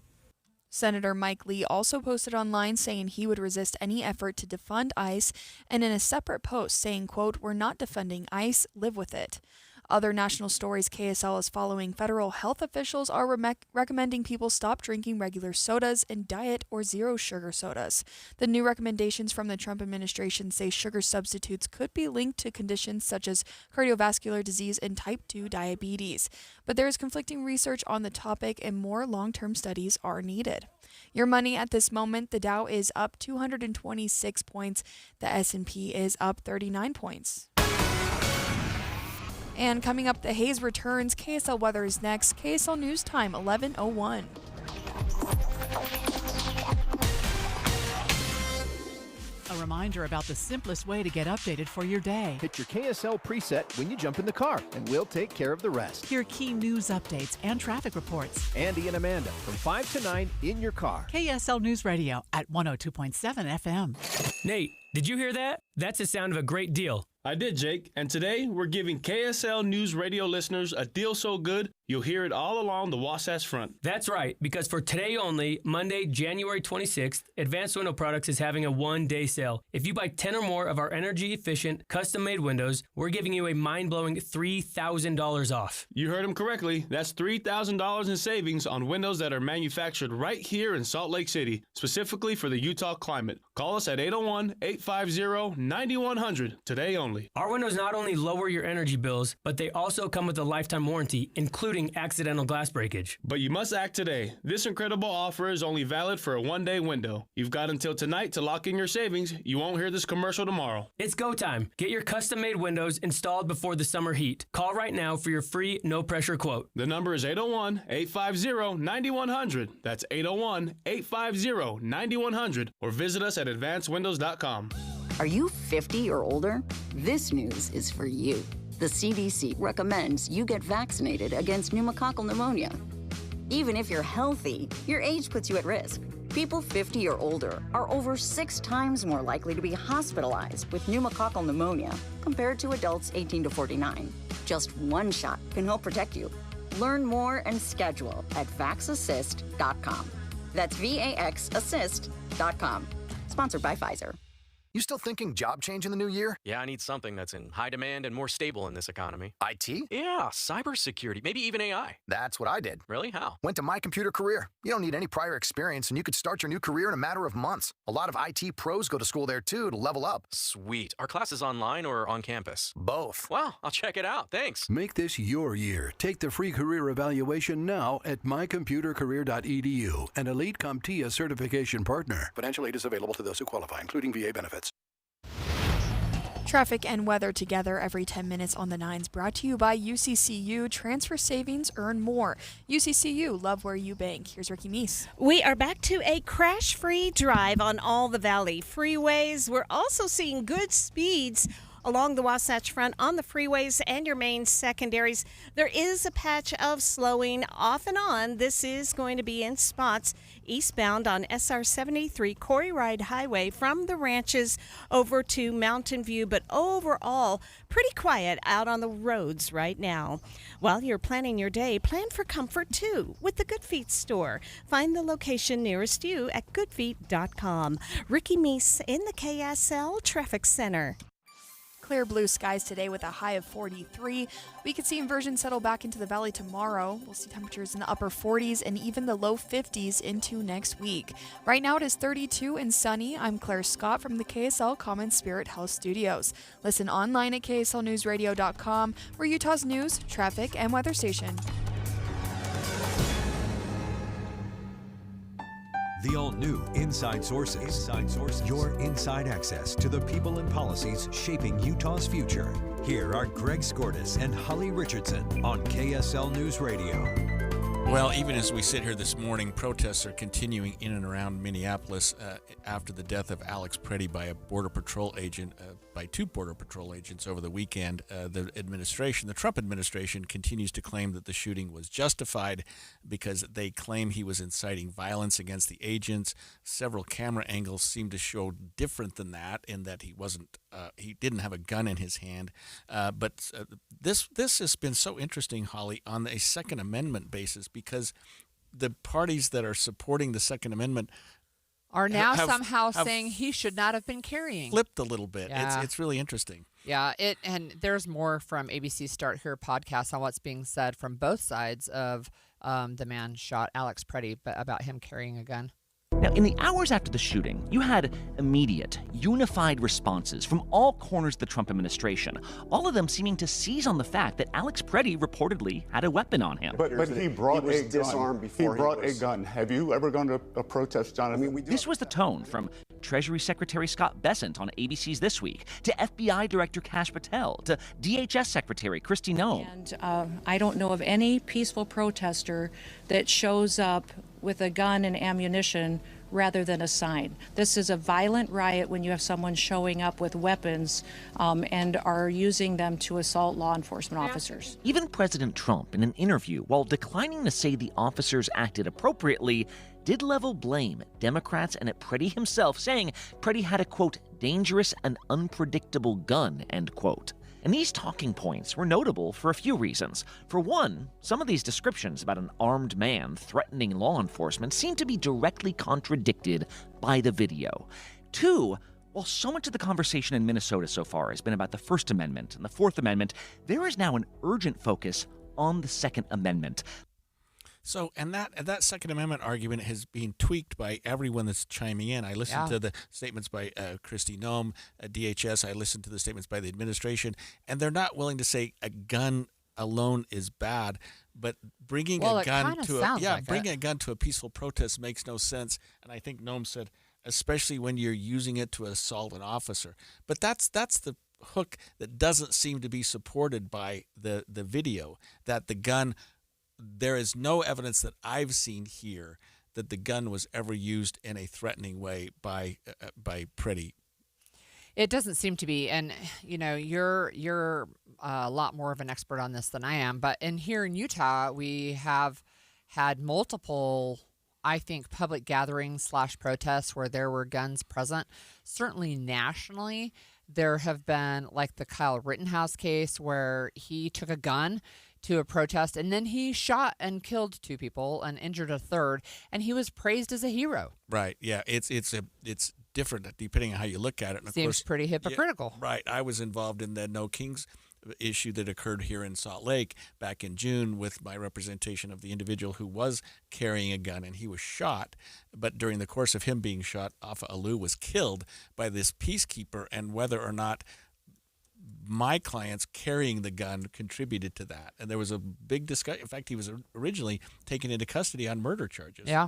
Senator Mike Lee also posted online saying he would resist any effort to defund ICE, and in a separate post saying, quote, "We're not defunding ICE, live with it." Other national stories KSL is following. Federal health officials are recommending people stop drinking regular sodas and diet or zero sugar sodas. The new recommendations from the Trump administration say sugar substitutes could be linked to conditions such as cardiovascular disease and type 2 diabetes. But there is conflicting research on the topic and more long-term studies are needed. Your money at this moment, the Dow is up 226 points. The S&P is up 39 points. And coming up, the haze returns. KSL weather is next. KSL News Time, 11:01. A reminder about the simplest way to get updated for your day. Hit your KSL preset when you jump in the car, and we'll take care of the rest. Hear key news updates and traffic reports. Andy and Amanda from 5 to 9 in your car. KSL News Radio at 102.7 FM. Nate, did you hear that? That's the sound of a great deal. I did, Jake. And today, we're giving KSL News Radio listeners a deal so good, you'll hear it all along the Wasatch Front. That's right, because for today only, Monday, January 26th, Advanced Window Products is having a one-day sale. If you buy 10 or more of our energy-efficient, custom-made windows, we're giving you a mind-blowing $3,000 off. You heard him correctly. That's $3,000 in savings on windows that are manufactured right here in Salt Lake City, specifically for the Utah climate. Call us at 801-850-9100 today only. Our windows not only lower your energy bills, but they also come with a lifetime warranty, including accidental glass breakage. But you must act today. This incredible offer is only valid for a one-day window. You've got until tonight to lock in your savings. You won't hear this commercial tomorrow. It's go time. Get your custom-made windows installed before the summer heat. Call right now for your free, no-pressure quote. The number is 801-850-9100. That's 801-850-9100. Or visit us at advancedwindows.com. Are you 50 or older? This news is for you. The CDC recommends you get vaccinated against pneumococcal pneumonia. Even if you're healthy, your age puts you at risk. People 50 or older are over 6 times more likely to be hospitalized with pneumococcal pneumonia compared to adults 18 to 49. Just one shot can help protect you. Learn more and schedule at vaxassist.com. That's VAXassist.com. Sponsored by Pfizer. You still thinking job change in the new year? Yeah, I need something that's in high demand and more stable in this economy. IT? Yeah, cybersecurity, maybe even AI. That's what I did. Really? How? Went to My Computer Career. You don't need any prior experience, and you could start your new career in a matter of months. A lot of IT pros go to school there, too, to level up. Sweet. Are classes online or on campus? Both. Wow, I'll check it out. Thanks. Make this your year. Take the free career evaluation now at mycomputercareer.edu, an Elite CompTIA certification partner. Financial aid is available to those who qualify, including VA benefits. Traffic and weather together every 10 minutes on the 9s, brought to you by UCCU. Transfer savings, earn more. UCCU, love where you bank. Here's Ricky Meese. We are back to a crash-free drive on all the Valley freeways. We're also seeing good speeds along the Wasatch Front on the freeways and your main secondaries. There is a patch of slowing off and on. This is going to be in spots eastbound on SR 73 Corey Ride Highway from the ranches over to Mountain View, but overall pretty quiet out on the roads right now. While you're planning your day, plan for comfort too with the Good Feet store. Find the location nearest you at goodfeet.com. Ricky Meese in the KSL Traffic Center. Clear blue skies today with a high of 43. We could see inversion settle back into the valley tomorrow. We'll see temperatures in the upper 40s and even the low 50s into next week. Right now it is 32 and sunny. I'm Claire Scott from the KSL Common Spirit Health Studios. Listen online at kslnewsradio.com. We're Utah's news, traffic, and weather station. The all-new Inside Sources. Inside Sources. Your inside access to the people and policies shaping Utah's future. Here are Greg Skordas and Holly Richardson on KSL News Radio. Well, even as we sit here this morning, protests are continuing in and around Minneapolis after the death of Alex Preddy by a Border Patrol agent, by 2 Border Patrol agents over the weekend. The Trump administration, continues to claim that the shooting was justified because they claim he was inciting violence against the agents. Several camera angles seem to show different than that, in that he didn't have a gun in his hand. But this has been so interesting, Holly, on a Second Amendment basis, because the parties that are supporting the Second Amendment are now have somehow saying he should not have been carrying. Flipped a little bit. Yeah. It's really interesting. Yeah, and there's more from ABC's Start Here podcast on what's being said from both sides of the man shot Alex Preddy, but about him carrying a gun. Now, in the hours after the shooting, you had immediate, unified responses from all corners of the Trump administration, all of them seeming to seize on the fact that Alex Preddy reportedly had a weapon on him. But he brought a gun. He brought a gun. Have you ever gone to a protest, Jonathan? This was the tone from Treasury Secretary Scott Bessent on ABC's This Week, to FBI Director Kash Patel, to DHS Secretary Kristi Noem. And I don't know of any peaceful protester that shows up with a gun and ammunition rather than a sign. This is a violent riot when you have someone showing up with weapons and are using them to assault law enforcement officers. Even President Trump, in an interview, while declining to say the officers acted appropriately, did level blame at Democrats and at Preddy himself, saying Preddy had a, quote, dangerous and unpredictable gun, end quote. And these talking points were notable for a few reasons. For one, some of these descriptions about an armed man threatening law enforcement seem to be directly contradicted by the video. Two, while so much of the conversation in Minnesota so far has been about the First Amendment and the Fourth Amendment, there is now an urgent focus on the Second Amendment. So, and that Second Amendment argument has been tweaked by everyone that's chiming in. I listened to the statements by Kristi Noem, DHS. I listened to the statements by the administration, and they're not willing to say a gun alone is bad, but bringing a gun to a peaceful protest makes no sense. And I think Noem said, especially when you're using it to assault an officer. But that's the hook that doesn't seem to be supported by the video, that the gun. There is no evidence that I've seen here that the gun was ever used in a threatening way by Preddy. It doesn't seem to be, and you're a lot more of an expert on this than I am. But here in Utah, we have had multiple, I think, public gatherings / protests where there were guns present. Certainly nationally, there have been, like the Kyle Rittenhouse case, where he took a gun to a protest and then he shot and killed 2 people and injured a third, and he was praised as a hero. Right. Yeah. It's different depending on how you look at it. And of Seems course, pretty hypocritical. Yeah, right. I was involved in the No Kings issue that occurred here in Salt Lake back in June with my representation of the individual who was carrying a gun, and he was shot. But during the course of him being shot, Afa Alou was killed by this peacekeeper, and whether or not my clients carrying the gun contributed to that. And there was a big discussion. In fact, he was originally taken into custody on murder charges. Yeah.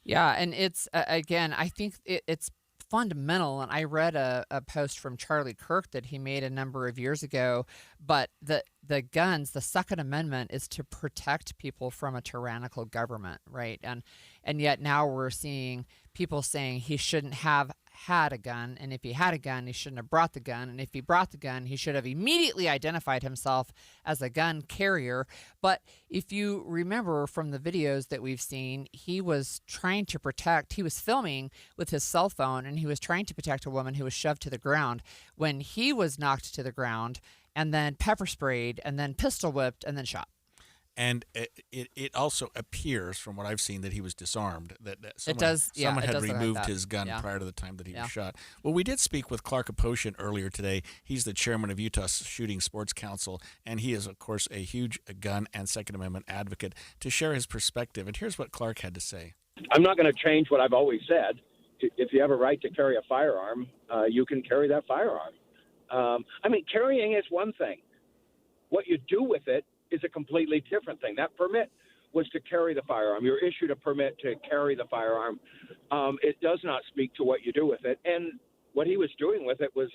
Yeah. And it's, again, I think it's fundamental. And I read a post from Charlie Kirk that he made a number of years ago. But the guns, the Second Amendment is to protect people from a tyrannical government, right? And yet now we're seeing people saying he shouldn't have had a gun, and if he had a gun, he shouldn't have brought the gun, and if he brought the gun, he should have immediately identified himself as a gun carrier. But if you remember from the videos that we've seen, he was trying to protect, he was filming with his cell phone, and he was trying to protect a woman who was shoved to the ground when he was knocked to the ground and then pepper sprayed and then pistol whipped and then shot. And it also appears, from what I've seen, that he was disarmed. That someone had removed his gun prior to the time that he was shot. Well, we did speak with Clark Aposhian earlier today. He's the chairman of Utah's Shooting Sports Council, and he is, of course, a huge gun and Second Amendment advocate, to share his perspective. And here's what Clark had to say. I'm not going to change what I've always said. If you have a right to carry a firearm, you can carry that firearm. Carrying is one thing. What you do with it is a completely different thing. That permit was to carry the firearm. You're issued a permit to carry the firearm. It does not speak to what you do with it. And what he was doing with it was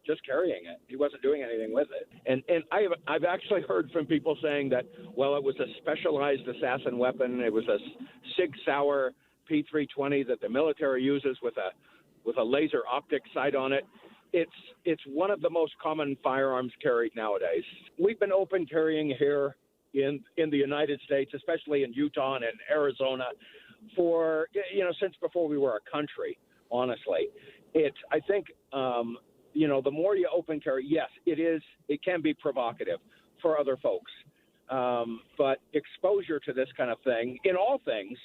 just carrying it. He wasn't doing anything with it. And I've actually heard from people saying that, well, it was a specialized assassin weapon. It was a Sig Sauer P320 that the military uses with a laser optic sight on it. It's one of the most common firearms carried nowadays. We've been open carrying here in the United States, especially in Utah and in Arizona, for since before we were a country. Honestly, I think the more you open carry, yes, it can be provocative for other folks, but exposure to this kind of thing in all things,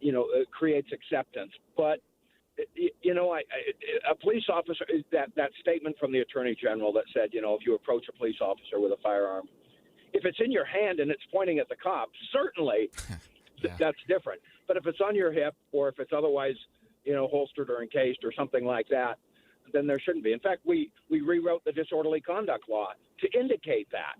it creates acceptance. But a police officer, that statement from the Attorney General that said, if you approach a police officer with a firearm, if it's in your hand and it's pointing at the cops, certainly that's different. But if it's on your hip or if it's otherwise, holstered or encased or something like that, then there shouldn't be. In fact, we rewrote the disorderly conduct law to indicate that,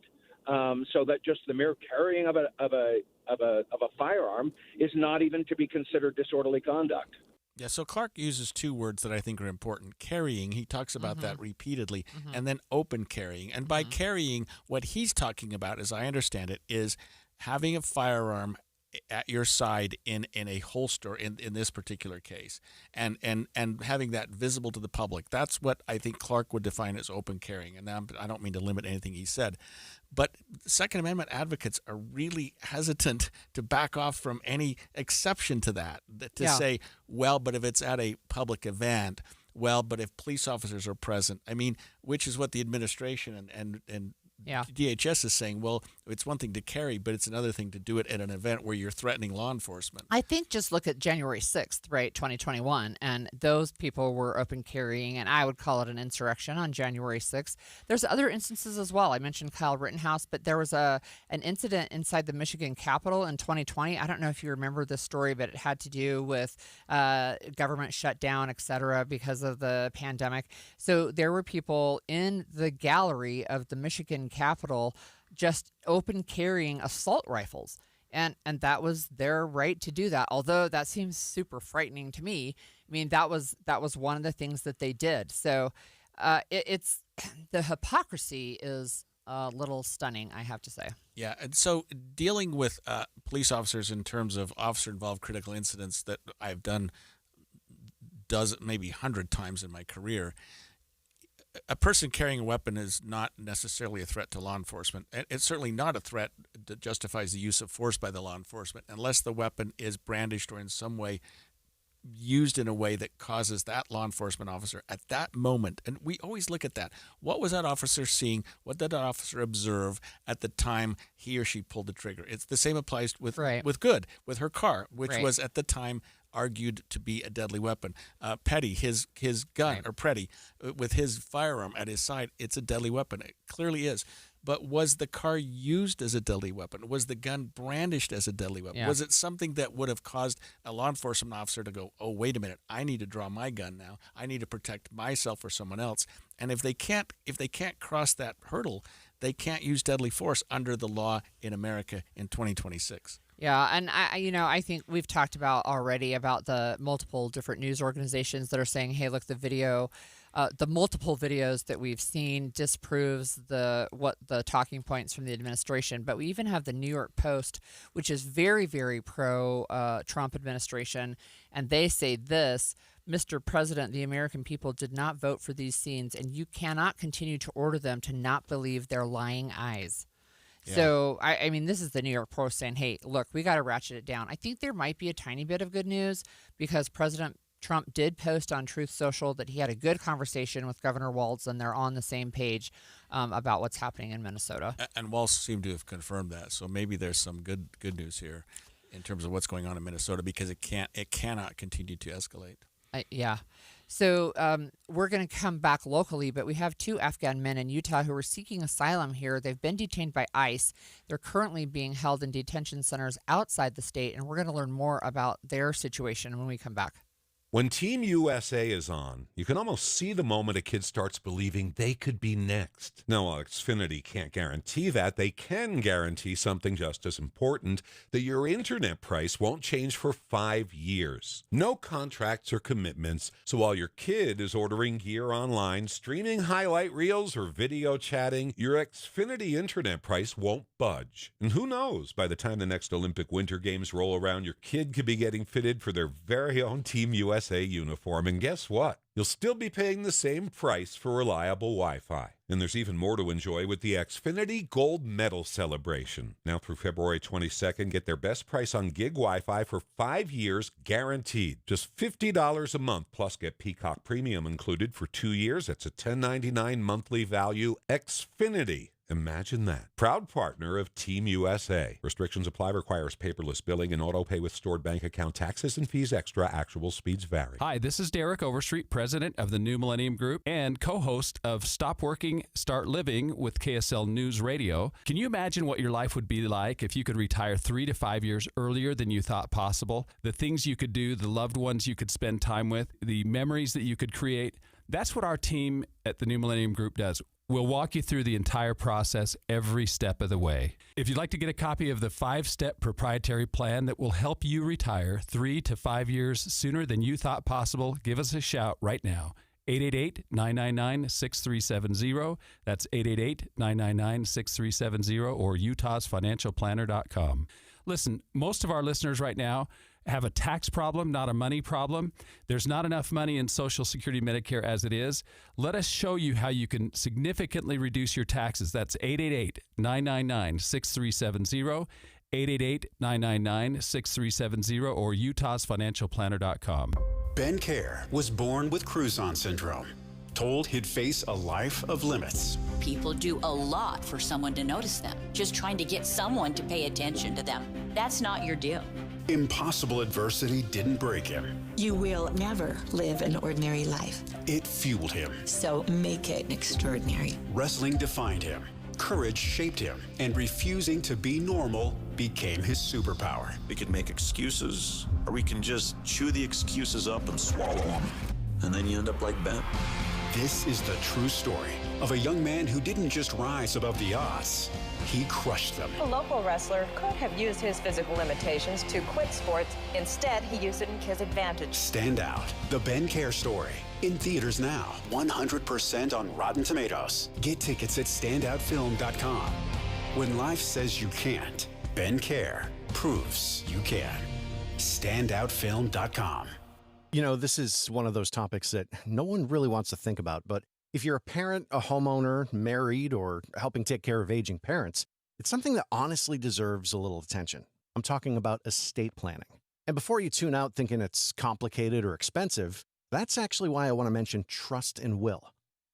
so that just the mere carrying of a firearm is not even to be considered disorderly conduct. Yeah, so Clark uses 2 words that I think are important. Carrying, he talks about that repeatedly, and then open carrying. And by carrying, what he's talking about, as I understand it, is having a firearm at your side in a holster in this particular case, and having that visible to the public. That's what I think Clark would define as open carrying. And now I don't mean to limit anything he said, but Second Amendment advocates are really hesitant to back off from any exception to that, to say, well, but if it's at a public event, well, but if police officers are present, which is what the administration and DHS is saying, well, it's one thing to carry, but it's another thing to do it at an event where you're threatening law enforcement. I think just look at January 6th, right, 2021, and those people were open carrying, and I would call it an insurrection on January 6th. There's other instances as well. I mentioned Kyle Rittenhouse, but there was an incident inside the Michigan Capitol in 2020. I don't know if you remember this story, but it had to do with government shutdown, et cetera, because of the pandemic. So there were people in the gallery of the Michigan Capitol just open carrying assault rifles, and that was their right to do that, although that seems super frightening to me. That was one of the things that they did. So it's the hypocrisy is a little stunning, I have to say. Yeah, and so dealing with police officers in terms of officer-involved critical incidents that I've done dozen, maybe 100 times in my career. A person carrying a weapon is not necessarily a threat to law enforcement. It's certainly not a threat that justifies the use of force by the law enforcement unless the weapon is brandished or in some way used in a way that causes that law enforcement officer at that moment. And we always look at that. What was that officer seeing? What did that officer observe at the time he or she pulled the trigger? It's the same applies with Good, with her car, which was at the time argued to be a deadly weapon. Petty, his gun, or Preddy, with his firearm at his side, it's a deadly weapon. It clearly is. But was the car used as a deadly weapon? Was the gun brandished as a deadly weapon? Yeah. Was it something that would have caused a law enforcement officer to go, oh, wait a minute, I need to draw my gun now. I need to protect myself or someone else. And if they can't cross that hurdle, they can't use deadly force under the law in America in 2026. Yeah, and I think we've talked about already about the multiple different news organizations that are saying, hey, look, the multiple videos that we've seen disproves the talking points from the administration. But we even have the New York Post, which is very, very pro Trump administration, and they say this: Mr. President, the American people did not vote for these scenes, and you cannot continue to order them to not believe their lying eyes. Yeah. So, I mean, this is the New York Post saying, hey, look, we got to ratchet it down. I think there might be a tiny bit of good news because President Trump did post on Truth Social that he had a good conversation with Governor Walz, and they're on the same page about what's happening in Minnesota. And Walz seemed to have confirmed that. So maybe there's some good news here in terms of what's going on in Minnesota, because it cannot continue to escalate. Yeah. So we're going to come back locally, but we have 2 Afghan men in Utah who are seeking asylum here. They've been detained by ICE. They're currently being held in detention centers outside the state, and we're going to learn more about their situation when we come back. When Team USA is on, you can almost see the moment a kid starts believing they could be next. Now, while Xfinity can't guarantee that, they can guarantee something just as important, that your internet price won't change for 5 years. No contracts or commitments, so while your kid is ordering gear online, streaming highlight reels, or video chatting, your Xfinity internet price won't budge. And who knows, by the time the next Olympic Winter Games roll around, your kid could be getting fitted for their very own Team USA uniform, and guess what? You'll still be paying the same price for reliable Wi-Fi. And there's even more to enjoy with the Xfinity Gold Medal Celebration. Now through February 22nd, get their best price on gig Wi-Fi for 5 years guaranteed. Just $50 a month, plus get Peacock Premium included for 2 years. That's a $10.99 monthly value. Xfinity. Imagine that. Proud partner of Team USA. Restrictions apply. Requires paperless billing and auto pay with stored bank account. Taxes and fees extra. Actual speeds vary. Hi, this is Derek Overstreet, president of the New Millennium Group and co-host of Stop Working, Start Living with KSL News Radio. Can you imagine what your life would be like if you could retire 3 to 5 years earlier than you thought possible? The things you could do, the loved ones you could spend time with, the memories that you could create. That's what our team at the New Millennium Group does. We'll walk you through the entire process every step of the way. If you'd like to get a copy of the 5-step proprietary plan that will help you retire 3 to 5 years sooner than you thought possible, give us a shout right now. 888-999-6370. That's 888-999-6370 or utahsfinancialplanner.com. Listen, most of our listeners right now have a tax problem, not a money problem. There's not enough money in Social Security Medicare as it is. Let us show you how you can significantly reduce your taxes. That's 888-999-6370, 888-999-6370, or utahsfinancialplanner.com. Ben Care was born with Cruzon syndrome, told he'd face a life of limits. People do a lot for someone to notice them. Just trying to get someone to pay attention to them. That's not your deal. Impossible adversity didn't break him. You will never live an ordinary life. It fueled him. So make it extraordinary. Wrestling defined him. Courage shaped him. And refusing to be normal became his superpower. We can make excuses, or we can just chew the excuses up and swallow them. And then you end up like Ben. This is the true story of a young man who didn't just rise above the odds. He crushed them. A local wrestler could have used his physical limitations to quit sports. Instead, he used it in his advantage. Stand Out, the Ben Care story. In theaters now. 100% on Rotten Tomatoes. Get tickets at standoutfilm.com. When life says you can't, Ben Care proves you can. Standoutfilm.com. You know, this is one of those topics that no one really wants to think about, but if you're a parent, a homeowner, married, or helping take care of aging parents, it's something that honestly deserves a little attention. I'm talking about estate planning. And before you tune out thinking it's complicated or expensive, that's actually why I want to mention Trust and Will.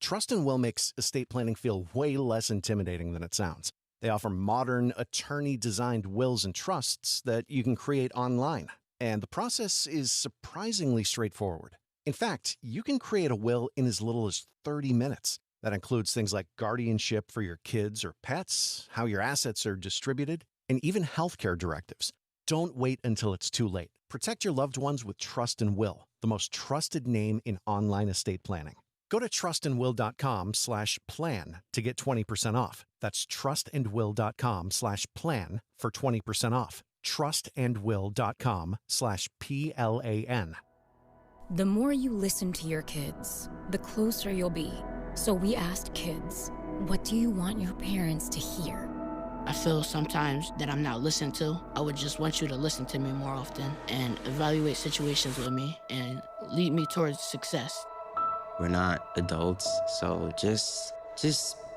Trust and Will makes estate planning feel way less intimidating than it sounds. They offer modern, attorney-designed wills and trusts that you can create online. And the process is surprisingly straightforward. In fact, you can create a will in as little as 30 minutes. That includes things like guardianship for your kids or pets, how your assets are distributed, and even healthcare directives. Don't wait until it's too late. Protect your loved ones with Trust and Will, the most trusted name in online estate planning. Go to trustandwill.com/plan to get 20% off. That's trustandwill.com/plan for 20% off. trustandwill.com/PLAN. The more you listen to your kids, the closer you'll be. So we asked kids, what do you want your parents to hear? I feel sometimes that I'm not listened to. I would just want you to listen to me more often and evaluate situations with me and lead me towards success. We're not adults, so just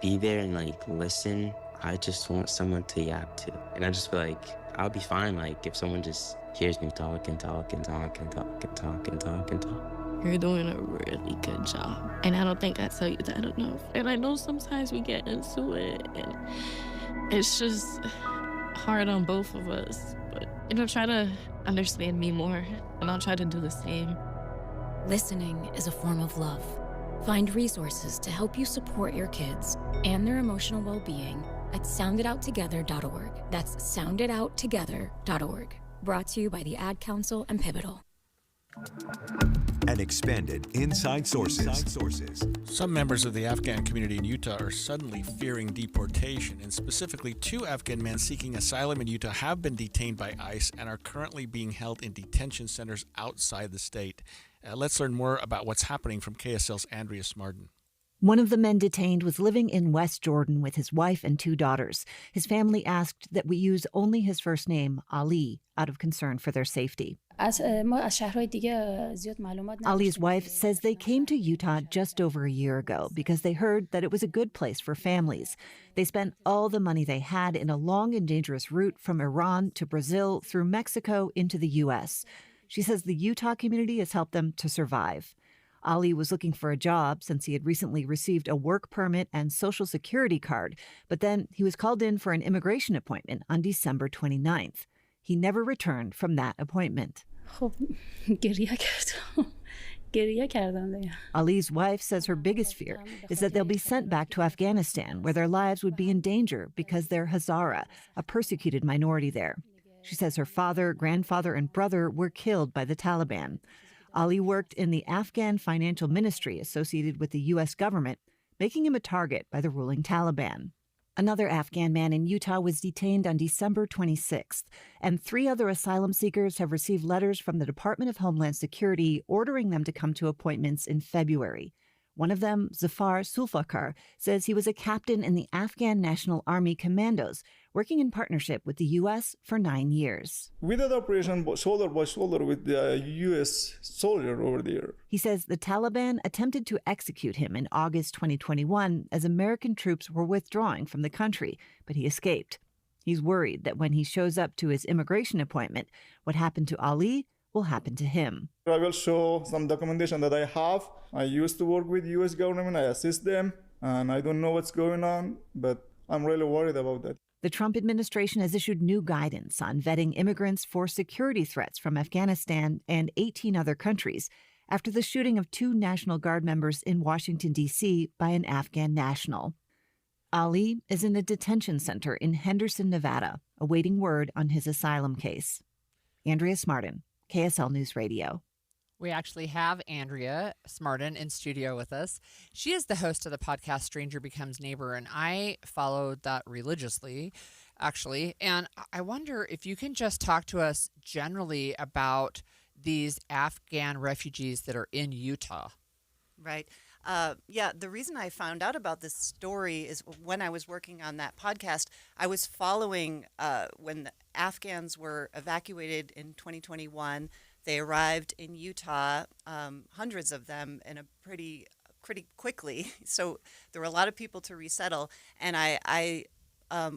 be there and listen. I just want someone to yap to. And I just feel like I'll be fine if someone just hears me talk and talk and talk and talk and talk and talk and talk. You're doing a really good job. And I don't think I tell you that enough. And I know sometimes we get into it and it's just hard on both of us. But, try to understand me more and I'll try to do the same. Listening is a form of love. Find resources to help you support your kids and their emotional well-being at sounditouttogether.org. That's sounditouttogether.org. Brought to you by the Ad Council and Pivotal. And expanded Inside Sources. Some members of the Afghan community in Utah are suddenly fearing deportation, and specifically 2 Afghan men seeking asylum in Utah have been detained by ICE and are currently being held in detention centers outside the state. Let's learn more about what's happening from KSL's Andrea Smarden. One of the men detained was living in West Jordan with his wife and 2 daughters. His family asked that we use only his first name, Ali, out of concern for their safety. Ali's wife says they came to Utah just over a year ago because they heard that it was a good place for families. They spent all the money they had in a long and dangerous route from Iran to Brazil through Mexico into the U.S. She says the Utah community has helped them to survive. Ali was looking for a job since he had recently received a work permit and Social Security card, but then he was called in for an immigration appointment on December 29th. He never returned from that appointment. Ali's wife says her biggest fear is that they'll be sent back to Afghanistan, where their lives would be in danger because they're Hazara, a persecuted minority there. She says her father, grandfather, and brother were killed by the Taliban. Ali worked in the Afghan financial ministry associated with the U.S. government, making him a target by the ruling Taliban. Another Afghan man in Utah was detained on December 26th, and 3 other asylum seekers have received letters from the Department of Homeland Security ordering them to come to appointments in February. One of them, Zafar Sulfakar, says he was a captain in the Afghan National Army Commandos, working in partnership with the U.S. for 9 years. We did operation shoulder by shoulder with the U.S. soldier over there. He says the Taliban attempted to execute him in August 2021 as American troops were withdrawing from the country, but he escaped. He's worried that when he shows up to his immigration appointment, what happened to Ali will happen to him. I will show some documentation that I have. I used to work with U.S. government. I assist them, and I don't know what's going on, but I'm really worried about that. The Trump administration has issued new guidance on vetting immigrants for security threats from Afghanistan and 18 other countries after the shooting of 2 National Guard members in Washington, D.C. by an Afghan national. Ali is in a detention center in Henderson, Nevada, awaiting word on his asylum case. Andrea Smarden, KSL News Radio. We actually have Andrea Smarden in studio with us. She is the host of the podcast Stranger Becomes Neighbor, and I followed that religiously, actually. And I wonder if you can just talk to us generally about these Afghan refugees that are in Utah. Right. The reason I found out about this story is when I was working on that podcast, I was following when the Afghans were evacuated in 2021. They arrived in Utah, hundreds of them, in a pretty quickly. So there were a lot of people to resettle, and I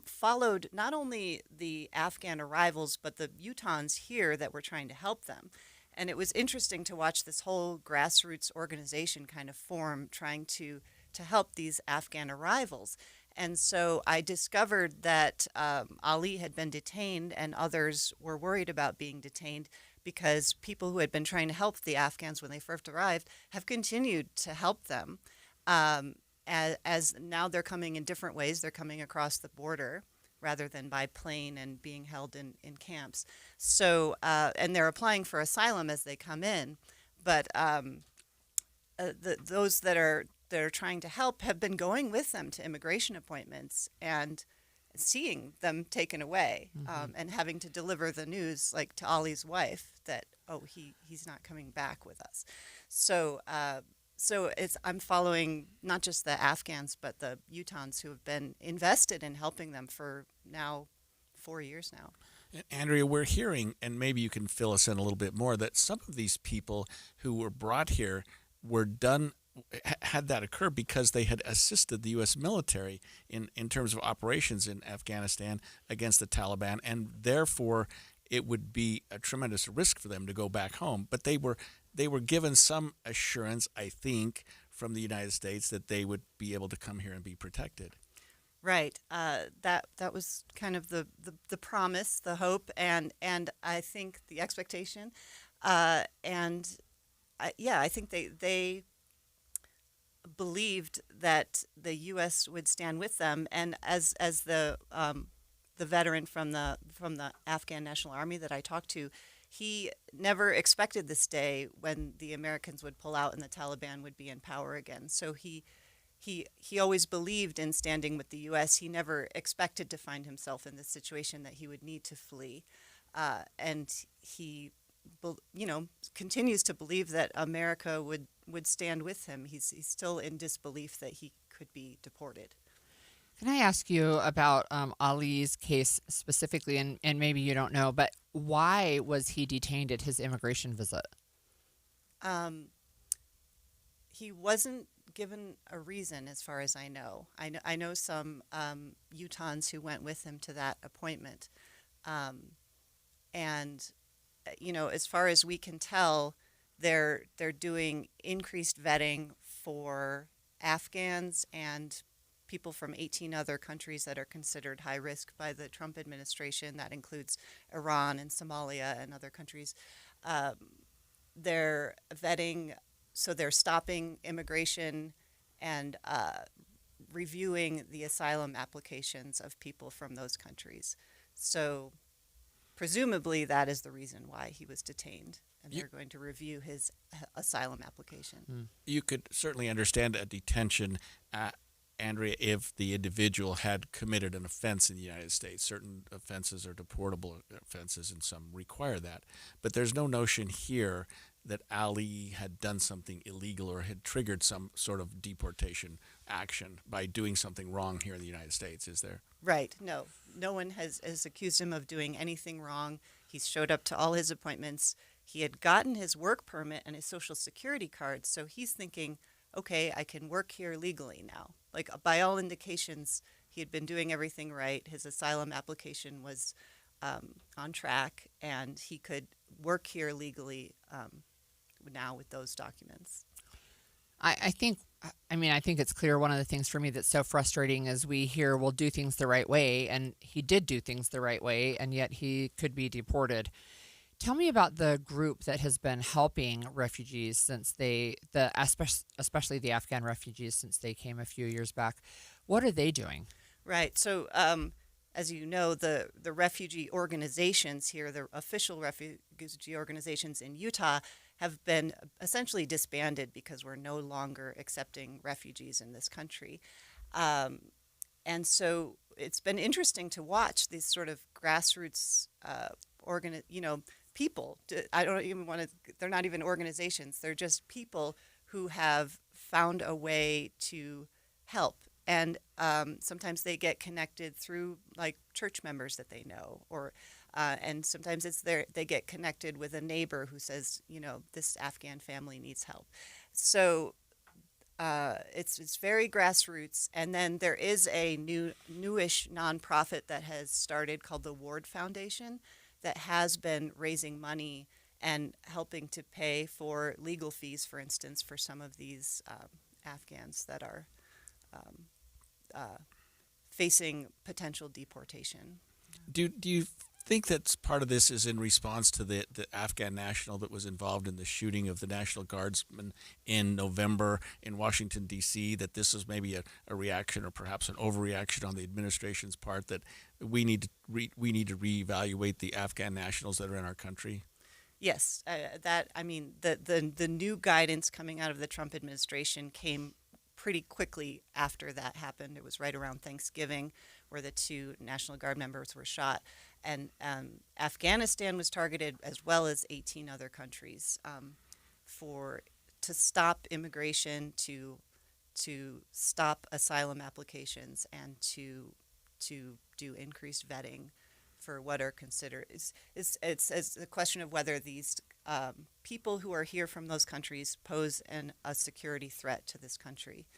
followed not only the Afghan arrivals, but the Utahns here that were trying to help them. And it was interesting to watch this whole grassroots organization kind of form, trying to help these Afghan arrivals. And so I discovered that Ali had been detained, and others were worried about being detained because people who had been trying to help the Afghans when they first arrived have continued to help them. As now they're coming in different ways. They're coming across the border rather than by plane and being held in camps. So, and they're applying for asylum as they come in. But those that are trying to help have been going with them to immigration appointments and seeing them taken away, and having to deliver the news, like to Ali's wife, that, oh, he's not coming back with us. So I'm following not just the Afghans, but the Utahns who have been invested in helping them for now 4 years now. Andrea, we're hearing, and maybe you can fill us in a little bit more, that some of these people who were brought here had that occur because they had assisted the U.S. military in terms of operations in Afghanistan against the Taliban, and therefore it would be a tremendous risk for them to go back home. But they were given some assurance, I think, from the United States that they would be able to come here and be protected. Right. That was kind of the promise, the hope, and I think the expectation. I think they believed that the U.S. would stand with them, and as the veteran from the Afghan National Army that I talked to, he never expected this day when the Americans would pull out and the Taliban would be in power again. So he always believed in standing with the U.S. He never expected to find himself in this situation that he would need to flee, and he continues to believe that America would stand with him. He's still in disbelief that he could be deported. Can I ask you about Ali's case specifically, and maybe you don't know, but why was he detained at his immigration visit? He wasn't given a reason, as far as I know. I know some Utahns who went with him to that appointment, and as far as we can tell, they're doing increased vetting for Afghans and people from 18 other countries that are considered high risk by the Trump administration. That includes Iran and Somalia and other countries. They're vetting, so they're stopping immigration and reviewing the asylum applications of people from those countries. So presumably that is the reason why he was detained, and they're going to review his asylum application. You could certainly understand a detention, Andrea, if the individual had committed an offense in the United States. Certain offenses are deportable offenses, and some require that. But there's no notion here that Ali had done something illegal or had triggered some sort of deportation action by doing something wrong here in the United States, is there? Right. No. No one has accused him of doing anything wrong. He's showed up to all his appointments. He had gotten his work permit and his Social Security card, so he's thinking, okay, I can work here legally now. Like, by all indications, he had been doing everything right. His asylum application was on track, and he could work here legally now with those documents. I think it's clear one of the things for me that's so frustrating is we hear we'll do things the right way, and he did do things the right way, and yet he could be deported. Tell me about the group that has been helping refugees since especially the Afghan refugees since they came a few years back. What are they doing? Right. So, as you know, the refugee organizations here, the official refugee organizations in Utah, have been essentially disbanded because we're no longer accepting refugees in this country. And so it's been interesting to watch these sort of grassroots people. I don't even want to, they're not even organizations. They're just people who have found a way to help. And sometimes they get connected through like church members that they know, or And sometimes they get connected with a neighbor who says, this Afghan family needs help. So it's very grassroots. And then there is a newish nonprofit that has started called the Ward Foundation that has been raising money and helping to pay for legal fees, for instance, for some of these Afghans that are facing potential deportation. Do you think that part of this is in response to the Afghan national that was involved in the shooting of the National Guardsman in November in Washington, D.C., that this is maybe a reaction or perhaps an overreaction on the administration's part, that we need to reevaluate the Afghan nationals that are in our country? Yes, the new guidance coming out of the Trump administration came pretty quickly after that happened. It was right around Thanksgiving where the 2 National Guard members were shot. And Afghanistan was targeted, as well as 18 other countries, to stop immigration, to stop asylum applications, and to do increased vetting for what are considered. It's a question of whether these people who are here from those countries pose a security threat to this country.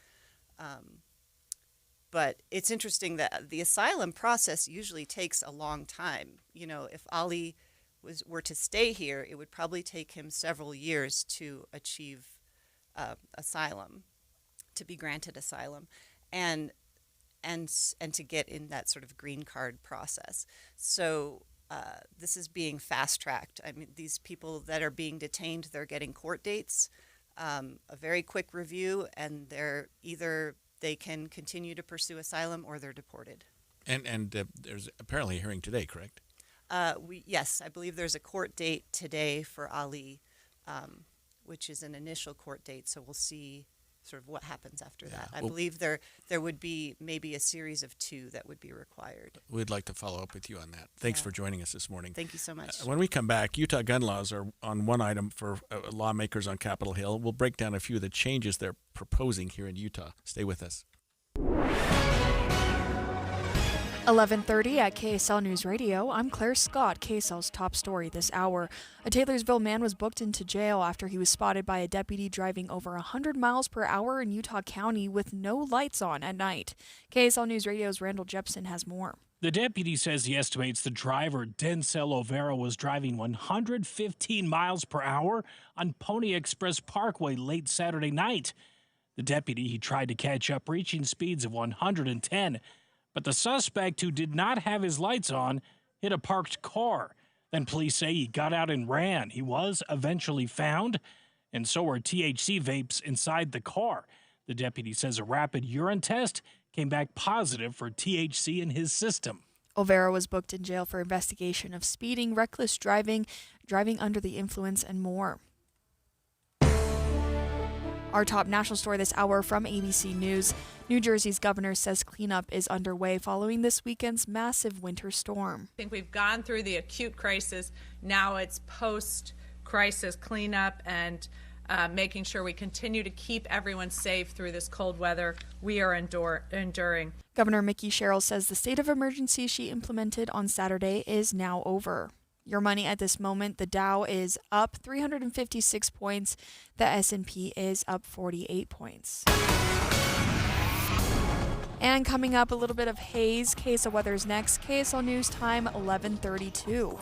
But it's interesting that the asylum process usually takes a long time. If Ali were to stay here, it would probably take him several years to achieve asylum, to be granted asylum, and to get in that sort of green card process. So this is being fast-tracked. I mean, these people that are being detained, they're getting court dates, a very quick review, and they can continue to pursue asylum or they're deported. And there's apparently a hearing today, correct? Yes, I believe there's a court date today for Ali, which is an initial court date, so we'll see sort of what happens after that. I believe there would be maybe a series of 2 that would be required. We'd like to follow up with you on that. Thanks for joining us this morning. Thank you so much. When we come back, Utah gun laws are on one item for lawmakers on Capitol Hill. We'll break down a few of the changes they're proposing here in Utah. Stay with us. 11:30 at KSL News Radio. I'm Claire Scott. KSL's top story this hour. A Taylorsville man was booked into jail after he was spotted by a deputy driving over 100 miles per hour in Utah County with no lights on at night. KSL News Radio's Randall Jepson has more. The deputy says he estimates the driver, Denzel Overa, was driving 115 miles per hour on Pony Express Parkway late Saturday night. The deputy, he tried to catch up, reaching speeds of 110. But the suspect, who did not have his lights on, hit a parked car. Then police say he got out and ran. He was eventually found, and so were THC vapes inside the car. The deputy says a rapid urine test came back positive for THC in his system. Overa was booked in jail for investigation of speeding, reckless driving, driving under the influence, and more. Our top national story this hour from ABC News. New Jersey's governor says cleanup is underway following this weekend's massive winter storm. I think we've gone through the acute crisis. Now it's post-crisis cleanup and making sure we continue to keep everyone safe through this cold weather we are enduring. Governor Mickey Sherrill says the state of emergency she implemented on Saturday is now over. Your money at this moment, the Dow is up 356 points. The S&P is up 48 points. And coming up, a little bit of haze. KSL weather's next. KSL News Time, 11:32.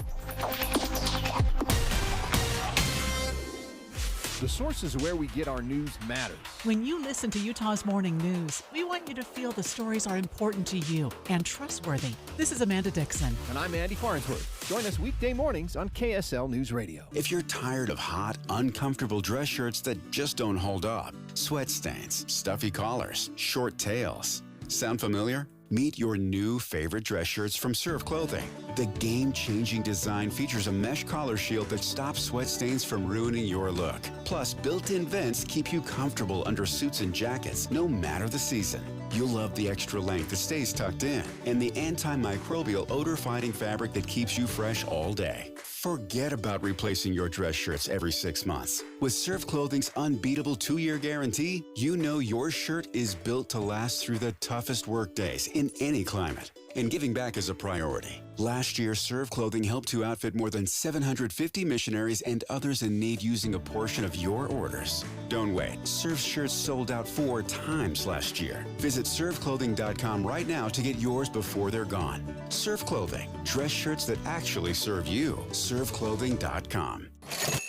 The sources where we get our news matters. When you listen to Utah's Morning News, we want you to feel the stories are important to you and trustworthy. This is Amanda Dixon. And I'm Andy Farnsworth. Join us weekday mornings on KSL News Radio. If you're tired of hot, uncomfortable dress shirts that just don't hold up, sweat stains, stuffy collars, short tails, sound familiar? Meet your new favorite dress shirts from Serve Clothing. The game-changing design features a mesh collar shield that stops sweat stains from ruining your look. Plus, built-in vents keep you comfortable under suits and jackets, no matter the season. You'll love the extra length that stays tucked in and the antimicrobial odor-fighting fabric that keeps you fresh all day. Forget about replacing your dress shirts every 6 months. With Serve Clothing's unbeatable 2-year guarantee, you know your shirt is built to last through the toughest work days in any climate. and giving back is a priority. Last year, Serve Clothing helped to outfit more than 750 missionaries and others in need using a portion of your orders. Don't wait. Serve shirts sold out 4 times last year. Visit serveclothing.com right now to get yours before they're gone. Serve Clothing. Dress shirts that actually serve you. Serveclothing.com.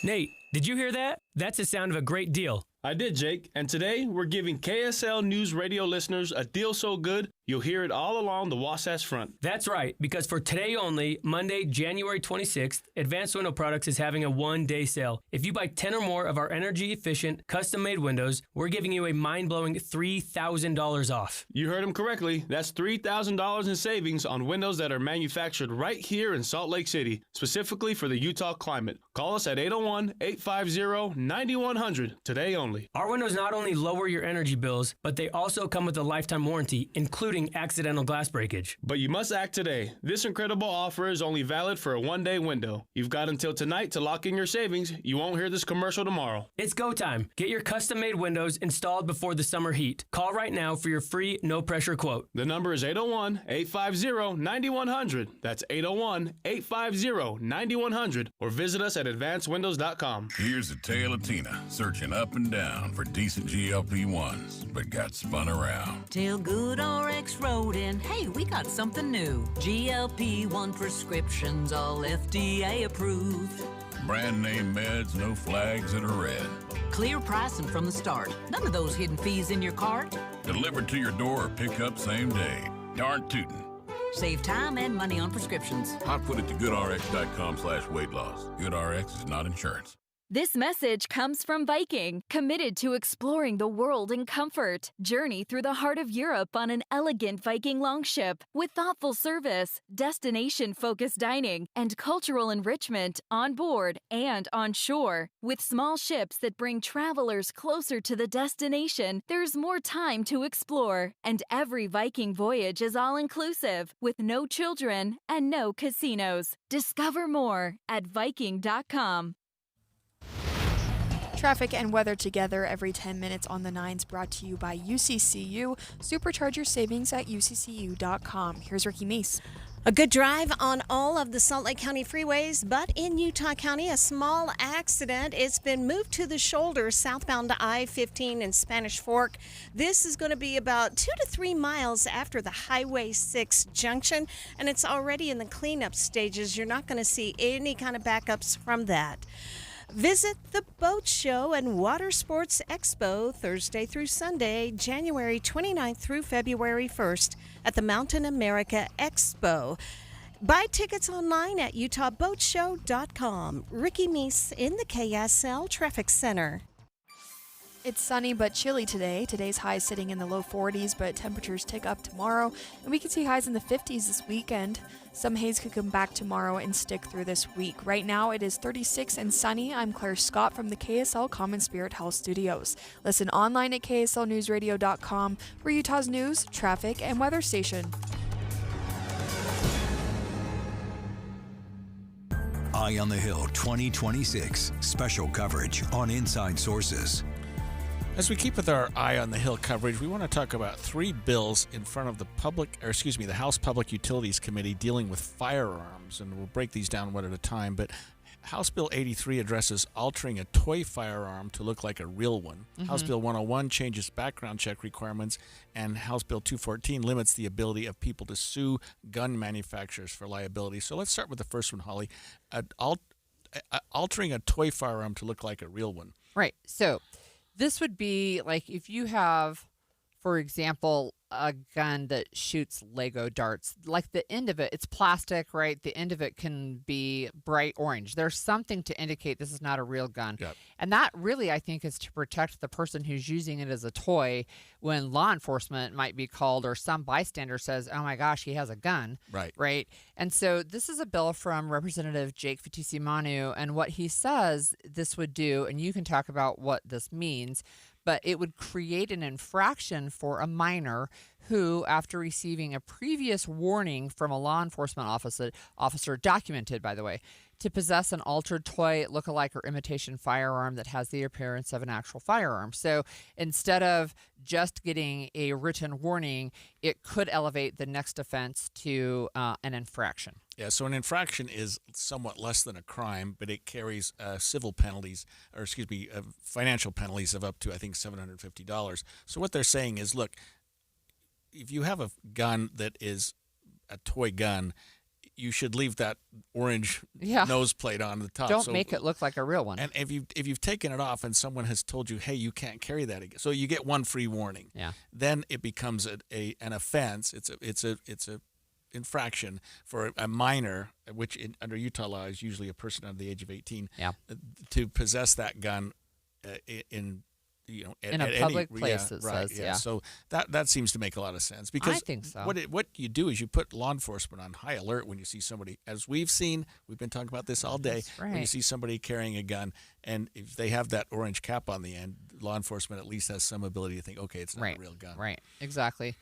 Nate, did you hear that? That's the sound of a great deal. I did, Jake. And today, we're giving KSL News Radio listeners a deal so good, you'll hear it all along the Wasatch Front. That's right, because for today only, Monday, January 26th, Advanced Window Products is having a one-day sale. If you buy 10 or more of our energy-efficient, custom-made windows, we're giving you a mind-blowing $3,000 off. You heard him correctly. That's $3,000 in savings on windows that are manufactured right here in Salt Lake City, specifically for the Utah climate. Call us at 801-850-9100 today only. Our windows not only lower your energy bills, but they also come with a lifetime warranty, including accidental glass breakage. But you must act today. This incredible offer is only valid for a one-day window. You've got until tonight to lock in your savings. You won't hear this commercial tomorrow. It's go time. Get your custom-made windows installed before the summer heat. Call right now for your free, no-pressure quote. The number is 801-850-9100. That's 801-850-9100. Or visit us at advancedwindows.com. Here's a tale of Tina searching up and down for decent GLP-1s, but got spun around. Till GoodRx wrote in, hey, we got something new. GLP-1 prescriptions, all FDA approved. Brand name meds, no flags that are red. Clear pricing from the start. None of those hidden fees in your cart. Delivered to your door or pick up same day. Darn tootin'. Save time and money on prescriptions. Hot-foot it to goodrx.com/weight loss. GoodRx is not insurance. This message comes from Viking, committed to exploring the world in comfort. Journey through the heart of Europe on an elegant Viking longship with thoughtful service, destination-focused dining, and cultural enrichment on board and on shore. With small ships that bring travelers closer to the destination, there's more time to explore. And every Viking voyage is all-inclusive, with no children and no casinos. Discover more at Viking.com. Traffic and weather together every 10 minutes on the 9s, brought to you by UCCU. Supercharge your savings at UCCU.com. Here's Ricky Meese. A good drive on all of the Salt Lake County freeways, but in Utah County, a small accident. It's been moved to the shoulder southbound to I-15 in Spanish Fork. This is going to be about 2 to 3 miles after the Highway 6 junction, and it's already in the cleanup stages. You're not going to see any kind of backups from that. Visit the Boat Show and Water Sports Expo Thursday through Sunday, January 29th through February 1st at the Mountain America Expo. Buy tickets online at utahboatshow.com. Ricky Meese in the KSL Traffic Center. It's sunny but chilly today. Today's high is sitting in the low 40s, but temperatures tick up tomorrow, and we could see highs in the 50s this weekend. Some haze could come back tomorrow and stick through this week. Right now, it is 36 and sunny. I'm Claire Scott from the KSL Common Spirit Health Studios. Listen online at kslnewsradio.com for Utah's news, traffic, and weather station. Eye on the Hill 2026. Special coverage on Inside Sources. As we keep with our Eye on the Hill coverage, we want to talk about 3 bills in front of the House Public Utilities Committee dealing with firearms, and we'll break these down one at a time. But House Bill 83 addresses altering a toy firearm to look like a real one. Mm-hmm. House Bill 101 changes background check requirements, and House Bill 214 limits the ability of people to sue gun manufacturers for liability. So let's start with the first one, Holly. Altering a toy firearm to look like a real one. Right. So this would be like if you have, for example, a gun that shoots Lego darts, like the end of it, it's plastic, right? The end of it can be bright orange. There's something to indicate this is not a real gun. Yep. And that really, I think, is to protect the person who's using it as a toy when law enforcement might be called or some bystander says, oh my gosh, he has a gun. Right. Right. And so this is a bill from Representative Jake Fitoussi-Manu, and what he says this would do, and you can talk about what this means, but it would create an infraction for a minor who, after receiving a previous warning from a law enforcement officer, documented, by the way, to possess an altered toy, lookalike, or imitation firearm that has the appearance of an actual firearm. So instead of just getting a written warning, it could elevate the next offense to an infraction. Yeah, so an infraction is somewhat less than a crime, but it carries civil penalties, or financial penalties of up to, I think, $750. So what they're saying is, look, if you have a gun that is a toy gun, you should leave that orange nose plate on the top. Don't make it look like a real one. And if you've taken it off and someone has told you, hey, you can't carry that again, so you get one free warning. Yeah. Then it becomes an offense. It's a infraction for a minor, which under Utah law is usually a person under the age of 18. Yeah. To possess that gun in a public place, it says. Yeah. So that seems to make a lot of sense, because I think so. What you do is you put law enforcement on high alert when you see somebody, as we've been talking about this all day. That's right. When you see somebody carrying a gun, and if they have that orange cap on the end, law enforcement at least has some ability to think, okay, it's not a real gun. Right. Exactly.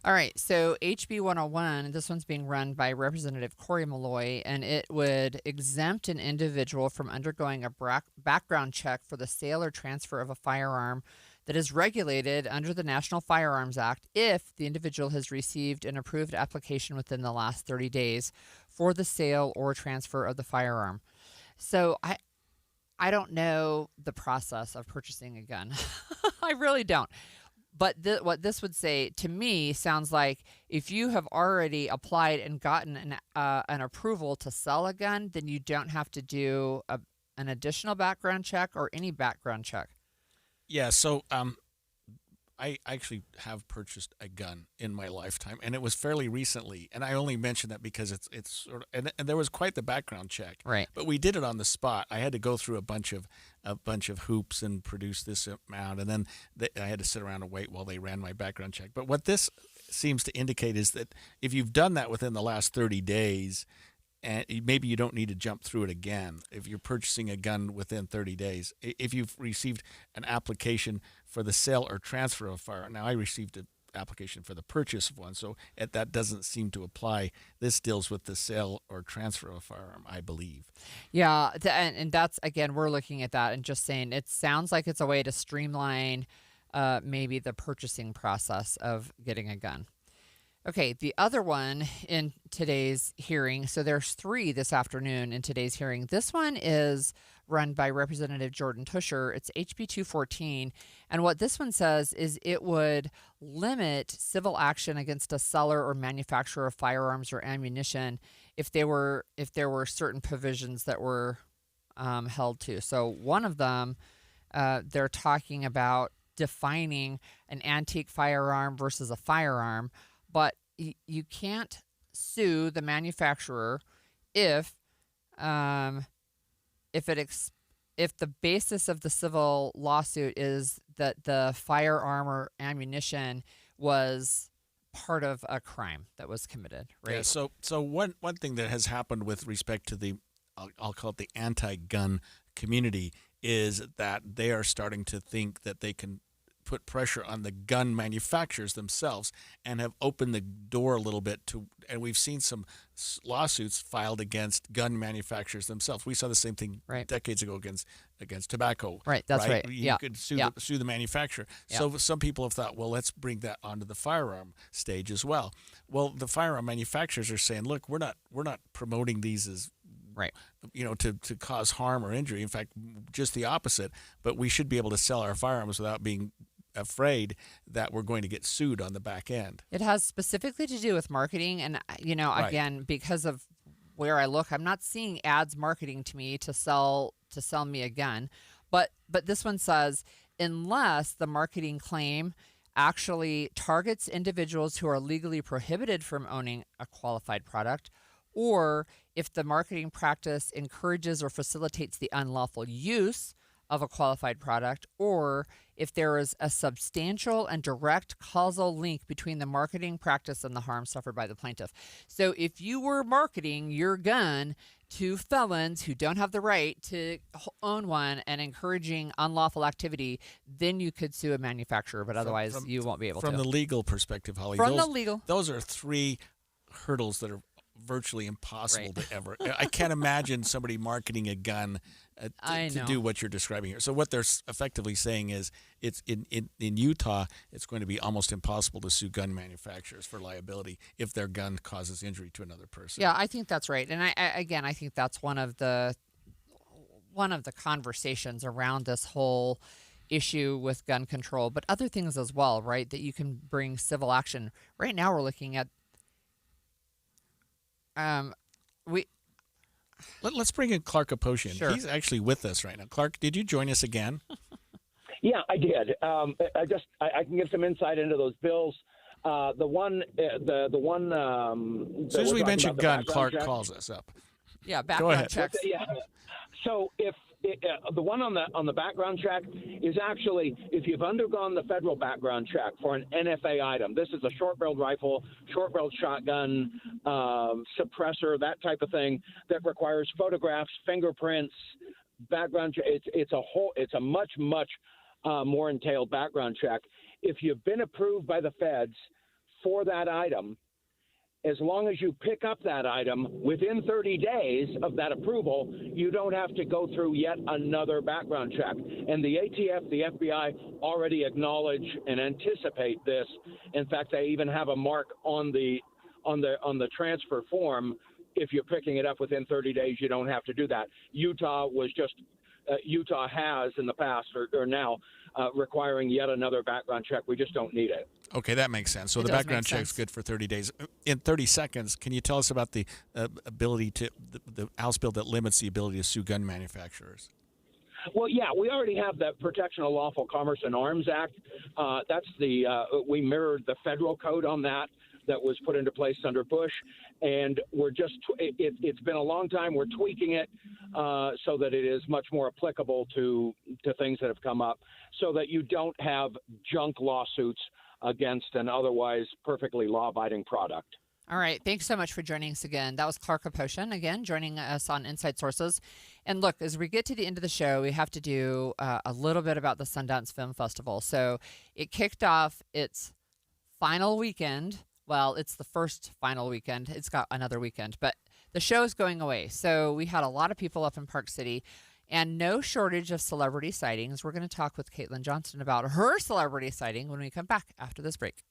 All right, so HB 101, this one's being run by Representative Cory Malloy, and it would exempt an individual from undergoing a background check for the sale or transfer of a firearm that is regulated under the National Firearms Act if the individual has received an approved application within the last 30 days for the sale or transfer of the firearm. So I don't know the process of purchasing a gun. I really don't. But what this would say to me sounds like if you have already applied and gotten an approval to sell a gun, then you don't have to do an additional background check or any background check. Yeah, so I actually have purchased a gun in my lifetime, and it was fairly recently. And I only mention that because it's sort of, and there was quite the background check. Right. But we did it on the spot. I had to go through a bunch of hoops and produce this amount, and then I had to sit around and wait while they ran my background check. But what this seems to indicate is that if you've done that within the last 30 days, and maybe you don't need to jump through it again if you're purchasing a gun within 30 days. If you've received an application for the sale or transfer of a firearm. Now, I received an application for the purchase of one, so that doesn't seem to apply. This deals with the sale or transfer of a firearm, I believe. Yeah, and that's, again, we're looking at that and just saying it sounds like it's a way to streamline maybe the purchasing process of getting a gun. Okay, the other one in today's hearing, so there's 3 this afternoon in today's hearing. This one is run by Representative Jordan Tusher. It's HB 214, and what this one says is it would limit civil action against a seller or manufacturer of firearms or ammunition if there were certain provisions that were held to. So one of them, they're talking about defining an antique firearm versus a firearm. But you can't sue the manufacturer if the basis of the civil lawsuit is that the firearm or ammunition was part of a crime that was committed, right? Yeah, so one thing that has happened with respect to the, I'll call it the anti-gun community, is that they are starting to think that they can put pressure on the gun manufacturers themselves and have opened the door a little bit to, and we've seen some lawsuits filed against gun manufacturers themselves. We saw the same thing decades ago against tobacco. Right, that's right. You could sue the manufacturer. Yeah. So some people have thought, well, let's bring that onto the firearm stage as well. Well, the firearm manufacturers are saying, look, we're not promoting these as to cause harm or injury. In fact, just the opposite. But we should be able to sell our firearms without being afraid that we're going to get sued on the back end. It has specifically to do with marketing, and again, because of where I look, I'm not seeing ads marketing to me to sell me a gun. But this one says, unless the marketing claim actually targets individuals who are legally prohibited from owning a qualified product, or if the marketing practice encourages or facilitates the unlawful use of a qualified product, or if there is a substantial and direct causal link between the marketing practice and the harm suffered by the plaintiff. So if you were marketing your gun to felons who don't have the right to own one and encouraging unlawful activity, then you could sue a manufacturer, but otherwise you won't be able to. From the legal perspective, Holly, From the legal. Those are 3 hurdles that are virtually impossible to ever. I can't imagine somebody marketing a gun to do what you're describing here. So what they're effectively saying is, it's in Utah, it's going to be almost impossible to sue gun manufacturers for liability if their gun causes injury to another person. Yeah, I think that's right. And I think that's one of the conversations around this whole issue with gun control, but other things as well, right? That you can bring civil action. Right now, we're looking at Let's bring in Clark Aposhian. Sure. He's actually with us right now. Clark, did you join us again? Yeah, I did. I can give some insight into those bills. The one. As soon as we mention gun, Clark calls us up. Yeah, background checks. Yeah. So if the one on the background check is actually, if you've undergone the federal background check for an NFA item, this is a short-barreled rifle, short-barreled shotgun, suppressor, that type of thing, that requires photographs, fingerprints, background check. It's a much more entailed background check. If you've been approved by the feds for that item, as long as you pick up that item within 30 days of that approval, you don't have to go through yet another background check. And the ATF, the FBI already acknowledge and anticipate this. In fact, they even have a mark on the transfer form. If you're picking it up within 30 days, you don't have to do that. Utah has in the past or now requiring yet another background check. We just don't need it. Okay, that makes sense. So the background check's good for 30 days. In 30 seconds, can you tell us about the ability to the House bill that limits the ability to sue gun manufacturers? Well, yeah, we already have the Protection of Lawful Commerce and Arms Act. That's we mirrored the federal code on that was put into place under Bush, and we're just it's been a long time. We're tweaking it so that it is much more applicable to things that have come up, so that you don't have junk lawsuits against an otherwise perfectly law-abiding product. All right. Thanks so much for joining us again. That was Clark Aposhian, again, joining us on Inside Sources. And look, as we get to the end of the show, we have to do a little bit about the Sundance Film Festival. So it kicked off its final weekend. Well, it's the first final weekend. It's got another weekend, but the show is going away. So we had a lot of people up in Park City and no shortage of celebrity sightings. We're going to talk with Caitlin Johnston about her celebrity sighting when we come back after this break.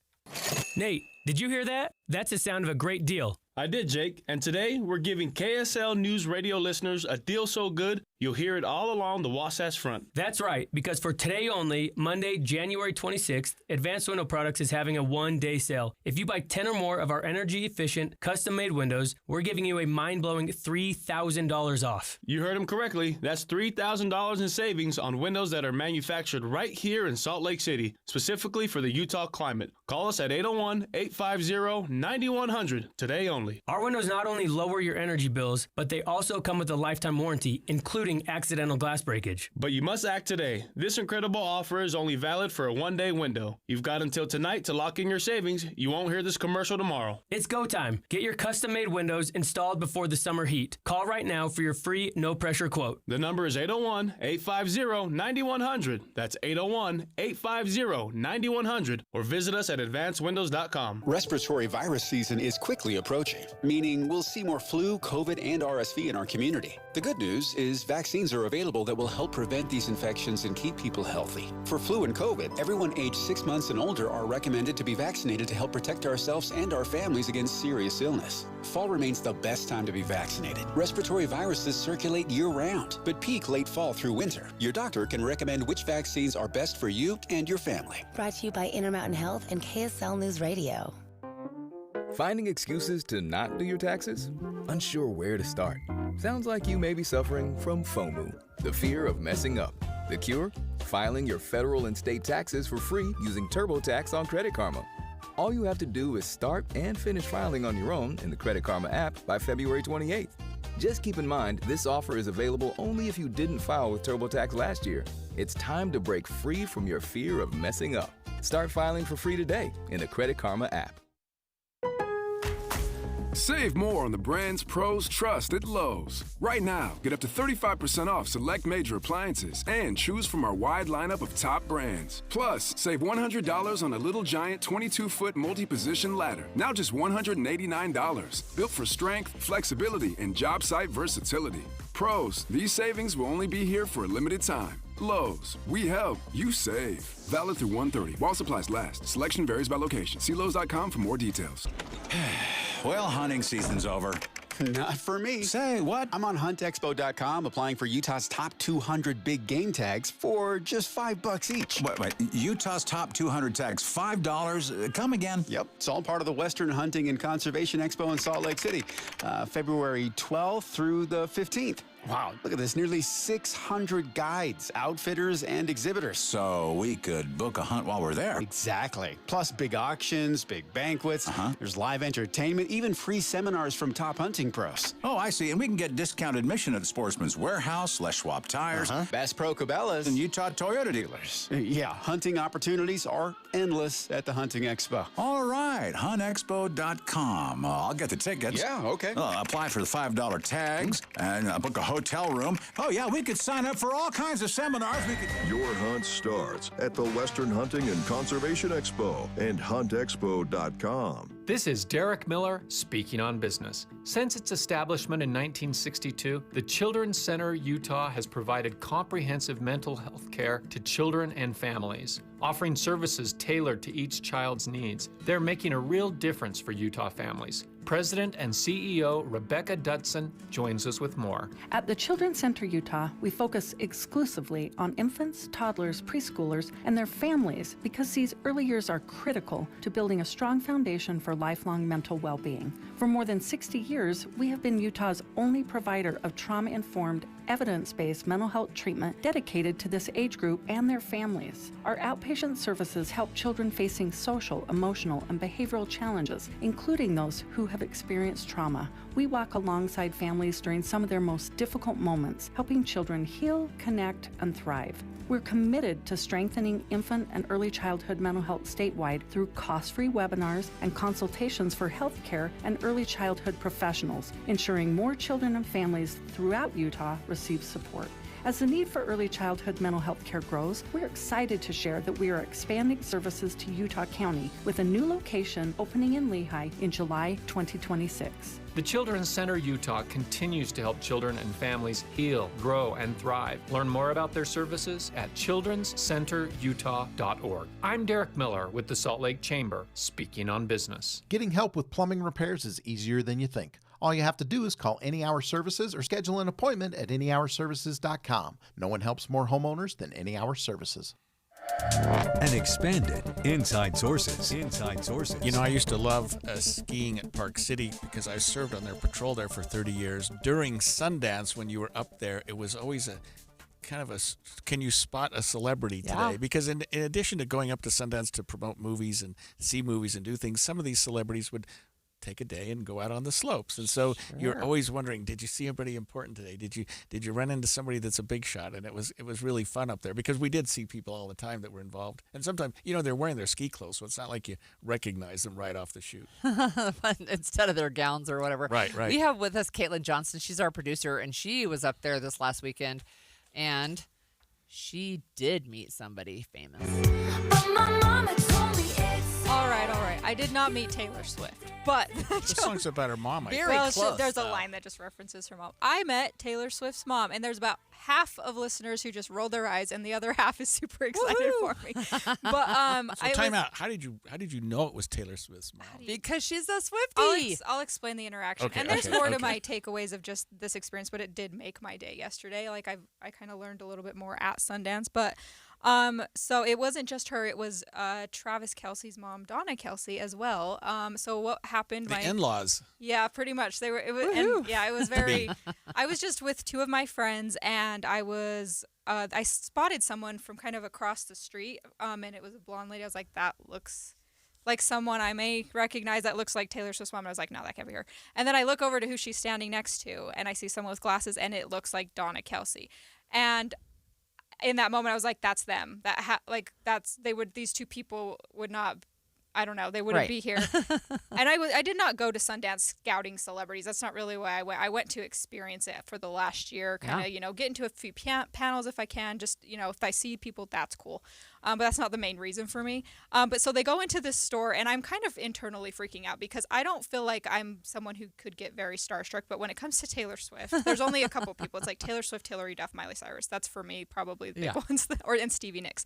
Nate, did you hear that? That's the sound of a great deal. I did, Jake. And today, we're giving KSL News Radio listeners a deal so good, you'll hear it all along the Wasatch Front. That's right, because for today only, Monday, January 26th, Advanced Window Products is having a one-day sale. If you buy 10 or more of our energy-efficient, custom-made windows, we're giving you a mind-blowing $3,000 off. You heard him correctly. That's $3,000 in savings on windows that are manufactured right here in Salt Lake City, specifically for the Utah climate. Call us at 801-850-9100 today only. Our windows not only lower your energy bills, but they also come with a lifetime warranty, including accidental glass breakage. But you must act today. This incredible offer is only valid for a one-day window. You've got until tonight to lock in your savings. You won't hear this commercial tomorrow. It's go time. Get your custom-made windows installed before the summer heat. Call right now for your free, no-pressure quote. The number is 801-850-9100. That's 801-850-9100. Or visit us at advancedwindows.com. Respiratory virus season is quickly approaching, meaning we'll see more flu, COVID, and RSV in our community. The good news is vaccines are available that will help prevent these infections and keep people healthy. For flu and COVID, everyone aged 6 months and older are recommended to be vaccinated to help protect ourselves and our families against serious illness. Fall remains the best time to be vaccinated. Respiratory viruses circulate year-round, but peak late fall through winter. Your doctor can recommend which vaccines are best for you and your family. Brought to you by Intermountain Health and KSL News Radio. Finding excuses to not do your taxes? Unsure where to start? Sounds like you may be suffering from FOMO, the fear of messing up. The cure? Filing your federal and state taxes for free using TurboTax on Credit Karma. All you have to do is start and finish filing on your own in the Credit Karma app by February 28th. Just keep in mind, this offer is available only if you didn't file with TurboTax last year. It's time to break free from your fear of messing up. Start filing for free today in the Credit Karma app. Save more on the brands pros trust at Lowe's. Right now, get up to 35% off select major appliances and choose from our wide lineup of top brands. Plus, save $100 on a Little Giant 22-foot multi-position ladder. Now just $189. Built for strength, flexibility, and job site versatility. Pros, these savings will only be here for a limited time. Lowe's, we help, you save. Valid through 1/30. While supplies last. Selection varies by location. See Lowe's.com for more details. Well, hunting season's over. Not for me. Say, what? I'm on huntexpo.com applying for Utah's top 200 big game tags for just $5 each. Wait, Utah's top 200 tags, $5? Come again? Yep, it's all part of the Western Hunting and Conservation Expo in Salt Lake City, February 12th through the 15th. Wow, look at this, nearly 600 guides, outfitters, and exhibitors. So we could book a hunt while we're there. Exactly. Plus big auctions, big banquets, there's live entertainment, even free seminars from top hunting pros. Oh, I see. And we can get discounted admission at Sportsman's Warehouse, Les Schwab Tires, Bass Pro Cabela's, and Utah Toyota dealers. Yeah, hunting opportunities are endless at the Hunting Expo. All right, huntexpo.com. I'll get the tickets. Yeah, okay. Apply for the $5 tags and book a hotel room. Oh, yeah, we could sign up for all kinds of seminars. Your hunt starts at the Western Hunting and Conservation Expo and huntexpo.com. This is Derek Miller speaking on business. Since its establishment in 1962, the Children's Center Utah has provided comprehensive mental health care to children and families, offering services tailored to each child's needs. They're making a real difference for Utah families. President and CEO Rebecca Dutson joins us with more. At the Children's Center Utah, we focus exclusively on infants, toddlers, preschoolers, and their families because these early years are critical to building a strong foundation for lifelong mental well-being. For more than 60 years, we have been Utah's only provider of trauma-informed, evidence-based mental health treatment dedicated to this age group and their families. Our outpatient services help children facing social, emotional, and behavioral challenges, including those who have experienced trauma. We walk alongside families during some of their most difficult moments, helping children heal, connect, and thrive. We're committed to strengthening infant and early childhood mental health statewide through cost-free webinars and consultations for healthcare and early childhood professionals, ensuring more children and families throughout Utah receive support. As the need for early childhood mental health care grows, we're excited to share that we are expanding services to Utah County with a new location opening in Lehi in July 2026. The Children's Center Utah continues to help children and families heal, grow, and thrive. Learn more about their services at childrenscenterutah.org. I'm Derek Miller with the Salt Lake Chamber, speaking on business. Getting help with plumbing repairs is easier than you think. All you have to do is call Any Hour Services or schedule an appointment at anyhourservices.com. No one helps more homeowners than Any Hour Services. An expanded Inside Sources. Inside Sources. You know, I used to love skiing at Park City because I served on their patrol there for 30 years. During Sundance, when you were up there, it was always a kind of a, can you spot a celebrity today? Yeah. Because in addition to going up to Sundance to promote movies and see movies and do things, some of these celebrities would take a day and go out on the slopes. And so you're always wondering, did you see anybody important today? Did you run into somebody that's a big shot? And it was really fun up there because we did see people all the time that were involved. And sometimes, you know, they're wearing their ski clothes, so it's not like you recognize them right off the chute. Instead of their gowns or whatever. Right. We have with us Caitlin Johnson. She's our producer, and she was up there this last weekend, and she did meet somebody famous. All right. I did not meet Taylor Swift, but The song's about her mom, I think. Very close, there's a though. line that just references her mom. I met Taylor Swift's mom, and there's about half of listeners who just rolled their eyes, and the other half is super excited for me. But So time out. How did you know it was Taylor Swift's mom? Because she's a Swiftie. I'll explain the interaction. Okay, and there's okay, more to okay. my takeaways of just this experience, but it did make my day yesterday. Like I kind of learned a little bit more at Sundance, but so it wasn't just her, it was Travis Kelce's mom, Donna Kelce, as well. So what happened? The in-laws. Yeah, pretty much. They were. It was very. I was just with two of my friends, and I spotted someone from kind of across the street, and it was a blonde lady. I was like, that looks like someone I may recognize. That looks like Taylor Swift's mom. And I was like, no, that can't be her. And then I look over to who she's standing next to, and I see someone with glasses, and it looks like Donna Kelce. And in that moment, I was like, that's them. These two people would not I don't know, they wouldn't be here. And I did not go to Sundance scouting celebrities. That's not really why I went. I went to experience it for the last year, kind of, you know, get into a few panels if I can. Just, you know, if I see people, that's cool. But that's not the main reason for me. But so they go into this store, and I'm kind of internally freaking out because I don't feel like I'm someone who could get very starstruck. But when it comes to Taylor Swift, there's only a couple people. It's like Taylor Swift, Hilary Duff, Miley Cyrus. That's for me probably the big ones, and Stevie Nicks.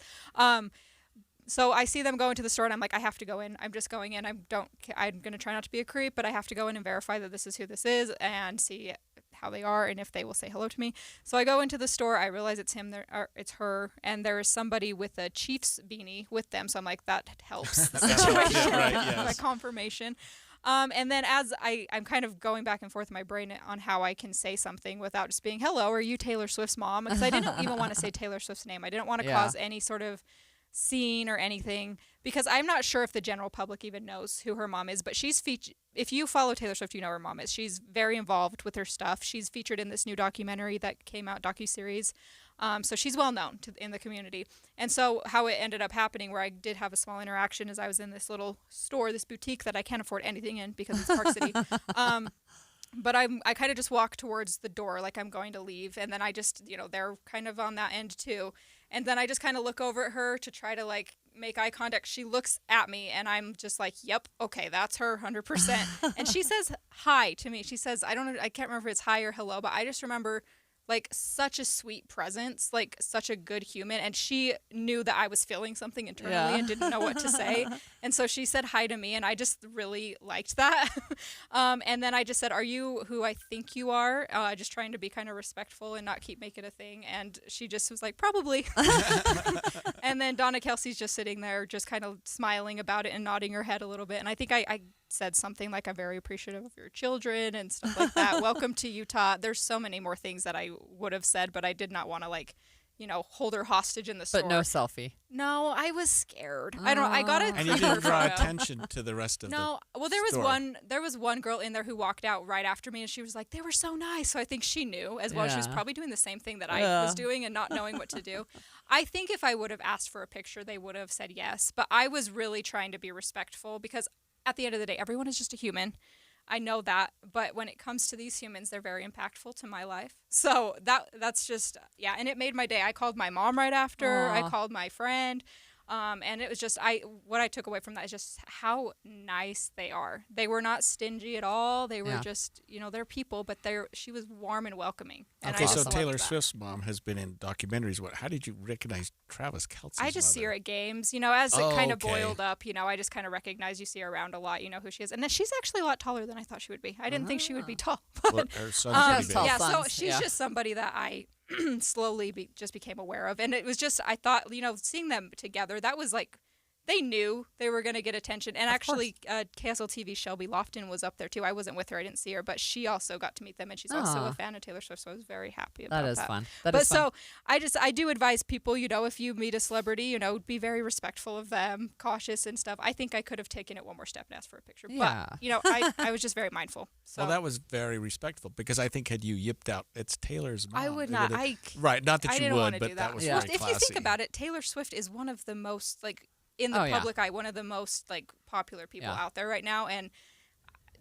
So I see them go into the store, and I'm like, I have to go in. I'm just going in. I'm going to try not to be a creep, but I have to go in and verify that this is who this is and see how they are and if they will say hello to me. So I go into the store. I realize it's him, or it's her, and there is somebody with a Chiefs beanie with them. So I'm like, that helps the situation. My confirmation. And then as I'm kind of going back and forth in my brain on how I can say something without just being, hello, are you Taylor Swift's mom? Because I didn't even want to say Taylor Swift's name. I didn't want to cause any sort of scene or anything, because I'm not sure if the general public even knows who her mom is, but she's if you follow Taylor Swift, you know her mom is. She's very involved with her stuff. She's featured in this new documentary that came out, docuseries. So she's well known in the community. And so how it ended up happening, where I did have a small interaction, is I was in this little store, this boutique that I can't afford anything in because it's Park City. But I kind of just walk towards the door like I'm going to leave, and then I just, you know, they're kind of on that end too. And then I just kind of look over at her to try to like make eye contact. She looks at me, and I'm just like, yep, okay, that's her 100%. And she says hi to me. She says, I can't remember if it's hi or hello, but I just remember like such a sweet presence, like such a good human. And she knew that I was feeling something internally and didn't know what to say. And so she said hi to me, and I just really liked that. And then I just said, are you who I think you are? Just trying to be kind of respectful and not keep making a thing. And she just was like, probably. And then Donna Kelsey's just sitting there, just kind of smiling about it and nodding her head a little bit. And I think I said something like, I'm very appreciative of your children and stuff like that. Welcome to Utah. There's so many more things that I would have said, but I did not want to, like, you know, hold her hostage in the store. But no selfie. No, I was scared. I got it. And you didn't draw attention to the rest of the well, there was one girl in there who walked out right after me, and she was like, they were so nice. So I think she knew as well. She was probably doing the same thing that I was doing and not knowing what to do. I think if I would have asked for a picture, they would have said yes. But I was really trying to be respectful, because at the end of the day, everyone is just a human. I know that, but when it comes to these humans, they're very impactful to my life. So that's just, and it made my day. I called my mom right after. Aww. I called my friend. And it was just, what I took away from that is just how nice they are. They were not stingy at all. They were just, you know, they're people, but she was warm and welcoming. And okay, so Taylor Swift's mom has been in documentaries. How did you recognize Travis Kelce's I just mother? see her at games, you know, as it kind of boiled up, you know, I just kind of recognize, you see her around a lot, you know who she is. And then she's actually a lot taller than I thought she would be. I didn't think she would be tall. Well, her son's pretty big. So she's just somebody that I slowly just became aware of. And it was just, I thought, you know, seeing them together, that was like, they knew they were going to get attention. And actually, KSL TV Shelby Lofton was up there too. I wasn't with her. I didn't see her, but she also got to meet them, and she's also a fan of Taylor Swift, so I was very happy about that. That is fun. So I do advise people, you know, if you meet a celebrity, you know, be very respectful of them, cautious and stuff. I think I could have taken it one more step and asked for a picture. Yeah. But, you know, I was just very mindful. So. Well, that was very respectful, because I think had you yipped out, it's Taylor's mom. I would not. Right, not that I you didn't would, do but that was well, very if classy. you think about it, Taylor Swift is one of the most, like, in the public eye, one of the most like popular people out there right now, and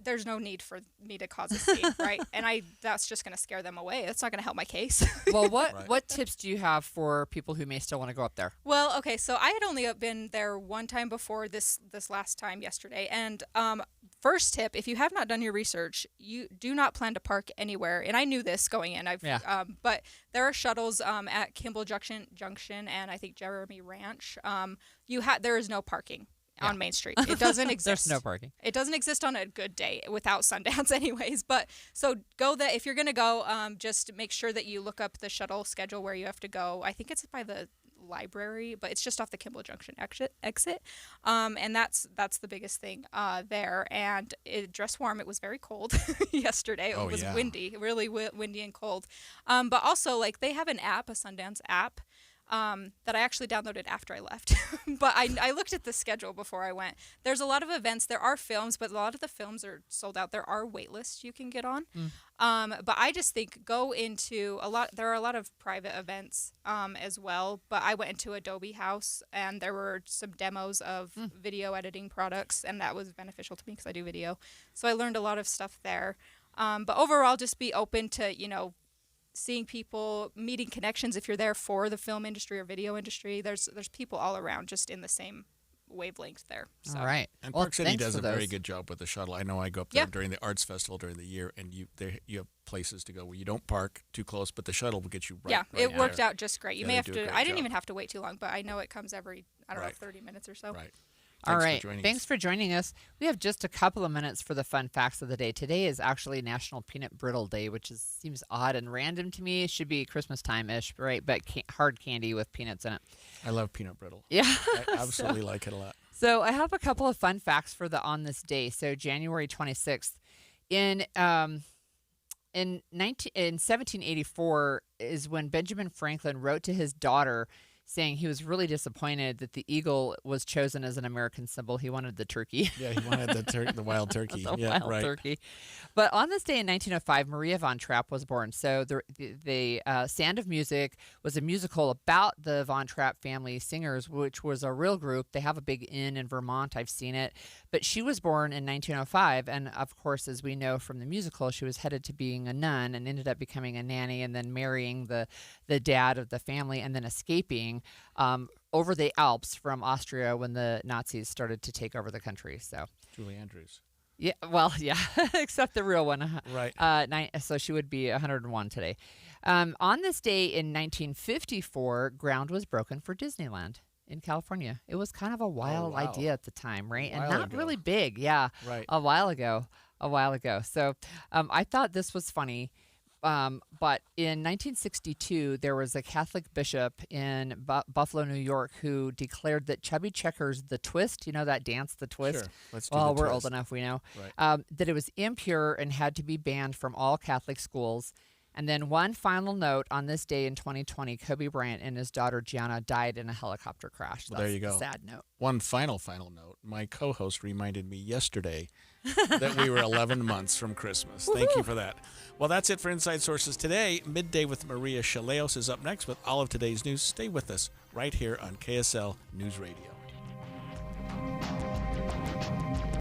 there's no need for me to cause a scene, right? And that's just going to scare them away. That's not going to help my case. Well, what tips do you have for people who may still want to go up there? Well, okay, so I had only been there one time before this last time yesterday, and first tip, if you have not done your research, you do not plan to park anywhere. And I knew this going in. But there are shuttles at Kimball Junction and I think Jeremy Ranch. There is no parking on Main Street. It doesn't exist. There's no parking. It doesn't exist on a good day without Sundance anyways. But so go there. If you're going to go, just make sure that you look up the shuttle schedule where you have to go. I think it's by the library, but it's just off the Kimball Junction exit. And that's the biggest thing there. And dress warm. It was very cold yesterday. It was windy, really windy and cold. But also, like, they have an app, a Sundance app. that I actually downloaded after I left. But I looked at the schedule before I went. There's a lot of events. There are films, but a lot of the films are sold out. There are wait lists you can get on. But I just think go into there are a lot of private events as well. But I went into Adobe House, and there were some demos of video editing products, and that was beneficial to me because I do video. So I learned a lot of stuff there. But overall, just be open to, seeing people, meeting connections if you're there for the film industry or video industry. There's people all around just in the same wavelength there. So. All right. And Park City does a very good job with the shuttle. I know I go up there during the arts festival during the year, and you have places to go where you don't park too close, but the shuttle will get you right. Yeah, it worked out just great. You may have to. I didn't even have to wait too long, but I know it comes every 30 minutes or so. Right. All right. Thanks for joining us. We have just a couple of minutes for the fun facts of the day. Today is actually National Peanut Brittle Day, which seems odd and random to me. It should be Christmas time-ish, right? But hard candy with peanuts in it. I love peanut brittle. Yeah. I absolutely like it a lot. So I have a couple of fun facts for on this day. So January 26th. In 1784 is when Benjamin Franklin wrote to his daughter saying he was really disappointed that the eagle was chosen as an American symbol. He wanted the turkey. Yeah, he wanted the wild turkey. Turkey. But on this day in 1905, Maria von Trapp was born. So the Sound of Music was a musical about the Von Trapp family singers, which was a real group. They have a big inn in Vermont. I've seen it. But she was born in 1905. And, of course, as we know from the musical, she was headed to being a nun and ended up becoming a nanny and then marrying the dad of the family and then escaping over the Alps from Austria when the Nazis started to take over the country. So Julie Andrews. Yeah, well, yeah, except the real one. Right. So she would be 101 today. On this day in 1954, ground was broken for Disneyland in California. It was kind of a wild idea at the time, right? And not really big. Yeah. Right. A while ago. So I thought this was funny. But in 1962, there was a Catholic bishop in Buffalo, New York, who declared that Chubby Checkers, the twist, that dance, the twist. Sure. Let's do well, the we're twist. old enough, we know. Right. That it was impure and had to be banned from all Catholic schools. And then one final note, on this day in 2020, Kobe Bryant and his daughter Gianna died in a helicopter crash. Well, there you go. A sad note. One final note. My co-host reminded me yesterday that we were 11 months from Christmas. Thank you for that. Well, that's it for Inside Sources today. Midday with Maria Chaleos is up next with all of today's news. Stay with us right here on KSL News Radio.